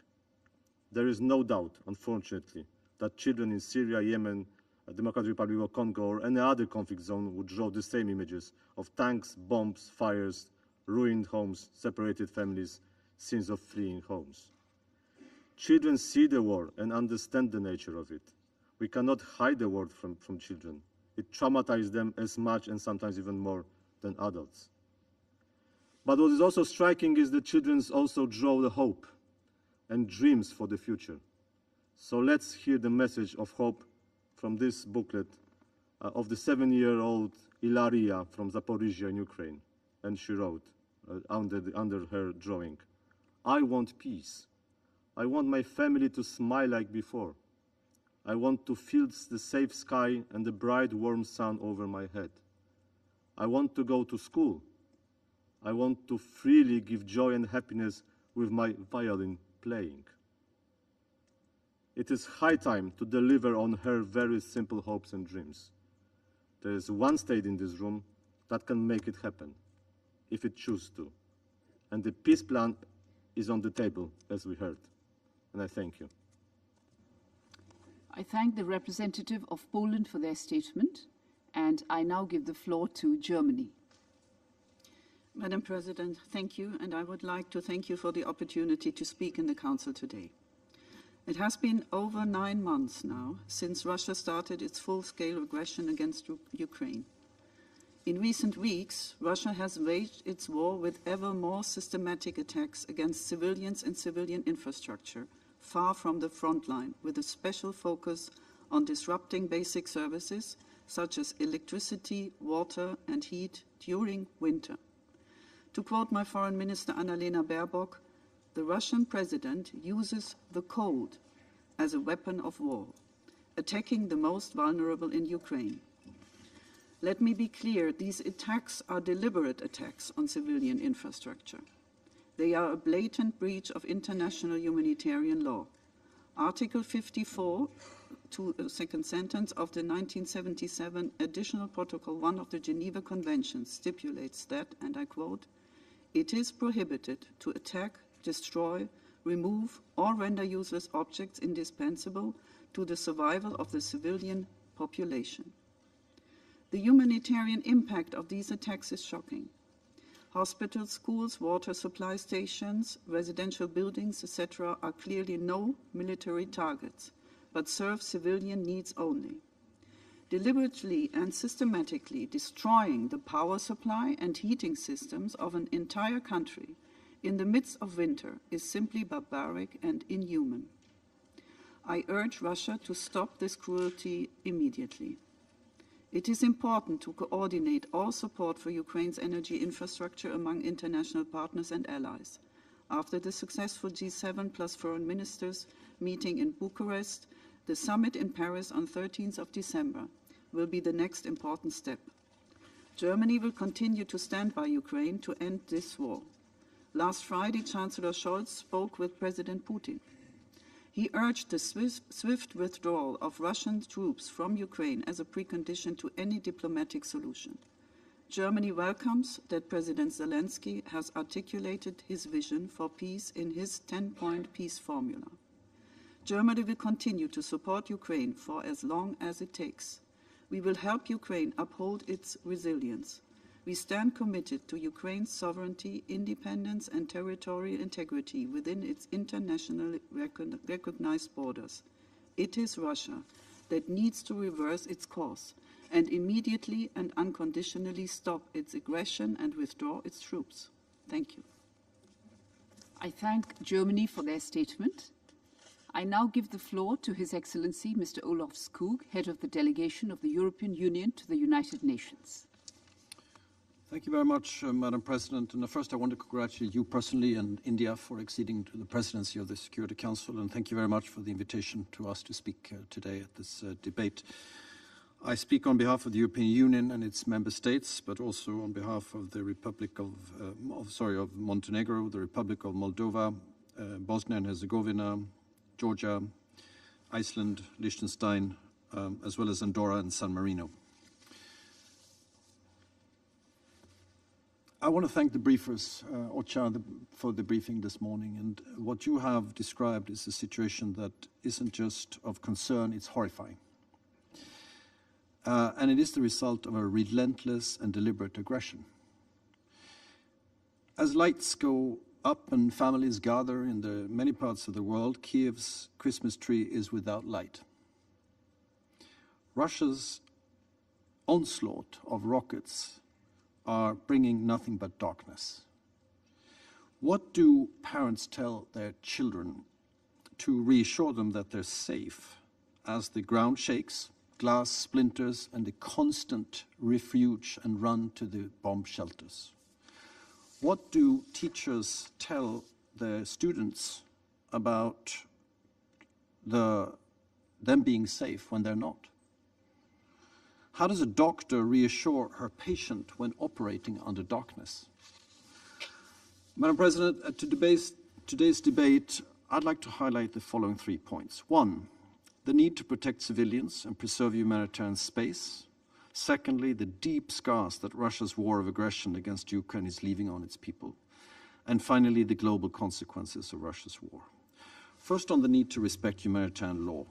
There is no doubt, unfortunately, that children in Syria, Yemen, Democratic Republic of Congo, or any other conflict zone would draw the same images of tanks, bombs, fires, ruined homes, separated families, scenes of fleeing homes. Children see the war and understand the nature of it. We cannot hide the war from children. It traumatizes them as much and sometimes even more than adults. But what is also striking is that children also draw the hope and dreams for the future. So let's hear the message of hope from this booklet of the 7-year-old Ilaria from Zaporizhia in Ukraine. And she wrote under her drawing, "I want peace. I want my family to smile like before. I want to feel the safe sky and the bright, warm sun over my head. I want to go to school. I want to freely give joy and happiness with my violin playing." It is high time to deliver on her very simple hopes and dreams. There is one state in this room that can make it happen, if it chooses to. And the peace plan is on the table, as we heard. And I thank you. I thank the representative of Poland for their statement, and I now give the floor to Germany. Madam President, thank you, and I would like to thank you for the opportunity to speak in the Council today. It has been over 9 months now since Russia started its full-scale aggression against Ukraine. In recent weeks, Russia has waged its war with ever more systematic attacks against civilians and civilian infrastructure, far from the front line, with a special focus on disrupting basic services such as electricity, water and heat during winter. To quote my Foreign Minister Annalena Baerbock, the Russian president uses the cold as a weapon of war, attacking the most vulnerable in Ukraine. Let me be clear, these attacks are deliberate attacks on civilian infrastructure. They are a blatant breach of international humanitarian law. Article 54, second sentence of the 1977 Additional Protocol 1 of the Geneva Convention stipulates that, and I quote, "It is prohibited to attack, destroy, remove, or render useless objects indispensable to the survival of the civilian population." The humanitarian impact of these attacks is shocking. Hospitals, schools, water supply stations, residential buildings, etc. are clearly no military targets, but serve civilian needs only. Deliberately and systematically destroying the power supply and heating systems of an entire country in the midst of winter is simply barbaric and inhuman. I urge Russia to stop this cruelty immediately. It is important to coordinate all support for Ukraine's energy infrastructure among international partners and allies. After the successful G7 plus foreign ministers meeting in Bucharest, the summit in Paris on 13th of December will be the next important step. Germany will continue to stand by Ukraine to end this war. Last Friday, Chancellor Scholz spoke with President Putin. He urged the swift withdrawal of Russian troops from Ukraine as a precondition to any diplomatic solution. Germany welcomes that President Zelensky has articulated his vision for peace in his 10-point peace formula. Germany will continue to support Ukraine for as long as it takes. We will help Ukraine uphold its resilience. We stand committed to Ukraine's sovereignty, independence, and territorial integrity within its internationally recognized borders. It is Russia that needs to reverse its course and immediately and unconditionally stop its aggression and withdraw its troops. Thank you. I thank Germany for their statement. I now give the floor to His Excellency Mr. Olaf Skog, Head of the Delegation of the European Union to the United Nations. Thank you very much, Madam President. And first, I want to congratulate you personally and India for acceding to the presidency of the Security Council. And thank you very much for the invitation to us to speak today at this debate. I speak on behalf of the European Union and its member states, but also on behalf of the Republic of Montenegro, the Republic of Moldova, Bosnia and Herzegovina, Georgia, Iceland, Liechtenstein, as well as Andorra and San Marino. I want to thank the briefers, OCHA, for the briefing this morning. And what you have described is a situation that isn't just of concern, it's horrifying. And it is the result of a relentless and deliberate aggression. As lights go up and families gather in the many parts of the world, Kiev's Christmas tree is without light. Russia's onslaught of rockets are bringing nothing but darkness. What do parents tell their children to reassure them that they're safe as the ground shakes, glass splinters, and the constant refuge and run to the bomb shelters? What do teachers tell their students about them being safe when they're not? How does a doctor reassure her patient when operating under darkness? Madam President, at today's debate, I'd like to highlight the following 3 points. 1, the need to protect civilians and preserve humanitarian space. Secondly, the deep scars that Russia's war of aggression against Ukraine is leaving on its people. And finally, the global consequences of Russia's war. First, on the need to respect humanitarian law.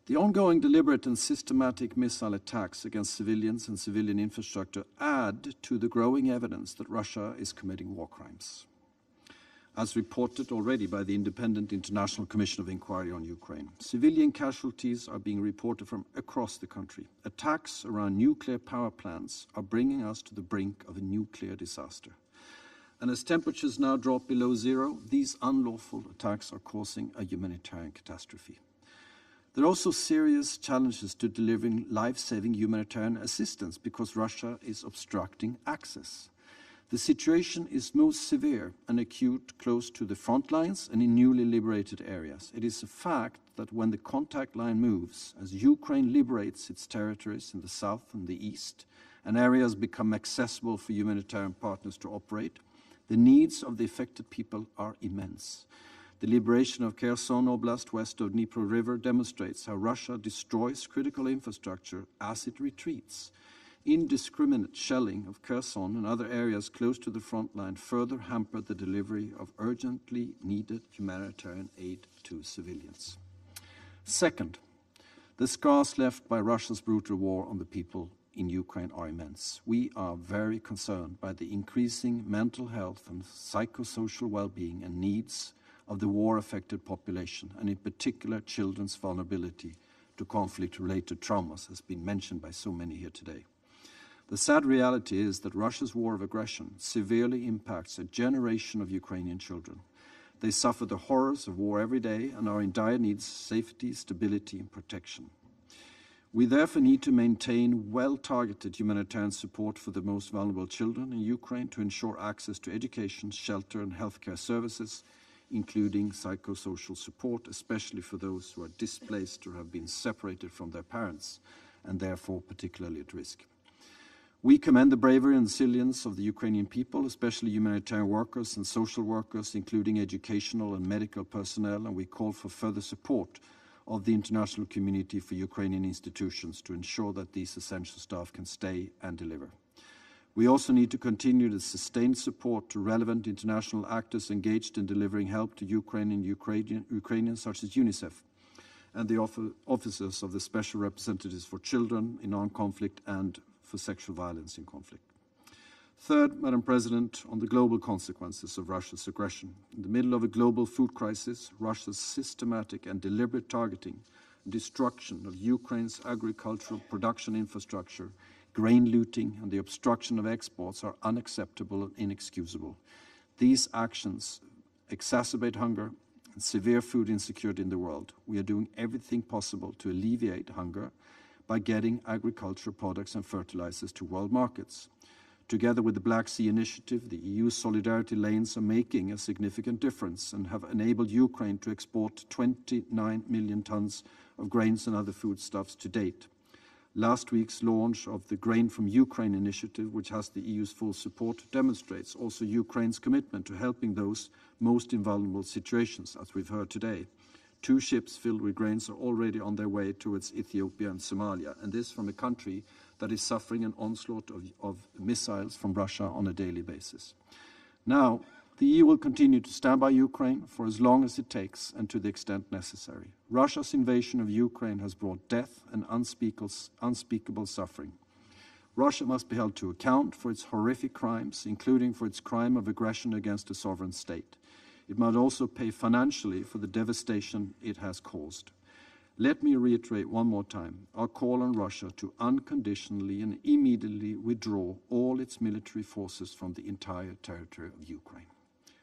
The ongoing deliberate and systematic missile attacks against civilians and civilian infrastructure add to the growing evidence that Russia is committing war crimes, as reported already by the Independent International Commission of Inquiry on Ukraine. Civilian casualties are being reported from across the country. Attacks around nuclear power plants are bringing us to the brink of a nuclear disaster. And as temperatures now drop below zero, these unlawful attacks are causing a humanitarian catastrophe. There are also serious challenges to delivering life-saving humanitarian assistance because Russia is obstructing access. The situation is most severe and acute close to the front lines and in newly liberated areas. It is a fact that when the contact line moves, as Ukraine liberates its territories in the south and the east, and areas become accessible for humanitarian partners to operate, the needs of the affected people are immense. The liberation of Kherson Oblast west of Dnipro River demonstrates how Russia destroys critical infrastructure as it retreats. Indiscriminate shelling of Kherson and other areas close to the front line further hampered the delivery of urgently needed humanitarian aid to civilians. Second, the scars left by Russia's brutal war on the people in Ukraine are immense. We are very concerned by the increasing mental health and psychosocial well-being and needs of the war-affected population, and in particular children's vulnerability to conflict-related traumas has been mentioned by so many here today. The sad reality is that Russia's war of aggression severely impacts a generation of Ukrainian children. They suffer the horrors of war every day and are in dire need of safety, stability, and protection. We therefore need to maintain well-targeted humanitarian support for the most vulnerable children in Ukraine to ensure access to education, shelter, and healthcare services, including psychosocial support, especially for those who are displaced or have been separated from their parents and therefore particularly at risk. We commend the bravery and resilience of the Ukrainian people, especially humanitarian workers and social workers, including educational and medical personnel, and we call for further support of the international community for Ukrainian institutions to ensure that these essential staff can stay and deliver. We also need to continue the sustained support to relevant international actors engaged in delivering help to Ukraine and Ukrainians such as UNICEF and the officers of the Special Representatives for Children in non-conflict and for sexual violence in conflict. Third, Madam President, on the global consequences of Russia's aggression. In the middle of a global food crisis, Russia's systematic and deliberate targeting and destruction of Ukraine's agricultural production infrastructure, grain looting, and the obstruction of exports are unacceptable and inexcusable. These actions exacerbate hunger and severe food insecurity in the world. We are doing everything possible to alleviate hunger by getting agricultural products and fertilizers to world markets. Together with the Black Sea Initiative, the EU's solidarity lanes are making a significant difference and have enabled Ukraine to export 29 million tons of grains and other foodstuffs to date. Last week's launch of the Grain from Ukraine initiative, which has the EU's full support, demonstrates also Ukraine's commitment to helping those most in vulnerable situations, as we've heard today. 2 ships filled with grains are already on their way towards Ethiopia and Somalia, and this from a country that is suffering an onslaught of missiles from Russia on a daily basis. Now, the EU will continue to stand by Ukraine for as long as it takes and to the extent necessary. Russia's invasion of Ukraine has brought death and unspeakable suffering. Russia must be held to account for its horrific crimes, including for its crime of aggression against a sovereign state. It must also pay financially for the devastation it has caused. Let me reiterate one more time our call on Russia to unconditionally and immediately withdraw all its military forces from the entire territory of Ukraine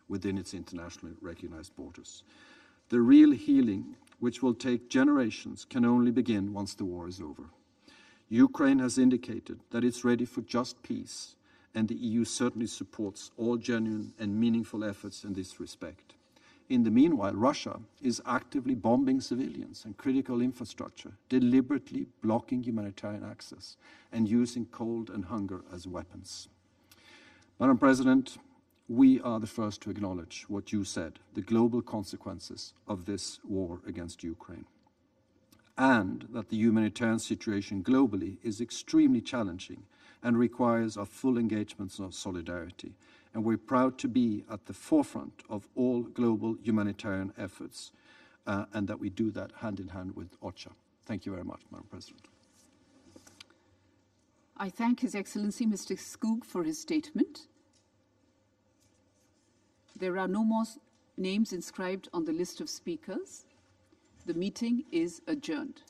within its internationally recognized borders. The real healing, which will take generations, can only begin once the war is over. Ukraine has indicated that it's ready for just peace, and the EU certainly supports all genuine and meaningful efforts in this respect. In the meanwhile, Russia is actively bombing civilians and critical infrastructure, deliberately blocking humanitarian access and using cold and hunger as weapons. Madam President, we are the first to acknowledge what you said, the global consequences of this war against Ukraine, and that the humanitarian situation globally is extremely challenging and requires our full engagement and solidarity. And we're proud to be at the forefront of all global humanitarian efforts, and that we do that hand in hand with OCHA. Thank you very much, Madam President. I thank His Excellency Mr. Skoog for his statement. There are no more names inscribed on the list of speakers. The meeting is adjourned.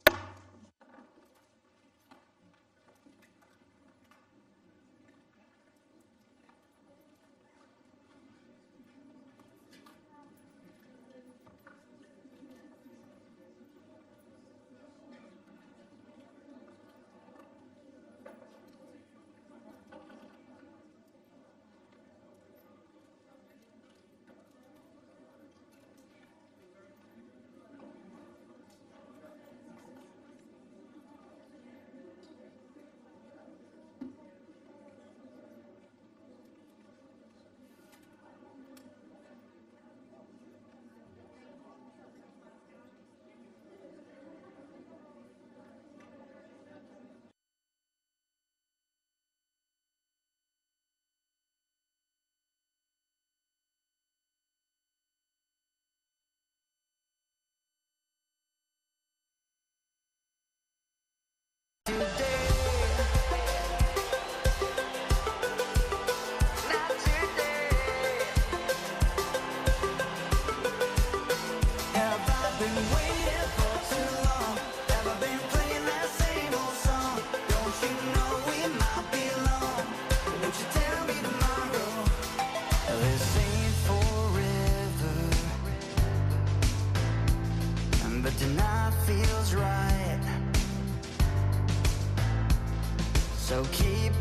So keep